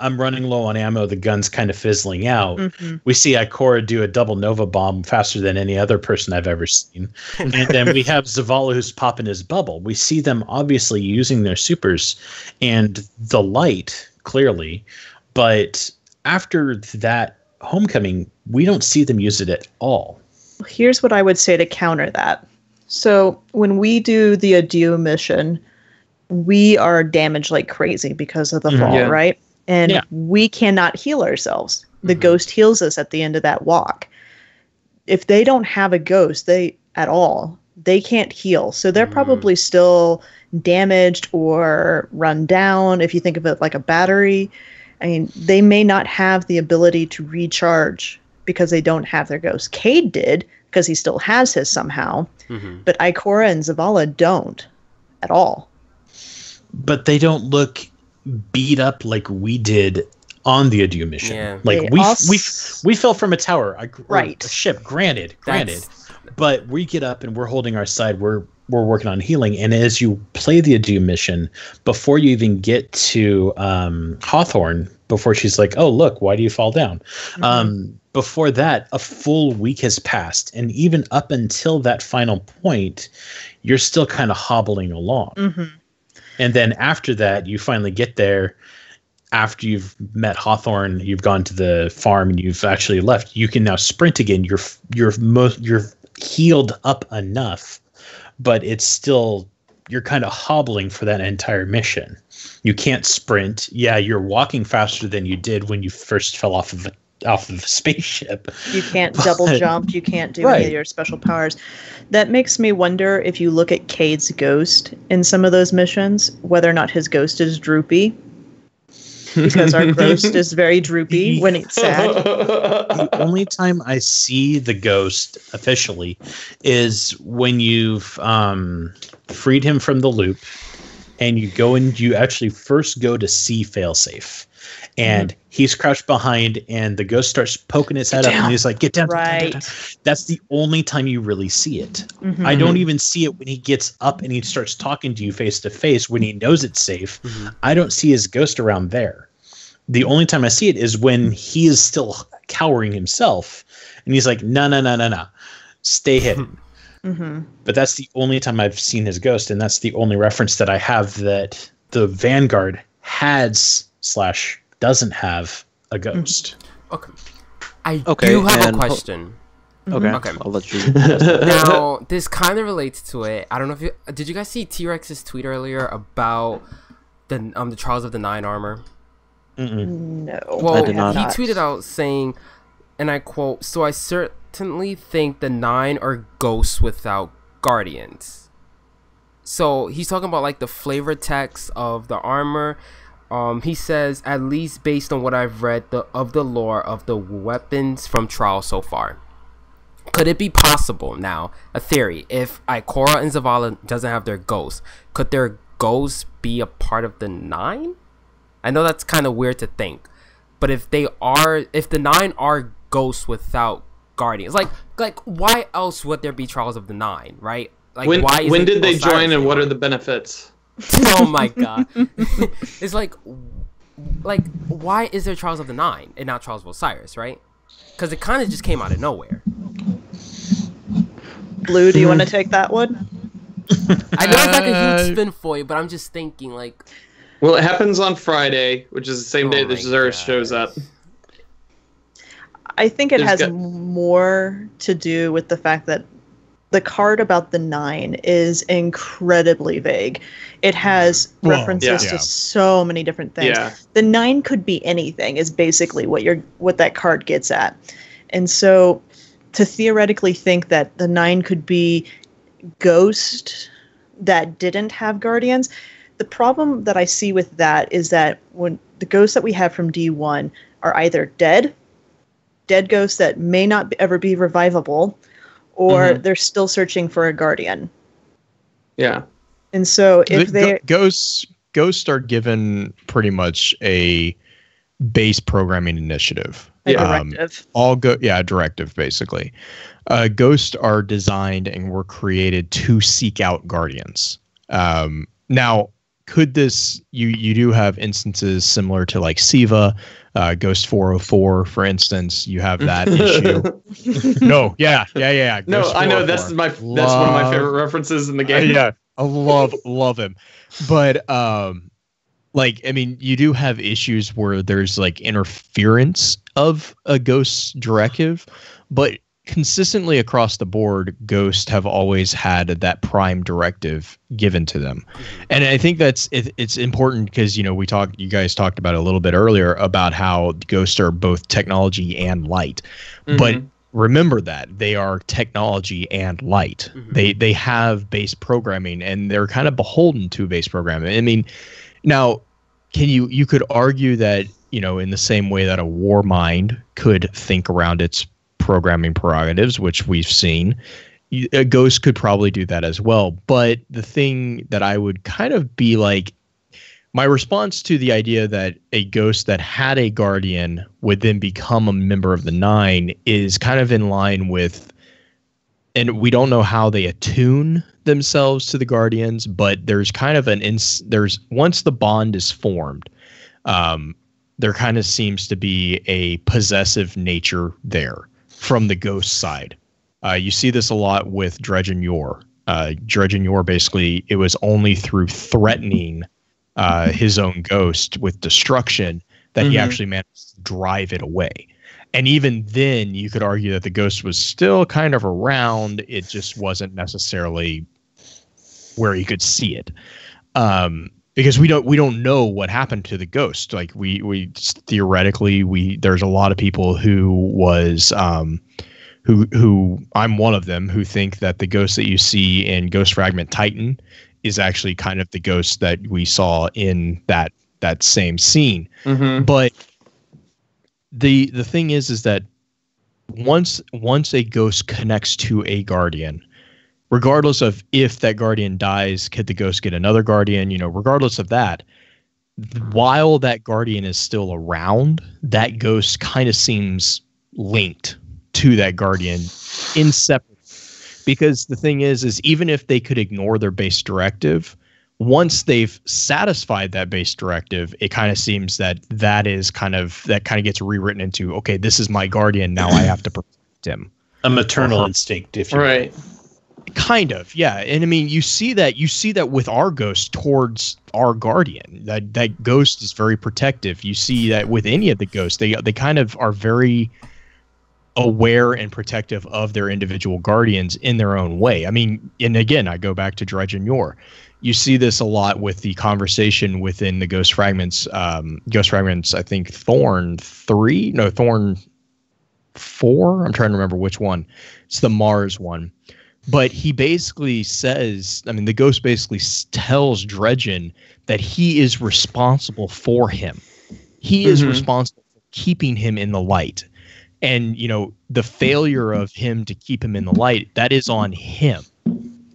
I'm running low on ammo. The gun's kind of fizzling out. We see Ikora do a double Nova bomb faster than any other person I've ever seen. And then we have Zavala who's popping his bubble. We see them obviously using their supers and the light, clearly. But after that Homecoming, we don't see them use it at all. Here's what I would say to counter that. So when we do the Adieu mission, we are damaged like crazy because of the fall, right? And we cannot heal ourselves. The ghost heals us at the end of that walk. If they don't have a ghost, they can't heal. So they're probably still damaged or run down. If you think of it like a battery, I mean, they may not have the ability to recharge because they don't have their ghost. Cade did, because he still has his somehow. But Ikora and Zavala don't at all. But they don't look beat up like we did on the Adieu mission. Yeah. Like we fell from a tower, a ship. Granted, but we get up and we're holding our side. We're working on healing, and as you play the Adieu mission, before you even get to Hawthorne, before she's like, "Oh look, why do you fall down?" before that, a full week has passed, and even up until that final point, you're still kind of hobbling along. Mm-hmm. And then after that, you finally get there. After you've met Hawthorne, you've gone to the farm, and you've actually left. You can now sprint again. You're healed up enough, but it's still, you're kind of hobbling for that entire mission. You can't sprint. Yeah, you're walking faster than you did when you first fell off of the spaceship. You can't double jump. You can't do any of your special powers. That makes me wonder, if you look at Cade's ghost in some of those missions, whether or not his ghost is droopy. Because our ghost is very droopy when it's sad. The only time I see the ghost officially is when you've freed him from the loop, and you go and you actually first go to see Failsafe. And he's crouched behind, and the ghost starts poking his head up, and he's like, get down, right. Get down. That's the only time you really see it. Mm-hmm. I don't even see it when he gets up and he starts talking to you face to face when he knows it's safe. Mm-hmm. I don't see his ghost around there. The only time I see it is when he is still cowering himself, and he's like, no, stay hidden. Mm-hmm. But that's the only time I've seen his ghost, and that's the only reference that I have that the Vanguard doesn't have a ghost. Okay. I do have a question. Okay. I'll let you. Now, this kind of relates to it. I don't know if did you guys see T-Rex's tweet earlier about the Trials of the Nine armor? No. Well, I did not. He tweeted out saying, and I quote, "So I certainly think the Nine are ghosts without guardians." So he's talking about like the flavor text of the armor. He says, at least based on what I've read of the lore of the weapons from Trials so far. Could it be possible now, a theory, if Ikora and Zavala doesn't have their ghosts, could their ghosts be a part of the Nine? I know that's kind of weird to think, but if the Nine are ghosts without guardians, like why else would there be Trials of the Nine, right? Like when did they join, and what are the benefits? Oh my god. It's like why is there Trials of the Nine and not Trials of Osiris, right? Because it kind of just came out of nowhere. Blue, do you want to take that one? I know it's like a huge spin for you, but I'm just thinking like. Well, it happens on Friday, which is the same day that Xerxes shows up. I think it has more to do with the fact that the card about the Nine is incredibly vague. It has references to so many different things. Yeah. The Nine could be anything, is basically what that card gets at. And so to theoretically think that the Nine could be ghosts that didn't have guardians, the problem that I see with that is that when the ghosts that we have from D1 are either dead ghosts that may not ever be revivable, or they're still searching for a guardian. Yeah. And so if ghosts are given pretty much a base programming initiative. A directive. Directive basically. Ghosts are designed and were created to seek out guardians. Now, could this you do have instances similar to like Siva, Ghost 404, for instance. You have that issue. No, yeah. No, Ghost I know that's one of my favorite references in the game. Yeah, I love him. But you do have issues where there's like interference of a ghost's directive, but consistently across the board, ghosts have always had that prime directive given to them. And I think it's important because, you guys talked about it a little bit earlier about how ghosts are both technology and light. But remember that they are technology and light. They have base programming, and they're kind of beholden to base programming. I mean, now you could argue that, in the same way that a war mind could think around its programming prerogatives, which we've seen, a ghost could probably do that as well. But the thing that I would kind of be like, my response to the idea that a ghost that had a guardian would then become a member of the Nine is kind of in line with, and we don't know how they attune themselves to the guardians, but there's kind of there's once the bond is formed, there kind of seems to be a possessive nature there from the ghost side. You see this a lot with Dredge and Yor. Dredge and Yor, basically, it was only through threatening his own ghost with destruction that he actually managed to drive it away. And even then, you could argue that the ghost was still kind of around. It just wasn't necessarily where you could see it. Because we don't know what happened to the ghost. Like we theoretically, there's a lot of people who was who I'm one of them, who think that the ghost that you see in Ghost Fragment Titan is actually kind of the ghost that we saw in that same scene. But the thing is that once a ghost connects to a guardian, regardless of if that guardian dies, could the ghost get another guardian? Regardless of that, while that guardian is still around, that ghost kind of seems linked to that guardian inseparably. Because the thing is even if they could ignore their base directive, once they've satisfied that base directive, it kind of seems that kind of gets rewritten into, okay, this is my guardian, now I have to protect him. A maternal instinct, if you right. Kind of, yeah. And I mean, you see that with our ghost towards our guardian. That ghost is very protective. You see that with any of the ghosts. They kind of are very aware and protective of their individual guardians in their own way. I mean, and again, I go back to Dredge and Yor. You see this a lot with the conversation within the Ghost Fragments. Ghost Fragments, I think Thorn 4. I'm trying to remember which one. It's the Mars one. But he basically says, I mean, the ghost basically tells Dredgen that he is responsible for him. He is responsible for keeping him in the light. And, the failure of him to keep him in the light, that is on him.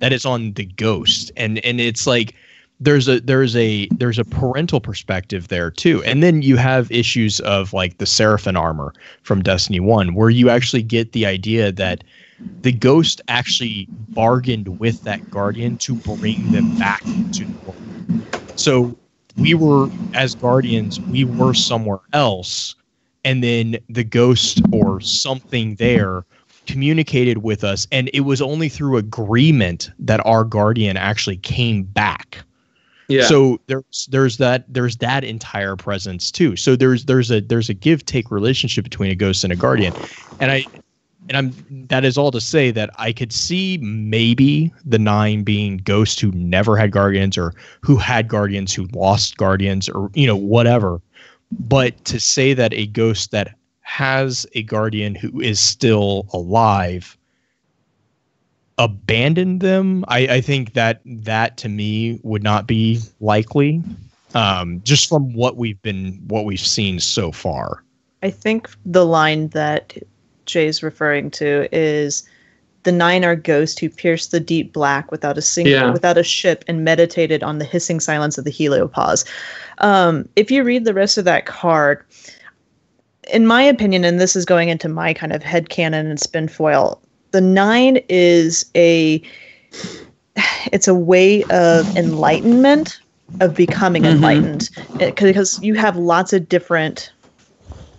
That is on the ghost. And it's like there's a parental perspective there too. And then you have issues of like the Seraphim armor from Destiny 1, where you actually get the idea that the ghost actually bargained with that guardian to bring them back to the world. So we were, as guardians, we were somewhere else, and then the ghost or something there communicated with us, and it was only through agreement that our guardian actually came back. Yeah. So there's that entire presence too. So there's a give take relationship between a ghost and a guardian, and that is all to say that I could see maybe the 9 being ghosts who never had guardians, or who had guardians who lost guardians, or whatever. But to say that a ghost that has a guardian who is still alive abandoned them, I think that to me would not be likely, just from what we've seen so far. I think the line that Jay's referring to is the 9 are ghosts who pierced the deep black without a ship and meditated on the hissing silence of the heliopause. If you read the rest of that card, in my opinion, and this is going into my kind of headcanon and spin foil, the 9 is it's a way of enlightenment, of becoming enlightened, because you have lots of different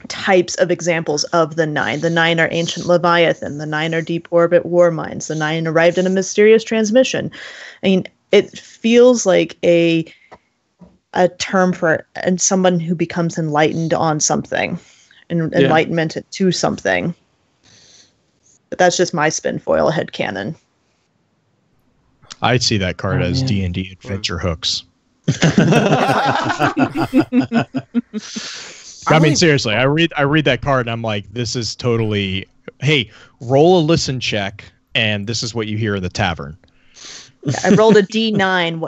types of examples of the 9. The 9 are ancient Leviathan. The 9 are deep orbit war mines. The 9 arrived in a mysterious transmission. I mean, it feels like a term for someone who becomes enlightened on something, and enlightenment to something. But that's just my spin foil headcanon. I'd see that card as D&D adventure hooks. I mean, seriously, I read that card and I'm like, this is totally, hey, roll a listen check, and this is what you hear in the tavern. I rolled a D9.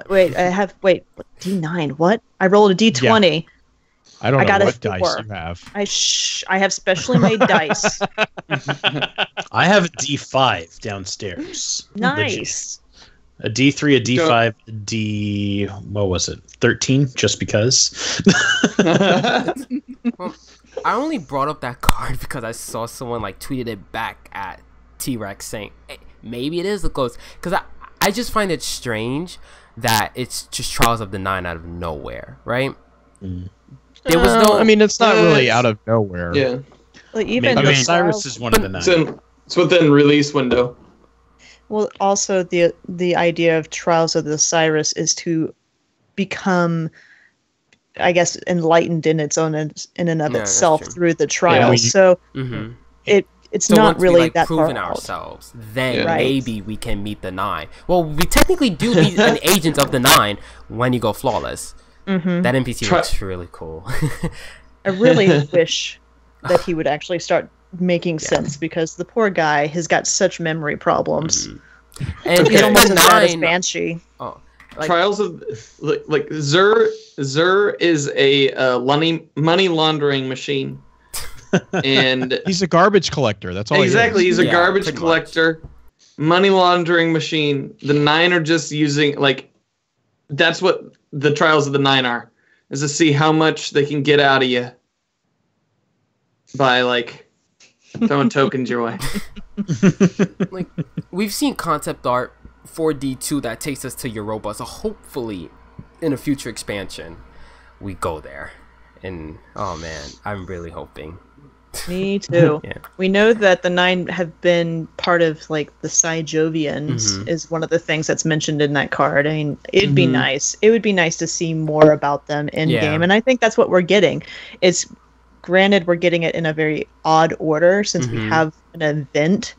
D9. What? I rolled a D20. Yeah. I don't know what dice you have. I have specially made dice. I have a D5 downstairs. Nice. A D3, a D5, a D... what was it? 13, just because. Well, I only brought up that card because I saw someone like tweeted it back at T-Rex saying, hey, maybe it is the ghost. Because I just find it strange that it's just Trials of the 9 out of nowhere, right? There was no. I mean, it's not really out of nowhere. Yeah. Like even Maybe I mean, Osiris is one of the 9. It's within release window. well, also the idea of Trials of the Osiris is to become, I guess, enlightened in its own in and of Yeah, itself that's true. through the trials. we- So Mhm. it's So not once really we, like, that proven far out. ourselves, then Yeah. Right. maybe we can meet the 9. Well, we technically do meet an agent of the 9 when you go flawless. Mm-hmm. That NPC Try- looks really cool. I really wish that he would actually start making sense, because the poor guy has got such memory problems. And He's if almost the as bad as 9 Banshee. Oh, like, Trials of like Zur is a money laundering machine, and He's a garbage collector. That's all. exactly He is. he's a Yeah, garbage pretty collector, money laundering machine. The 9 are just using that's what the Trials of the 9 are, is to see how much they can get out of you by throwing tokens your way. like we've seen concept art for D2 that takes us to Europa, so hopefully in a future expansion we go there. And oh man, I'm really hoping. Me too. Yeah. We know that the 9 have been part of the Cyjovians Mhm. is one of the things that's mentioned in that card. I mean, it'd be nice. It would be nice to see more about them in Yeah. game, and I think that's what we're getting. It's granted we're getting it in a very odd order, since we Mhm. have an event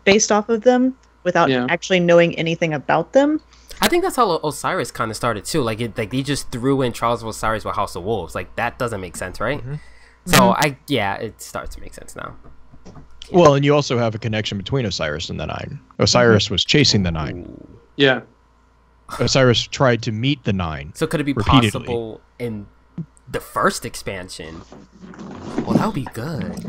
based off of them without Yeah. actually knowing anything about them. I think that's how Osiris kind of started too. Like they just threw in Trials of Osiris with House of Wolves. Like that doesn't make sense, right? So it starts to make sense now. Well, and you also have a connection between Osiris and the 9. Osiris was chasing the 9. Yeah. Osiris tried to meet the 9. So could it be Repeatedly. possible in the first expansion? Well, that would be good.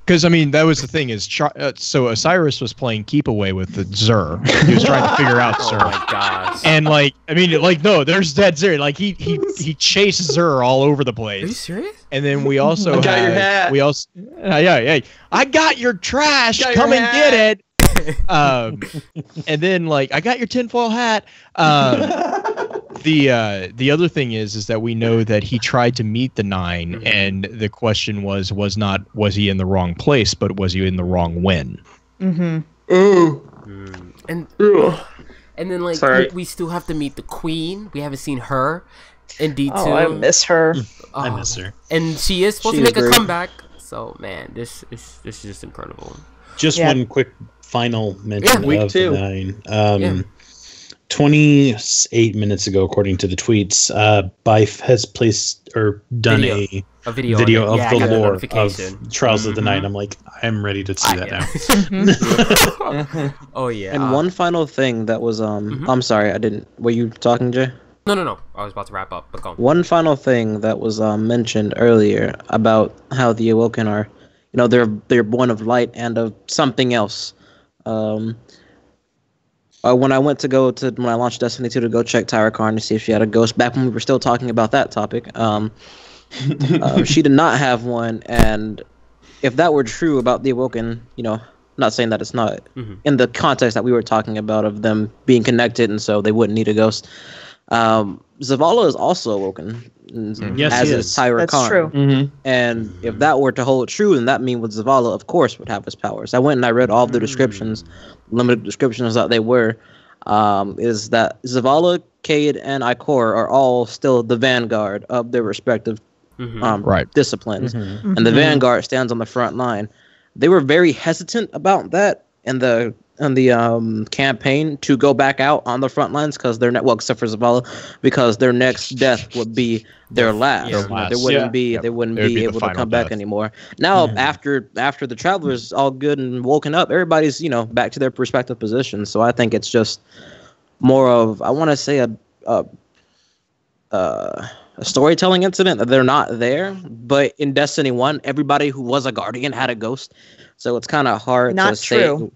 Because I mean, that was the thing is, so Osiris was playing keep away with the Zur. He was trying to figure out Oh Zur. my gosh. And no, there's dead Zur. Like he chased Zur all over the Are you place. serious? And then we also I got your hat. we also yeah, I got your trash. Got Come your and get it. And then I got your tinfoil hat. The other thing is that we know that he tried to meet the 9, and the question was he in the wrong place, but was he in the wrong when? Mm-hmm. Ooh. And Ooh. and then Sorry. we still have to meet the Queen. We haven't seen her in D2. Oh, I miss her. I miss her. And she is supposed She to is make a great. comeback. So man, this is just incredible. Just Yeah. one quick final mention week of 2. the 9. 28 minutes ago, according to the tweets, Bife has placed or done Video. A video, video on of it. Yeah, I the got a lore notification. of Trials of the Mhm. Night. I'm like, I'm ready to see that now. Oh yeah. And one final thing that was I'm sorry, I didn't. Were you talking, Jay? No. I was about to wrap up, but go on. One final thing that was mentioned earlier about how the Awoken are, they're born of light and of something else. When I launched Destiny 2 to go check Tyra Karn to see if she had a ghost, back when we were still talking about that topic, she did not have one, and if that were true about the Awoken, I'm not saying that it's not, in the context that we were talking about of them being connected and so they wouldn't need a ghost. Zavala is also Awoken, Yes, as he is is. Tyra That's Karn. true. Mm-hmm. And if that were to hold true, then that means Zavala, of course, would have his powers. I went and I read all of the descriptions, limited descriptions that they were. Is that Zavala, Cade, and Ikor are all still the vanguard of their respective Right. disciplines, and the vanguard stands on the front line. They were very hesitant about that in the campaign to go back out on the front lines because their except for Zavala, because their next death would be their last. Their last. They wouldn't Yeah. be Yep. they wouldn't It would be be the able to final come back death. anymore. Now after the travelers all good and woken up, everybody's back to their respective positions. So I think it's just more of, I want to say a storytelling incident that they're not there. But in Destiny 1, everybody who was a guardian had a ghost, so it's kind of hard Not to say. true.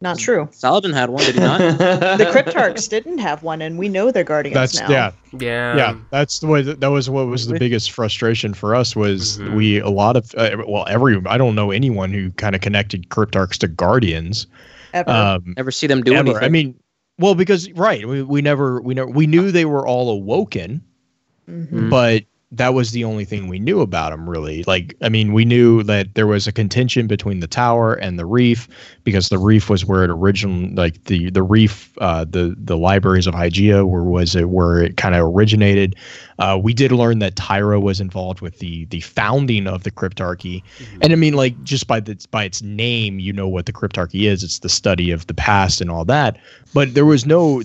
Not true. Saladin had one, did he not? The Cryptarchs didn't have one, and we know they're guardians That's now. yeah. That's the way. That was what was the biggest frustration for us was I don't know anyone who kind of connected Cryptarchs to Guardians. Ever. Never see them do anything. I mean, well, because we knew they were all awoken, but that was the only thing we knew about him, really. Like, I mean, we knew that there was a contention between the tower and the reef, because the reef was where it originally, like the reef, the libraries of Hygeia where it kind of originated. We did learn that Tyra was involved with the founding of the Cryptarchy, and I mean, like, just by its name, you know what the Cryptarchy is. It's the study of the past and all that. But there was no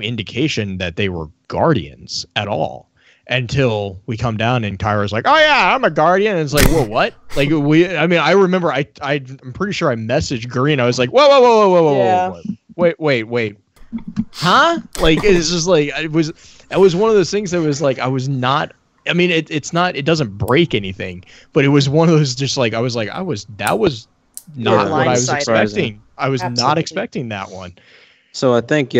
indication that they were guardians at all. Until we come down and Tyra's like, "Oh yeah, I'm a guardian." And it's like, "Whoa, what?" Like I remember I'm pretty sure I messaged Green. I was like, "Whoa, wait, huh?" Like, it's just like it was one of those things that was like, I was not. I mean, it doesn't break anything, but it was one of those just like that was not what I was expecting. I was not expecting that one. So I think,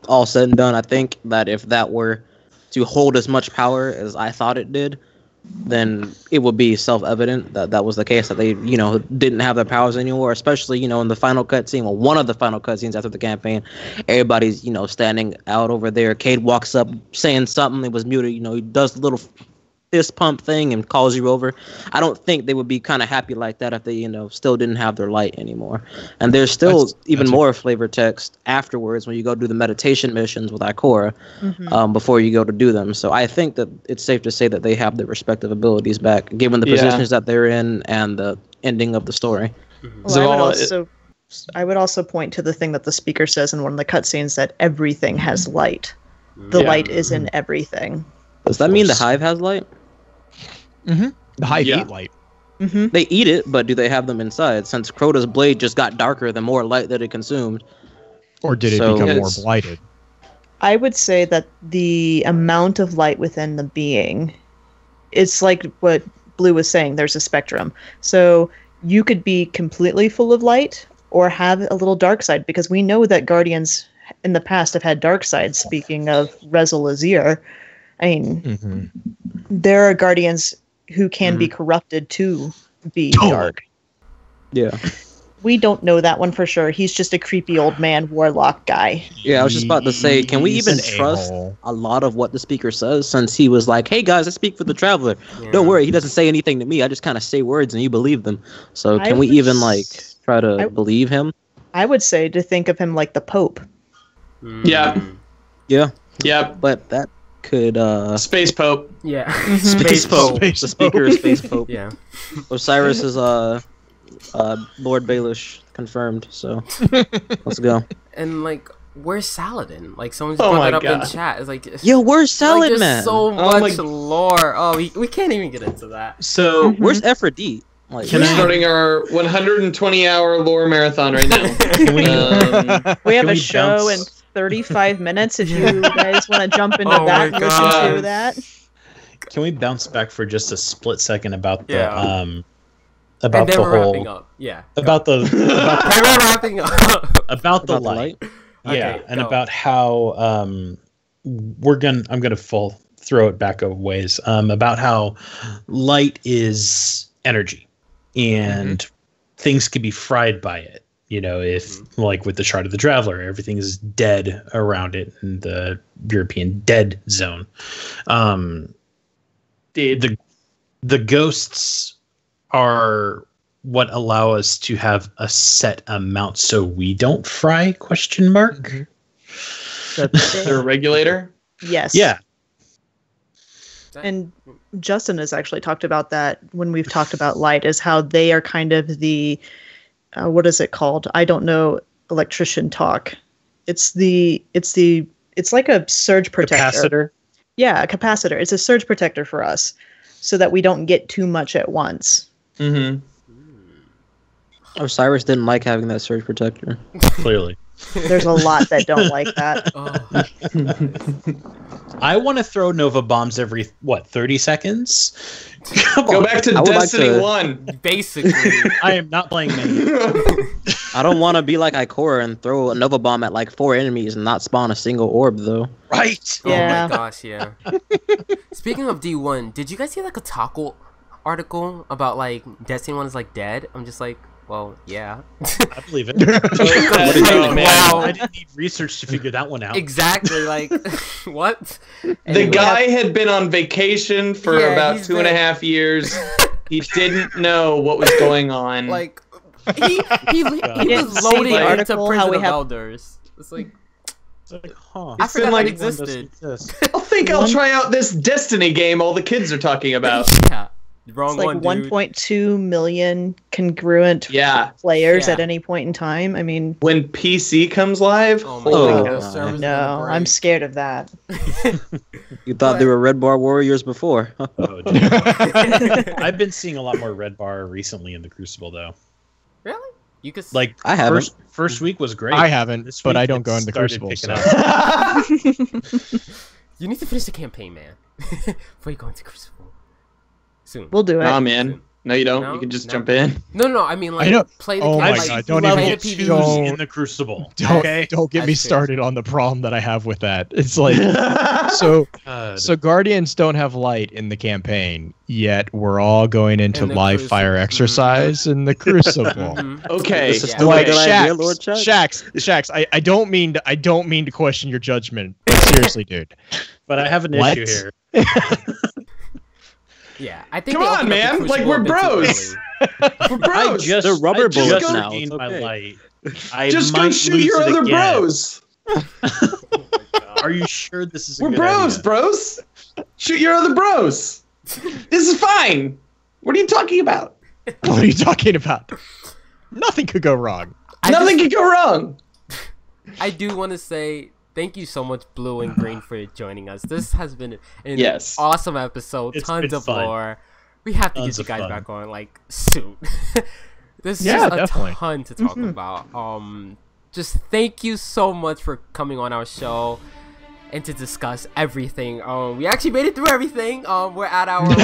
all said and done, I think that if that were to hold as much power as I thought it did, then it would be self-evident that that was the case, that they, didn't have their powers anymore, especially, in the final cutscene, well, one of the final cutscenes after the campaign, everybody's, standing out over there. Cade walks up saying something, it was muted, he does the little fist pump thing and calls you over. I don't think they would be kind of happy like that if they, still didn't have their light anymore. And there's still even more flavor text afterwards when you go do the meditation missions with Ikora, before you go to do them. So I think that it's safe to say that they have their respective abilities back, given the positions that they're in and the ending of the story. Well, I would also point to the thing that the speaker says in one of the cutscenes, that everything has light. The light is in everything. Does that mean the Hive has light? The Hive eat light. They eat it, but do they have them inside? Since Crota's blade just got darker the more light that it consumed. Or did it become more blighted? I would say that the amount of light within the being, it's like what Blue was saying, there's a spectrum. So you could be completely full of light or have a little dark side, because we know that Guardians in the past have had dark sides. Speaking of Rezel Azir, I mean, there are Guardians who can be corrupted to be dark. Yeah. We don't know that one for sure. He's just a creepy old man warlock guy. Yeah, I was just about to say, can we even trust a lot of what the speaker says, since he was like, "Hey guys, I speak for the Traveler. Don't worry, he doesn't say anything to me. I just kind of say words and you believe them." So can we even try to believe him? I would say to think of him like the Pope. Yeah. But that could Space Pope. Yeah. Space Pope. The speaker is Space Pope. Yeah. Osiris is Lord Baelish confirmed, so let's go. And where's Saladin? Someone just brought that up in chat. It's like, yo, where's Saladin, man? There's so much lore. Oh, we can't even get into that. So where's Ephrodite? We're starting our 120-hour lore marathon right now. We have a show in 35 minutes. If you guys want to jump into that and listen to that. Can we bounce back for just a split second about the about the whole wrapping up. About the we're wrapping up. about the light. Yeah, and about how I'm gonna throw it back a ways. About how light is energy, and things can be fried by it. If with the Shard of the Traveler, everything is dead around it in the European dead zone. The ghosts are what allow us to have a set amount so we don't fry ? They're a regulator? Yes. Yeah. And Justin has actually talked about that when we've talked about light, is how they are kind of the what is it called? I don't know electrician talk. It's like a surge protector. Capacitor? Yeah, a capacitor. It's a surge protector for us so that we don't get too much at once. Osiris didn't like having that surge protector. Clearly. There's a lot that don't like that. I want to throw Nova bombs every 30 seconds. Go back to Destiny 1. Basically, I am not playing many. I don't want to be like Ikora and throw a Nova bomb at 4 enemies and not spawn a single orb though. Right. Yeah. Oh my gosh, yeah. Speaking of D1, did you guys see a Taco article about Destiny 1 is dead? I'm just like, Well, yeah. I believe it. Oh, man. Wow. I didn't need research to figure that one out. Exactly. Like, what? The Anyway. guy had been on vacation for Yeah, about he's 2.5 years. He didn't know what was going on. Like, he didn't was see loading the into article, Prison how we of have- Elders. It's like, It's like, huh. I It's forgot been like that existed. I think I'll try out this Destiny game all the kids are talking about. Yeah. Wrong It's like one, dude. 1.2 million congruent Yeah. players Yeah. at any point in time. I mean, When PC comes live, Oh my holy Oh, god, cow. those servers no, are gonna I'm break. scared of that. You thought they were Red Bar Warriors before. Oh, dude. I've been seeing a lot more Red Bar recently in the Crucible, though. Really? You could Like, I haven't. First week was great. I haven't, This but week I don't it go into the started Crucible. picking So. up. You need to finish the campaign, man. Before you go into Crucible. Soon. We'll do it. Nah, man. No, you don't. No, You can just no. jump in. No, I mean, like, I don't- play the oh my campaign. God, don't play even the get PvP. Twos Don't- in the Crucible. Don't Okay. don't get me That's fair. started on the problem that I have with that. It's like so God. so Guardians don't have light in the campaign, yet we're all going into In the live Crucible. fire exercise in the Crucible. Mhm. Okay. This is Yeah. still Like a good idea, Lord Shax, Chuck. Shax, I don't mean to question your judgment. But seriously, dude. But I have an What? issue here. Yeah, I think Come they on, opened up the man. Crucible Like, we're a bit too bros. early. We're bros. Just, They're rubber I just bullets now, regained it's my okay. light. I just go might shoot lose your it other again. bros. Are you sure this is a We're good bros, idea? bros. Shoot your other bros. This is fine. What are you talking about? What are you talking about? Nothing could go wrong. Nothing can go wrong. I do want to say thank you so much, Blue and Green, for joining us. This has been an Yes. awesome episode. It's Tons been of fun. lore. We have to Tons get you of guys fun. back on like soon. There's Yeah, just a definitely. ton to talk about. Just thank you so much for coming on our show and to discuss everything. We actually made it through everything. We're at our what?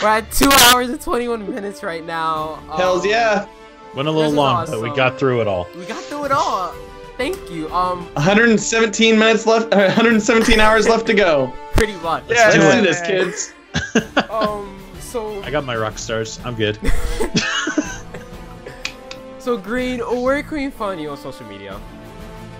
We're at 2 hours and 21 minutes right now. Hells yeah. Went a little This is long, but we awesome. got through it all. We got through it all. Thank you. 117 minutes left. 117 hours left to go. Pretty much. Yeah, do let's do it. this, kids. So I got my rock stars. I'm good. so Green, where can we find you on social media?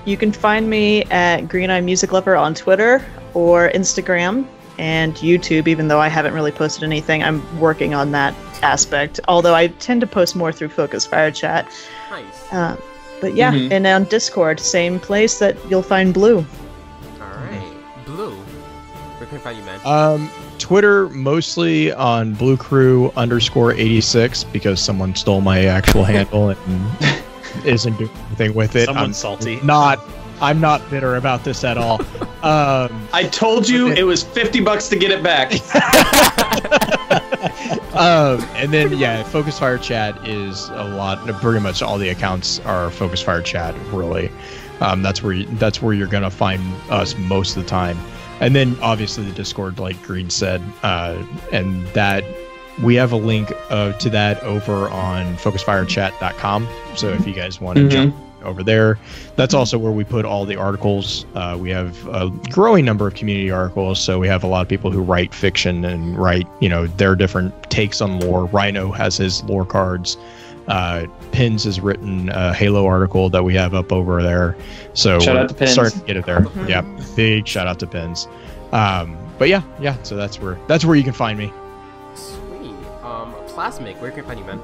You can find me at Green Eye Music Lover on Twitter or Instagram and YouTube, even though I haven't really posted anything. I'm working on that aspect, although I tend to post more through Focus Fire Chat. Nice. But yeah, Mhm. and on Discord, same place that you'll find Blue. All right. Blue, where can we find you, man? Twitter mostly on BlueCrew_86 because someone stole my actual handle and isn't doing anything with it. Someone's salty. I'm not bitter about this at all. I told you it was $50 to get it back. And then yeah, Focus Fire Chat is a lot. Pretty much all the accounts are Focus Fire Chat. Really, that's where you're gonna find us most of the time. And then obviously the Discord, like Green said, and that we have a link to that over on FocusFireChat.com. So if you guys want to jump over there, that's also where we put all the articles. We have a growing number of community articles, so we have a lot of people who write fiction and write, their different takes on lore. Rhino has his lore cards. Pins has written a Halo article that we have up over there. So Shout we're out to Pins. starting to get it there. Yeah, big shout out to Pins. But yeah. So that's where you can find me. Sweet. Plasmic, where can we find you, man?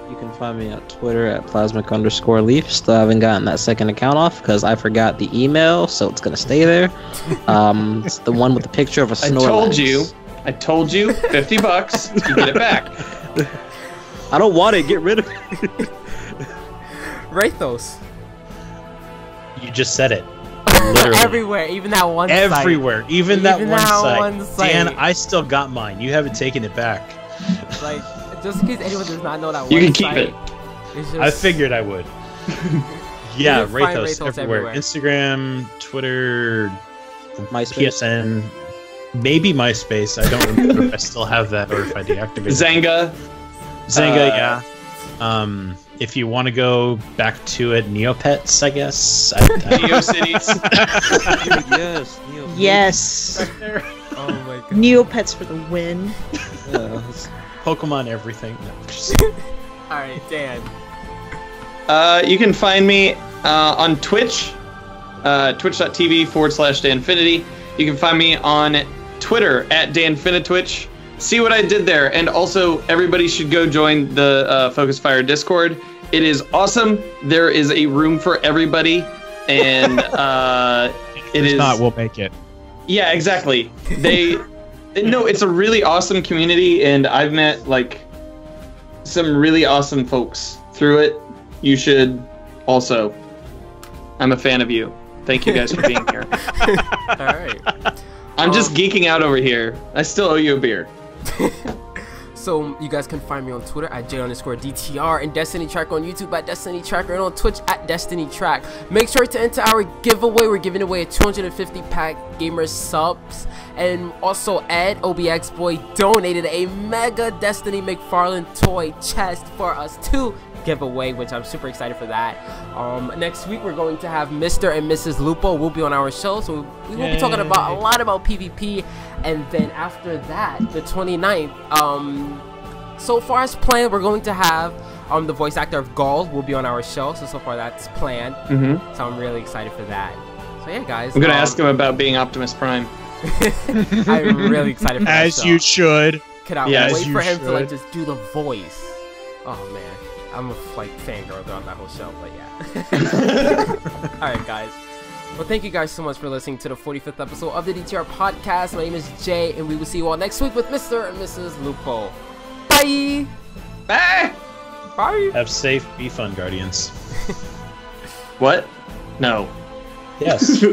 You can find me at Twitter at plasmic_leaf. Still haven't gotten that second account off because I forgot the email, so it's gonna stay there. It's the one with the picture of a I Snorlax. told you, $50 to get it back. I don't want it. Get rid of it. Rathos. You just said it. Literally. Everywhere, even that one site. Everywhere. Even that Even one that site. one site. Dan, I still got mine. You haven't taken it back. Like, just in case anyone does not know that You one can keep site, it. it's just, I figured I would. Yeah, You can find Rathos Rathos everywhere. everywhere. Instagram, Twitter, MySpace. PSN, maybe MySpace. I don't remember if I still have that or if I deactivated it. Zanga. Zynga, yeah. If you want to go back to it, Neopets, I guess. GeoCities. Yes. Yes. Oh my god. Neopets for the win. Yeah. Pokemon everything. No, All right, Dan. You can find me on Twitch, twitch.tv/Danfinity. You can find me on Twitter @DanFinitwitch. See what I did there, and also everybody should go join the Focus Fire Discord. It is awesome. There is a room for everybody, and it is not. We'll make it. Yeah, exactly. No, it's a really awesome community, and I've met like some really awesome folks through it. You should also. I'm a fan of you. Thank you guys for being here. All right. I'm just geeking out over here. I still owe you a beer. So you guys can find me on Twitter @J_DTR and Destiny Tracker on YouTube @Destiny Tracker and on Twitch @Destiny Track. Make sure to enter our giveaway. We're giving away a 250 pack gamer subs, and also Ed OBX Boy donated a Mega Destiny McFarlane toy chest for us to give away, which I'm super excited for that. Next week we're going to have Mr. and Mrs. Lupo will be on our show, so we will be talking about a lot about PvP. And then after that, the 29th, so far as planned, we're going to have the voice actor of Gaul will be on our show. So far that's planned. So I'm really excited for that. So yeah, guys. I'm gonna ask him about being Optimus Prime. I'm really excited for that. As you should. Cannot wait for him to like just do the voice. Oh man, I'm a like fangirl throughout that whole show. But yeah. All right, guys. Well, thank you guys so much for listening to the 45th episode of the DTR podcast. My name is Jay, and we will see you all next week with Mr. and Mrs. Lupo. Bye! Bye! Bye! Have safe, be fun, Guardians. What? No. Yes.